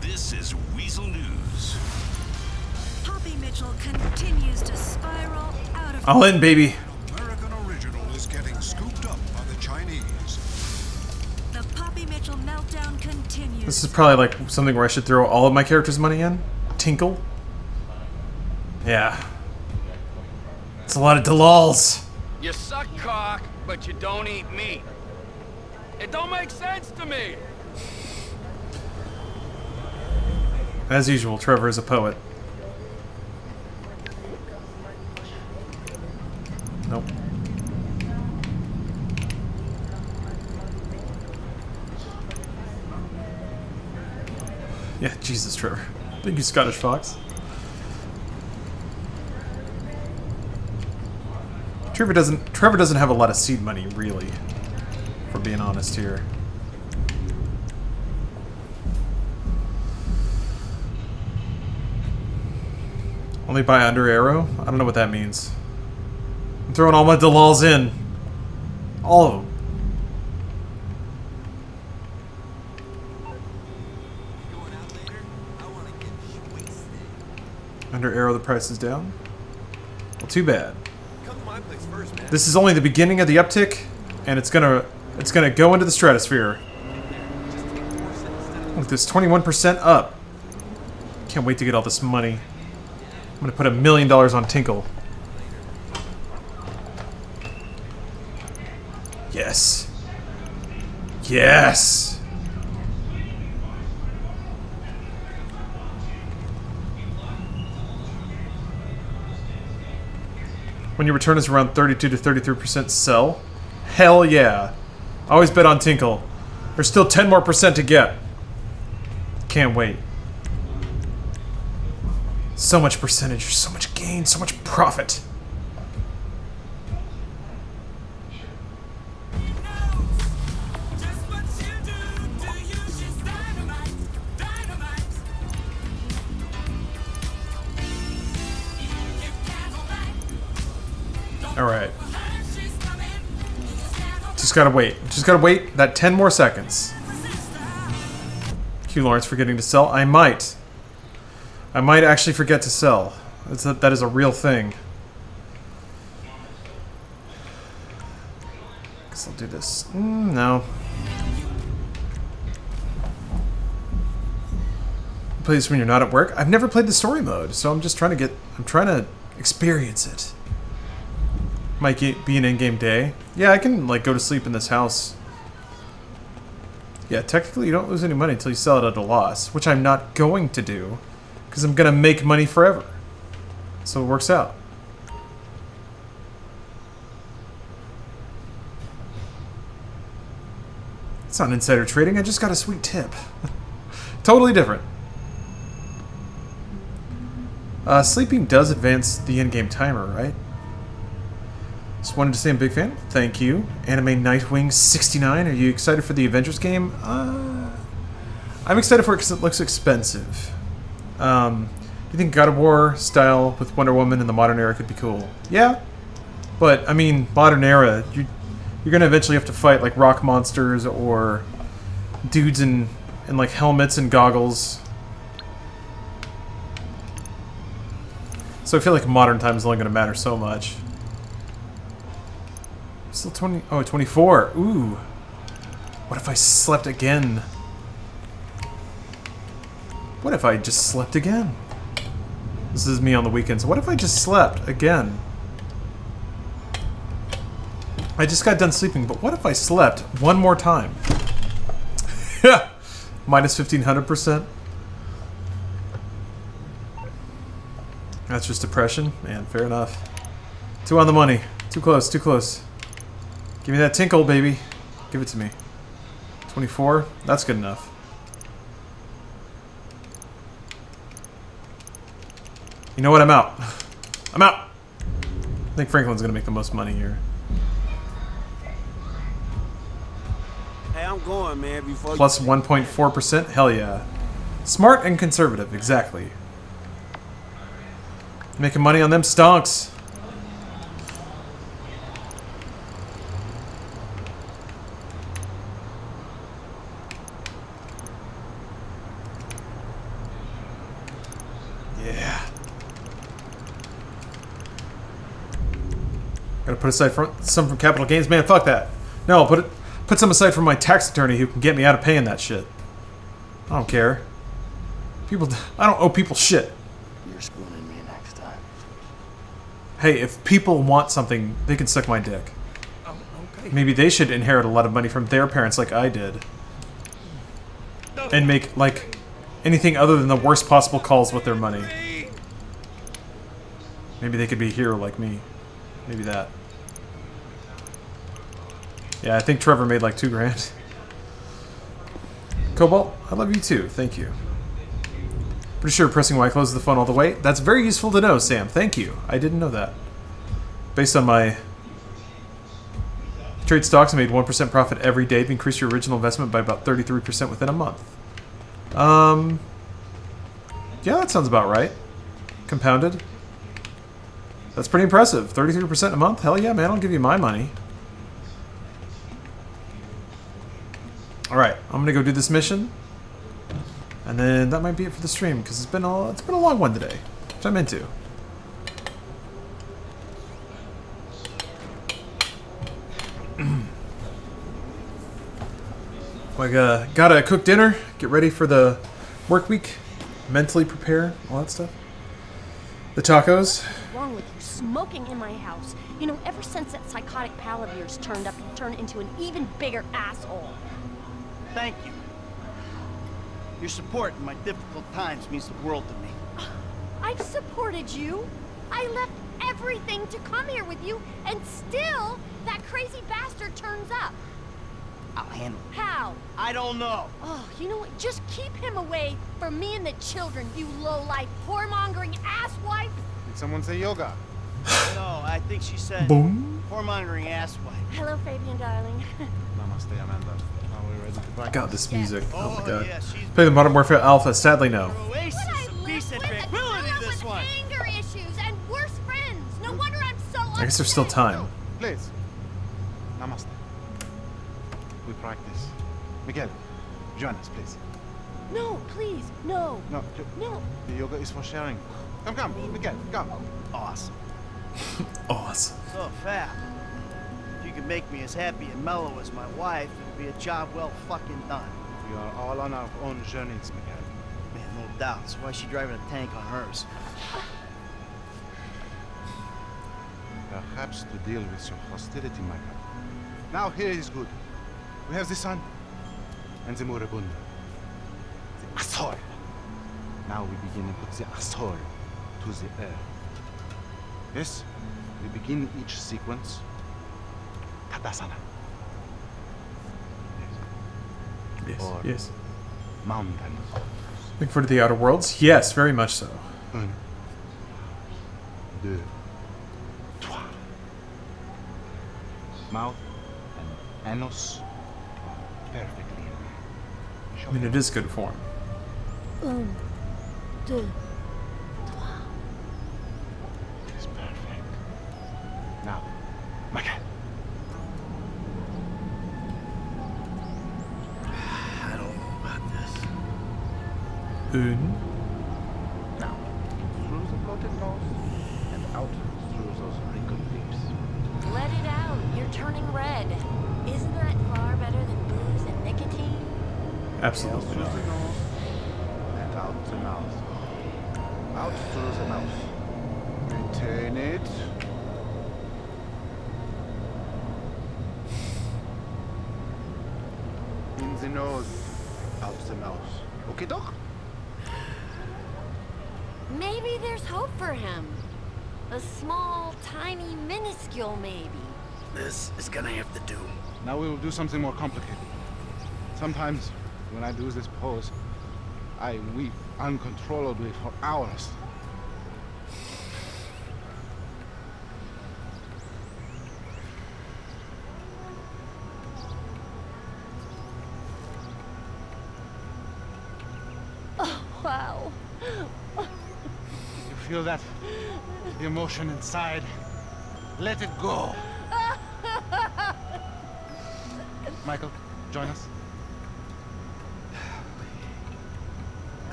This Muscle News. Poppy Mitchell continues to spiral out of... All in, baby. American original is getting scooped up by the Chinese. The Poppy Mitchell meltdown continues. This is probably like something where I should throw all of my characters' money in. Tinkle. Yeah. It's a lot of Dalals. You suck cock, but you don't eat meat. It don't make sense to me. As usual, Trevor is a poet. Nope. Yeah, Jesus, Trevor. Thank you, Scottish Fox. Trevor doesn't have a lot of seed money, really. If we're being honest here. Only buy under arrow? I don't know what that means. I'm throwing all my Dalals in. All of them. Under arrow, the price is down. Well, too bad. This is only the beginning of the uptick, and it's gonna go into the stratosphere. Look, this 21% up. Can't wait to get all this money. I'm gonna put $1 million on Tinkle. Yes. Yes. When your return is around 32 to 33% sell? Hell yeah. Always bet on Tinkle. There's still 10% more to get. Can't wait. So much percentage, so much gain, so much profit. Alright. Just gotta wait. Just gotta wait that 10 more seconds. Q Lawrence forgetting to sell. I might actually forget to sell. That is a real thing. Guess I'll do this. No. Play this when you're not at work? I've never played the story mode, so I'm just trying to experience it. Might be an in-game day. Yeah, I can like go to sleep in this house. Yeah, technically you don't lose any money until you sell it at a loss, which I'm not going to do, because I'm gonna make money forever. So it works out. It's not insider trading, I just got a sweet tip. Totally different. Sleeping does advance the in-game timer, right? Just wanted to say I'm a big fan. Thank you. Anime Nightwing 69. Are you excited for the Avengers game? I'm excited for it because it looks expensive. Do you think God of War style with Wonder Woman in the modern era could be cool? Yeah. But, I mean, modern era, you're going to eventually have to fight like rock monsters or dudes in like helmets and goggles. So I feel like modern time is only going to matter so much. Still 20. Oh, 24. Ooh. What if I slept again? What if I just slept again? This is me on the weekends. What if I just slept again? I just got done sleeping, but what if I slept one more time? Minus 1500%. That's just depression? Man, fair enough. 2 on the money. Too close, too close. Give me that Tinkle, baby. Give it to me. 24? That's good enough. You know what? I'm out. I'm out! I think Franklin's gonna make the most money here. Hey, I'm going, man. Before Plus 1.4%? Hell yeah. Smart and conservative, exactly. Making money on them stonks. Yeah. Gotta put aside some from capital gains. Man, fuck that. No, put some aside for my tax attorney who can get me out of paying that shit. I don't care. I don't owe people shit. You're spooning me next time. Hey, if people want something, they can suck my dick. Oh, okay. Maybe they should inherit a lot of money from their parents like I did. And make, like, anything other than the worst possible calls with their money. Maybe they could be a hero like me. Maybe that. Yeah, I think Trevor made like $2 grand. Cobalt, I love you too. Thank you. Pretty sure pressing Y closes the phone all the way. That's very useful to know, Sam. Thank you. I didn't know that. Based on my trade stocks, I made 1% profit every day. Increase your original investment by about 33% within a month. Yeah, that sounds about right. Compounded. That's pretty impressive. 33% a month? Hell yeah, man. I'll give you my money. Alright, I'm gonna go do this mission. And then that might be it for the stream, because it's been a long one today. Which I'm into. Gotta cook dinner, get ready for the work week, mentally prepare, all that stuff. The tacos. What's wrong with you? Smoking in my house. You know, ever since that psychotic pal of yours turned up, you turned into an even bigger asshole. Thank you. Your support in my difficult times means the world to me. I've supported you. I left everything to come here with you, and still, that crazy bastard turns up. I'll handle it. How? I don't know. Oh, you know what? Just keep him away from me and the children, you low-life, whoremongering asswipe. Did someone say yoga? No, I think she said Boom. whoremongering asswipe. Hello, Fabian, darling. Namaste, Amanda. Are we ready to practice? God, this music. Oh my god. Yeah, Play the Modern Warfare Alpha? Sadly, no. Oasis of peace and tranquility, this one. Anger issues and worse friends. No wonder I'm so I guess there's still time. Please. Namaste. We practice. Miguel, join us, please. No, please, no. No, No. the yoga is for sharing. Come, Miguel, come. Awesome. Awesome. So, Fab, if you could make me as happy and mellow as my wife, it'd be a job well fucking done. We are all on our own journeys, Miguel. Man, no doubt. So why is she driving a tank on hers? Perhaps to deal with your hostility, Michael. Now here is good. We have the sun and the moribund. The asshole. Now we begin to put the asshole to the earth. Yes, we begin each sequence. Tadasana. Yes. Or Yes. mountain. Looking forward to the Outer Worlds? Yes, very much so. Un, deux, trois. Mouth and anus perfectly in line. I mean, it is good form. Un, deux, It is perfect. Now, Michael. I don't know about this. Un. Now, through the bloated nose and out through those wrinkled lips. Let it out. You're turning red. Isn't that far better than booze and nicotine? Absolutely Through not. the nose and out the mouth. Out through the mouth. Retain it. In the nose, out the mouth. Okay, Doc? Maybe there's hope for him. A small, tiny, minuscule maybe. This is gonna have to do. Now we will do something more complicated. Sometimes, when I do this pose, I weep uncontrollably for hours. Oh, wow. You feel that? The emotion inside. Let it go. Michael, join us.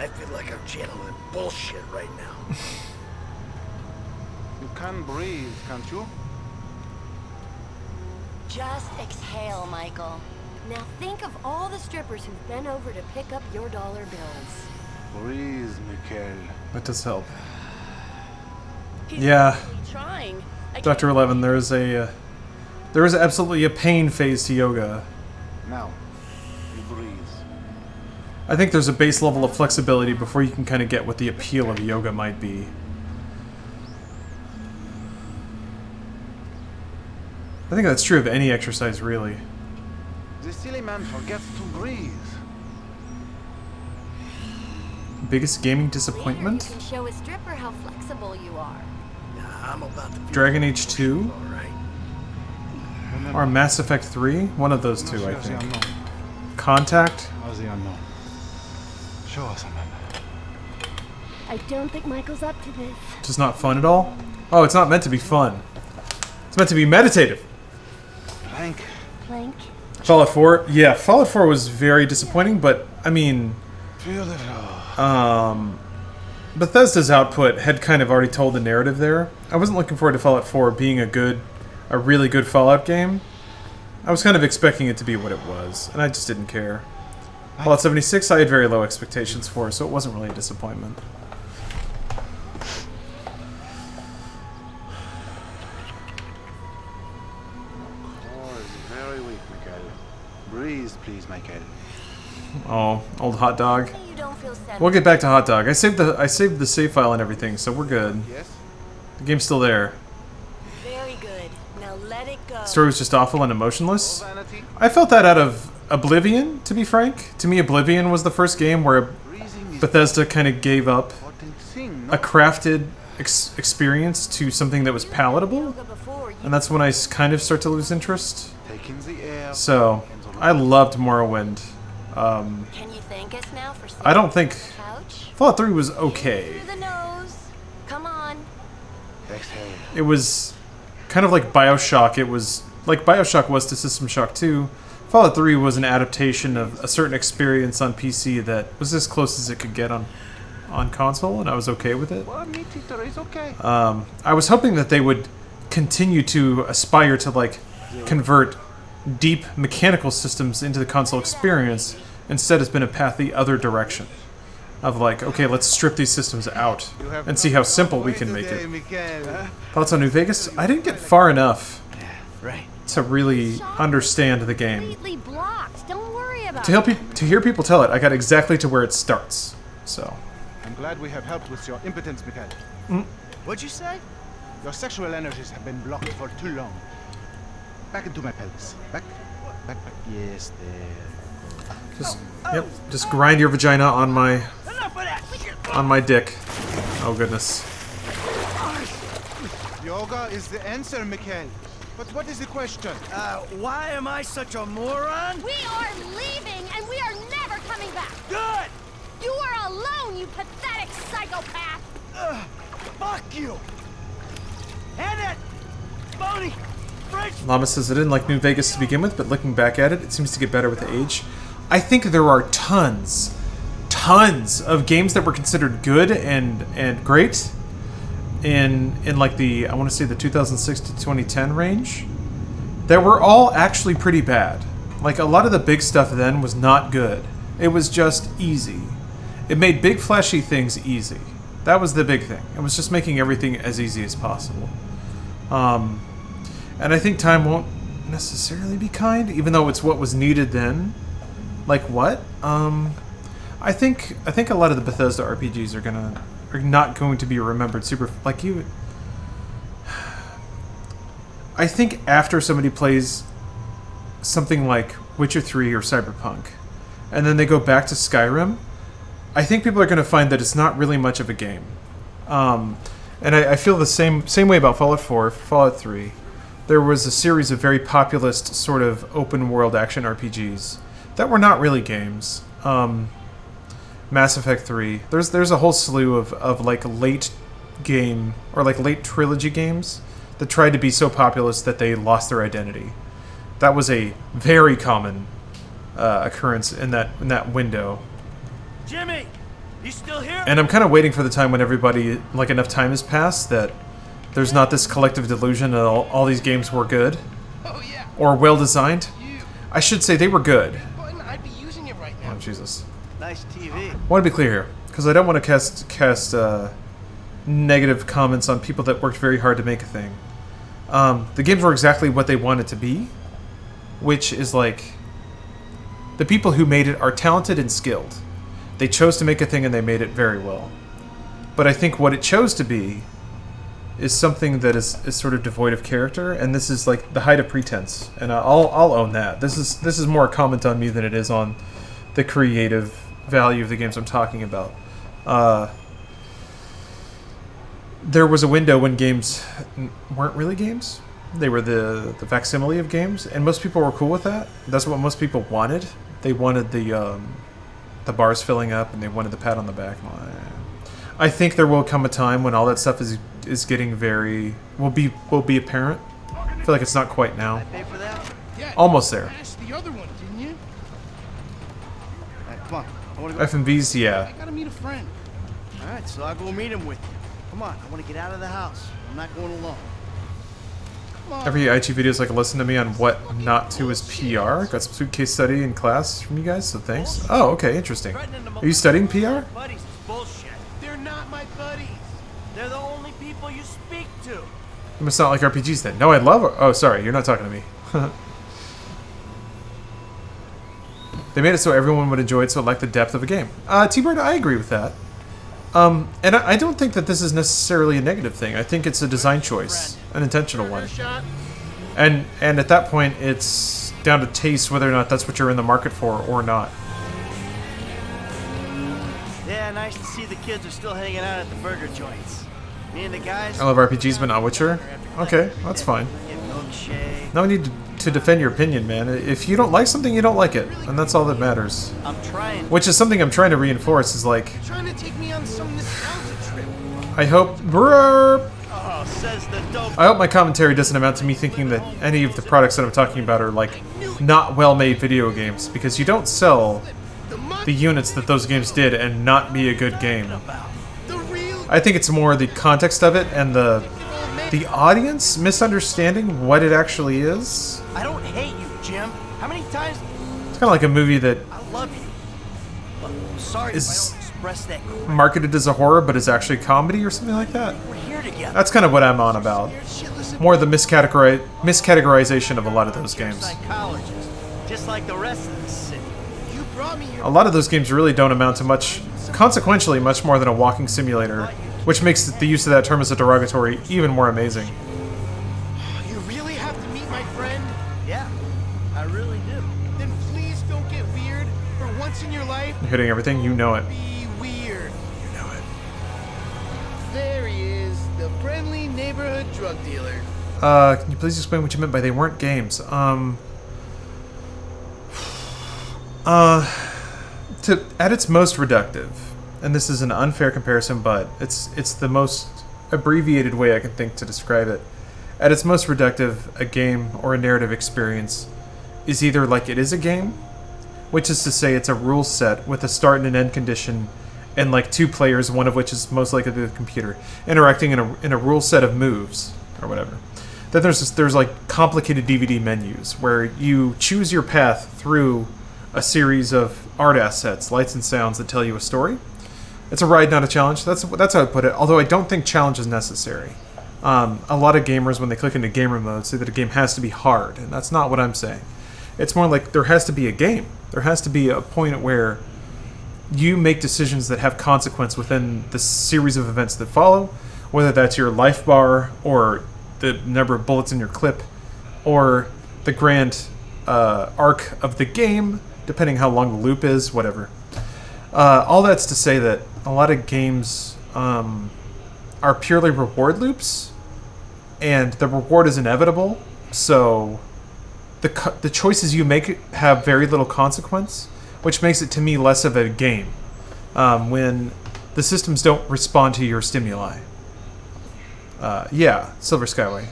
I feel like I'm channeling bullshit right now. You can breathe, can't you? Just exhale, Michael. Now think of all the strippers who've been over to pick up your dollar bills. Breathe, Mikhail. That does help. Yeah. Trying. Dr. 11, there is absolutely a pain phase to yoga. Now, you breathe. I think there's a base level of flexibility before you can kind of get what the appeal of yoga might be. I think that's true of any exercise, really. The silly man forgets to breathe. Biggest gaming disappointment? You can show a stripper how flexible you are. I'm about to Dragon Age 2? Or Mass Effect 3? One of those two, I think. Contact? How's the unknown? Show us, man. I don't think Michael's up to this. Just not fun at all? Oh, it's not meant to be fun. It's meant to be meditative. Plank. Plank? Fallout 4? Yeah, Fallout 4 was very disappointing, but, I mean... Bethesda's output had kind of already told the narrative there. I wasn't looking forward to Fallout 4 being a really good Fallout game. I was kind of expecting it to be what it was, and I just didn't care. Fallout 76 I had very low expectations for, so it wasn't really a disappointment. Core is very weak, Mikhail. Breathe, please, Mikhail. Oh, old hot dog. We'll get back to hot dog. I saved the save file and everything, so we're good. Yes. The game's still there. Very good. Now let it go. The story was just awful and emotionless. I felt that out of Oblivion, to be frank. To me, Oblivion was the first game where Bethesda kind of gave up a crafted experience to something that was palatable, and that's when I kind of start to lose interest. So, I loved Morrowind. Can you thank us now for I don't think Fallout 3 was okay. through the nose? Come on. It was kind of like BioShock. It was like BioShock was to System Shock 2. Fallout 3 was an adaptation of a certain experience on PC that was as close as it could get on console, and I was okay with it. Well, Meat Eater is okay. I was hoping that they would continue to aspire to like convert deep mechanical systems into the console experience. Instead, it's been a path the other direction. Of like, okay, let's strip these systems out and see how simple we can make it. Thoughts on New Vegas? I didn't get far enough to really understand the game. Completely blocked. Don't worry about To hear people tell it, I got exactly to where it starts. So. I'm glad we have helped with your impotence, Mikhail. What'd you say? Your sexual energies have been blocked for too long. Back into my pelvis. Back. Yes, there. Just grind your vagina on my dick. Oh goodness. Yoga is the answer, Mikhail. But what is the question? Why am I such a moron? We are leaving, and we are never coming back. Good! You are alone, you pathetic psychopath. Fuck you! And that phony French. Llama says I didn't like New Vegas to begin with, but looking back at it, it seems to get better with age. I think there are tons of games that were considered good and great in like the, I want to say the 2006 to 2010 range, that were all actually pretty bad. Like a lot of the big stuff then was not good. It was just easy. It made big flashy things easy. That was the big thing. It was just making everything as easy as possible. And I think time won't necessarily be kind, even though it's what was needed then. Like what? I think a lot of the Bethesda RPGs are not going to be remembered super like you. I think after somebody plays something like Witcher 3 or Cyberpunk, and then they go back to Skyrim, I think people are going to find that it's not really much of a game. And I feel the same way about Fallout 4, Fallout 3. There was a series of very populist sort of open world action RPGs that were not really games. Mass Effect 3. There's a whole slew of like late game or like late trilogy games that tried to be so populist that they lost their identity. That was a very common occurrence in that window. Jimmy, You still here? And I'm kind of waiting for the time when everybody, like, enough time has passed that there's not this collective delusion that all these games were good. Or well-designed. I should say they were good. I'd be using it right now. Oh, Jesus. Nice TV. I want to be clear here, because I don't want to cast negative comments on people that worked very hard to make a thing. The games were exactly what they wanted to be, which is like, the people who made it are talented and skilled. They chose to make a thing and they made it very well. But I think what it chose to be is something that is sort of devoid of character, and this is like the height of pretense, and I'll own that. This is more a comment on me than it is on the creative value of the games I'm talking about. There was a window when games weren't really games. They were the facsimile of games, and most people were cool with that. That's what most people wanted. They wanted the bars filling up, and they wanted the pat on the back. I think there will come a time when all that stuff is getting very will be apparent. I feel like it's not quite now. Pay for that? Yeah, Almost there. That's the other one, didn't you? All right, come on. I want to go. FMVs, yeah. I gotta meet a friend. All right, so I'll go meet him with you. Come on, I want to get out of the house. I'm not going alone. Every IG video is like a lesson to me on what not to is PR. Got some sweet case study in class from you guys, so thanks. Oh, okay, interesting. Are you studying PR? Buddies is bullshit. They're not my buddies. They're the only people you speak to. You must not like RPGs then. No, I love... Oh, sorry, you're not talking to me. They made it so everyone would enjoy it, so it lacked the depth of a game. T-Bird, I agree with that. And I don't think that this is necessarily a negative thing. I think it's a design choice, an intentional one. And at that point, it's down to taste whether or not that's what you're in the market for or not. Yeah, nice to see the kids are still hanging out at the burger joints. Me and the guys. I love RPGs, but not Witcher. Okay, that's fine. No need to defend your opinion, man. If you don't like something, you don't like it, and that's all that matters. I'm trying. Which is something I'm trying to reinforce. Is like, Trying to take me on some nostalgia trip. I hope. Burp, Oh, says the dope. I hope my commentary doesn't amount to me thinking that any of the products that I'm talking about are like not well-made video games, because you don't sell the units that those games did and not be a good game. I think it's more the context of it and the audience misunderstanding what it actually is. I don't hate you, Jim. How many times? It's kind of like a movie that I love you. But I'm sorry if I don't express that. marketed as a horror but is actually comedy or something like that. We're here together. That's kind of what I'm on about. More the miscategorization of a lot of those games. Psychologist, just like the rest of the city. You brought me here. A lot of those games really don't amount to much, consequentially much more than a walking simulator, which makes the use of that term as a derogatory even more amazing. You really have to meet my friend? Yeah, I really do. Then please don't get weird. For once in your life, You're hitting everything, you know it. be weird. You know it. There he is, the friendly neighborhood drug dealer. Can you please explain what you meant by they weren't games? At its most reductive, and this is an unfair comparison, but it's the most abbreviated way I can think to describe it. At its most reductive, a game or a narrative experience is either like it is a game, which is to say it's a rule set with a start and an end condition, and like two players, one of which is most likely the computer, interacting in a rule set of moves or whatever. Then there's like complicated DVD menus where you choose your path through a series of art assets, lights and sounds that tell you a story. It's a ride, not a challenge. That's how I put it. Although I don't think challenge is necessary. A lot of gamers, when they click into gamer mode, say that a game has to be hard, and that's not what I'm saying. It's more like there has to be a game. There has to be a point where you make decisions that have consequence within the series of events that follow, whether that's your life bar or the number of bullets in your clip, or the grand arc of the game, depending how long the loop is, whatever. All that's to say that a lot of games are purely reward loops, and the reward is inevitable, so the choices you make have very little consequence, which makes it, to me, less of a game when the systems don't respond to your stimuli. Yeah, Silver Skyway.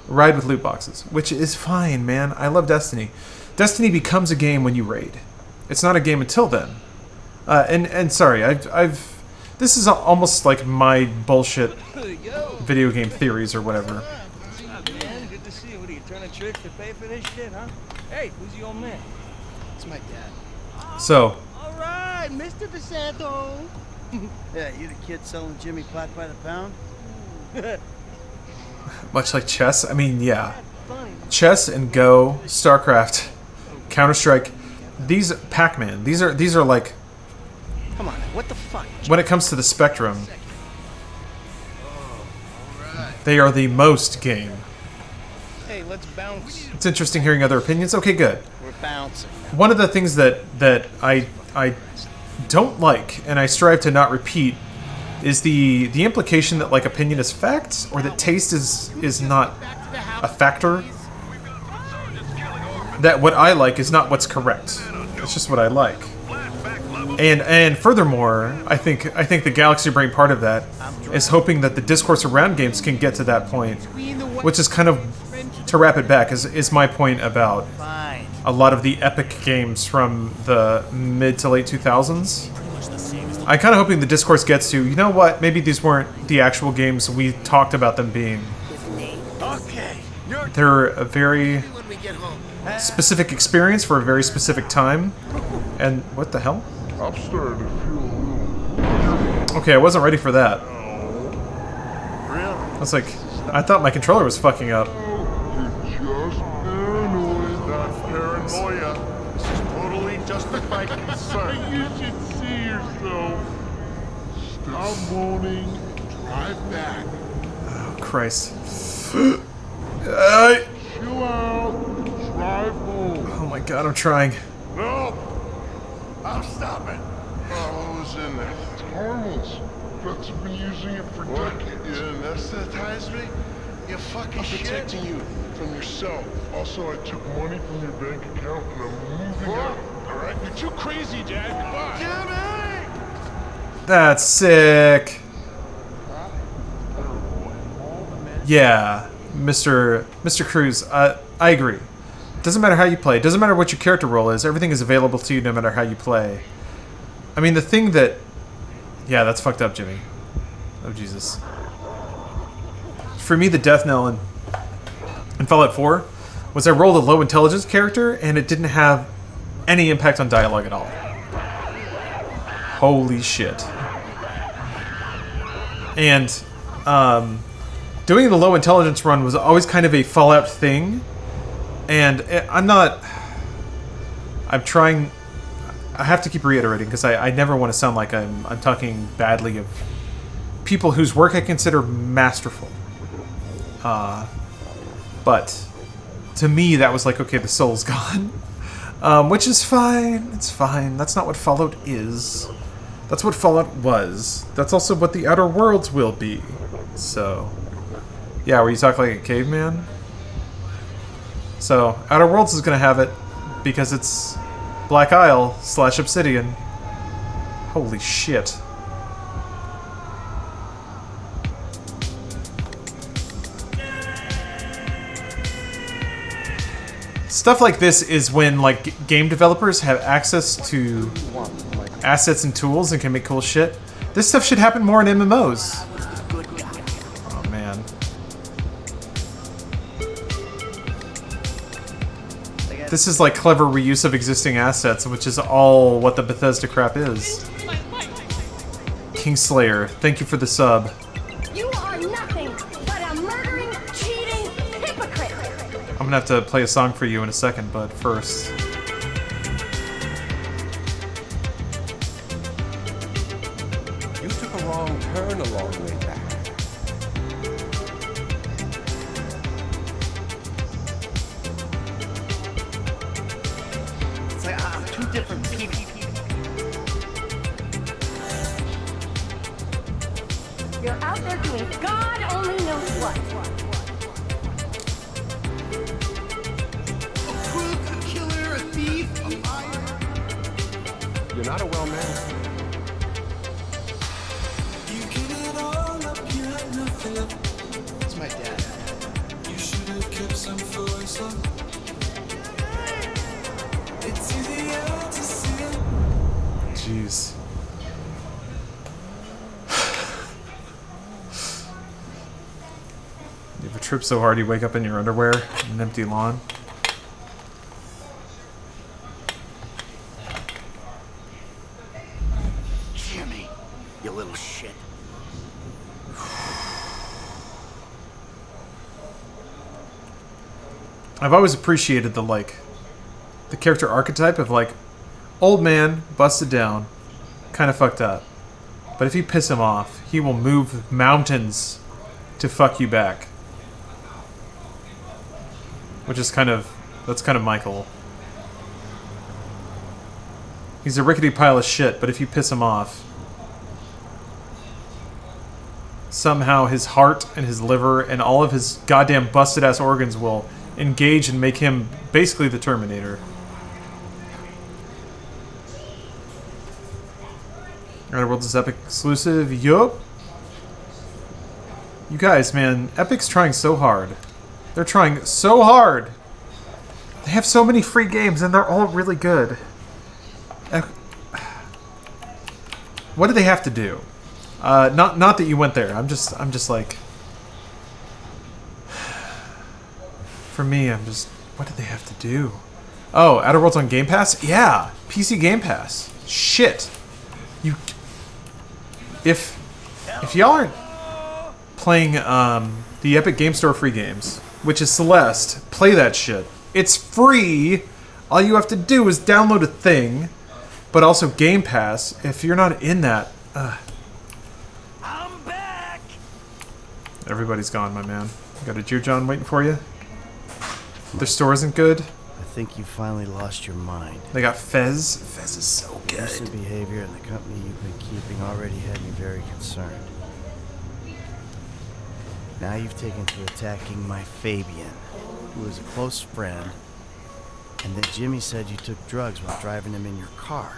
Ride with loot boxes, which is fine, man. I love Destiny. Destiny becomes a game when you raid. It's not a game until then. And sorry, I've This is almost like my bullshit video game theories or whatever. What's up, man? Good to see you. What are you turning tricks to pay for this shit, huh? Hey, who's the old man? It's my dad. So, All right, Mr. DeSanto. Yeah, you the kid selling Jimmy pot by the pound? much like chess, I mean, yeah. Chess and Go, StarCraft, Counter-Strike, these Pac-Man, these are like, Come on, what the fuck? when it comes to the spectrum, they are the most game. Hey, let's bounce. It's interesting hearing other opinions. Okay, good. We're bouncing. One of the things that I don't like, and I strive to not repeat, is the implication that like opinion is fact, or that taste is not a factor. That what I like is not what's correct. It's just what I like. And furthermore, I think the Galaxy Brain part of that is hoping that the discourse around games can get to that point, which is kind of, to wrap it back, is my point about a lot of the epic games from the mid to late 2000s. I'm kind of hoping the discourse gets to, you know what, maybe these weren't the actual games we talked about them being. They're a very specific experience for a very specific time. And what the hell? I'm starting to feel a little... Okay, I wasn't ready for that. I was like, I thought my controller was fucking up. You're just paranoid. Not paranoia. This is totally justified concern. You should see yourself. Stop moaning. Drive back. Oh, Christ. Chill out. Drive home. Oh my god, I'm trying. No. I'll stop it. Oh, what was in there? It's harmless. Vets have been using it for decades. You anesthetize me? You fucking shit. I'm protecting you from yourself. Also, I took money from your bank account and I'm moving out. Alright? You're too crazy, Dad. Goodbye. Jimmy! That's sick. Yeah, Mr. Cruz, I agree. Doesn't matter how you play. Doesn't matter what your character role is. Everything is available to you no matter how you play. I mean, the thing that... Yeah, that's fucked up, Jimmy. Oh, Jesus. For me, the death knell in Fallout 4 was I rolled a low intelligence character and it didn't have any impact on dialogue at all. Holy shit. And doing the low intelligence run was always kind of a Fallout thing. And I'm trying, I have to keep reiterating because I never want to sound like I'm talking badly of people whose work I consider masterful. But to me that was like, okay, the soul's gone. Which is fine, it's fine. That's not what Fallout is. That's what Fallout was. That's also what the Outer Worlds will be. So, yeah, where you talk like a caveman? So, Outer Worlds is going to have it because it's Black Isle / Obsidian. Holy shit. Stuff like this is when like game developers have access to assets and tools and can make cool shit. This stuff should happen more in MMOs. Oh man. This is like clever reuse of existing assets, which is all what the Bethesda crap is. Kingslayer, thank you for the sub. You are nothing but a murdering, cheating hypocrite. I'm gonna have to play a song for you in a second, but first. You took a wrong turn a long way back. It's like I'm two different people. You're out there doing God only knows what. A crook, a killer, a thief, a liar. You're not a well man. It's my dad. You should have kept some for yourself. It's easier to see. Jeez. trip so hard you wake up in your underwear on an empty lawn. Jimmy, you little shit. I've always appreciated the character archetype of like old man, busted down, kind of fucked up. But if you piss him off, he will move mountains to fuck you back. Which is that's kind of Michael. He's a rickety pile of shit, but if you piss him off, somehow his heart and his liver and all of his goddamn busted ass organs will engage and make him basically the Terminator. Outer Worlds is Epic exclusive. Yup. You guys, man, Epic's trying so hard. They're trying so hard. They have so many free games and they're all really good. What do they have to do? Not that you went there. I'm just like, for me, what do they have to do? Oh, Outer Worlds on Game Pass? Yeah, PC Game Pass. Shit. If y'all aren't playing the Epic Game Store free games, which is Celeste, play that shit. It's free. All you have to do is download a thing, but also Game Pass. If you're not in that, I'm back. Everybody's gone, my man. Got a Jew John waiting for you. Their store isn't good. I think you finally lost your mind. They got Fez. Fez is so good. Recent behavior in the company you've been keeping already had me very concerned. Now you've taken to attacking my Fabian, who is a close friend, and that Jimmy said you took drugs while driving him in your car.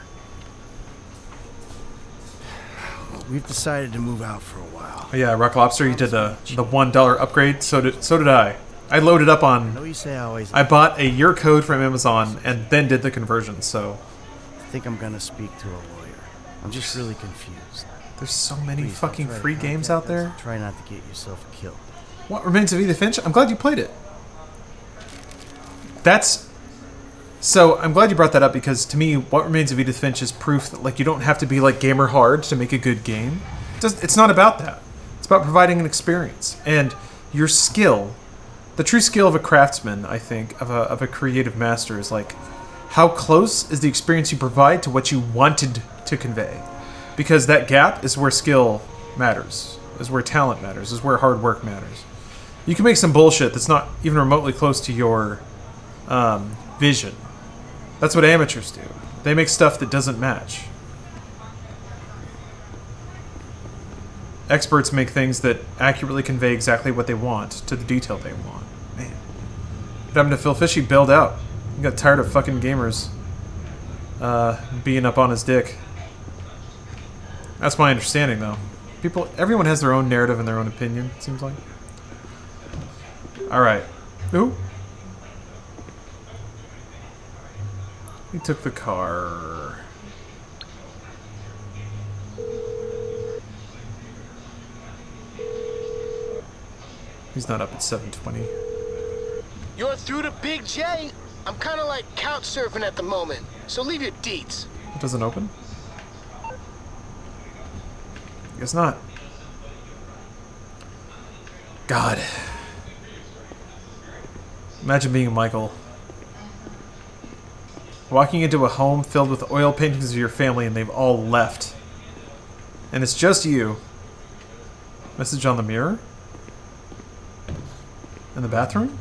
We've decided to move out for a while. Oh, yeah, Rock Lobster, you did the $1 upgrade. So did I. I loaded up on. I know you say I always. I bought a year code from Amazon and then did the conversion. So. I think I'm gonna speak to a lawyer. I'm just really confused. There's so many fucking free games out there. Try not to get yourself killed. What Remains of Edith Finch? I'm glad you played it. So I'm glad you brought that up because to me, What Remains of Edith Finch is proof that like you don't have to be like gamer hard to make a good game. It's not about that. It's about providing an experience and your skill. The true skill of a craftsman, I think, of a creative master is like how close is the experience you provide to what you wanted to convey. Because that gap is where skill matters, is where talent matters, is where hard work matters. You can make some bullshit that's not even remotely close to your vision. That's what amateurs do. They make stuff that doesn't match. Experts make things that accurately convey exactly what they want to the detail they want. Man. What happened to Phil Fish? He bailed out. He got tired of fucking gamers being up on his dick. That's my understanding, though. Everyone has their own narrative and their own opinion, it seems like. Alright. Ooh. He took the car. He's not up at 7:20. You're through to Big J? I'm kind of like couch surfing at the moment, so leave your deets. It doesn't open? Guess not. God. Imagine being Michael. Walking into a home filled with oil paintings of your family and they've all left. And it's just you. Message on the mirror? In the bathroom?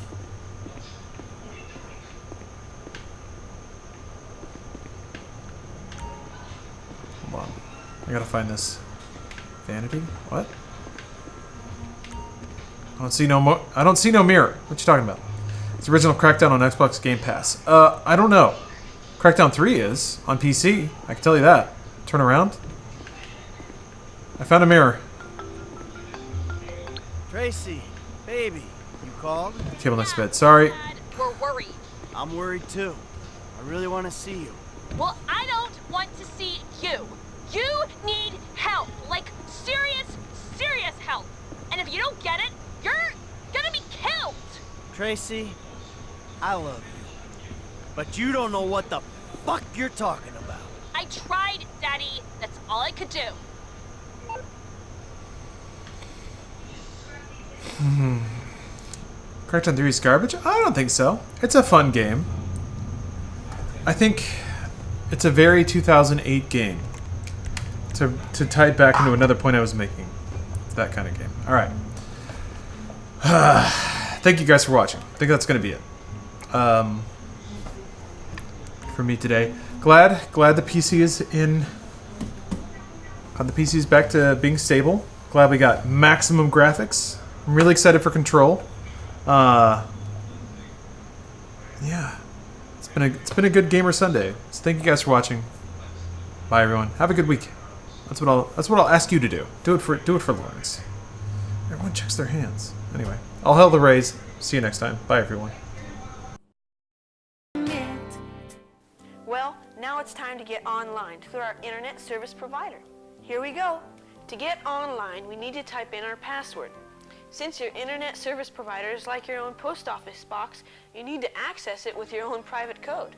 Hold on. I gotta find this. Vanity? What? I don't see no mirror. What you talking about? It's original Crackdown on Xbox Game Pass. I don't know. Crackdown 3 is on PC. I can tell you that. Turn around. I found a mirror. Tracy, baby, you called? Table next to bed. Sorry. We're worried. I'm worried too. I really want to see you. Well, I don't want to see you. You need help. Like, serious, serious help. And if you don't get it, you're gonna be killed. Tracy, I love you. But you don't know what the fuck you're talking about. I tried, Daddy. That's all I could do. Crackdown 3 is garbage? I don't think so. It's a fun game. I think it's a very 2008 game. To tie it back into another point I was making. It's that kind of game. Alright. Thank you guys for watching. I think that's going to be it. For me today. Glad the PC is in... Glad the PC is back to being stable. Glad we got maximum graphics. I'm really excited for Control. Yeah. It's been a good Gamer Sunday. So thank you guys for watching. Bye everyone. Have a good week. That's what I'll ask you to do. Do it for Lawrence. Everyone checks their hands. Anyway, all hail the Rays. See you next time. Bye everyone. Well, now it's time to get online through our internet service provider. Here we go. To get online, we need to type in our password. Since your internet service provider is like your own post office box, you need to access it with your own private code.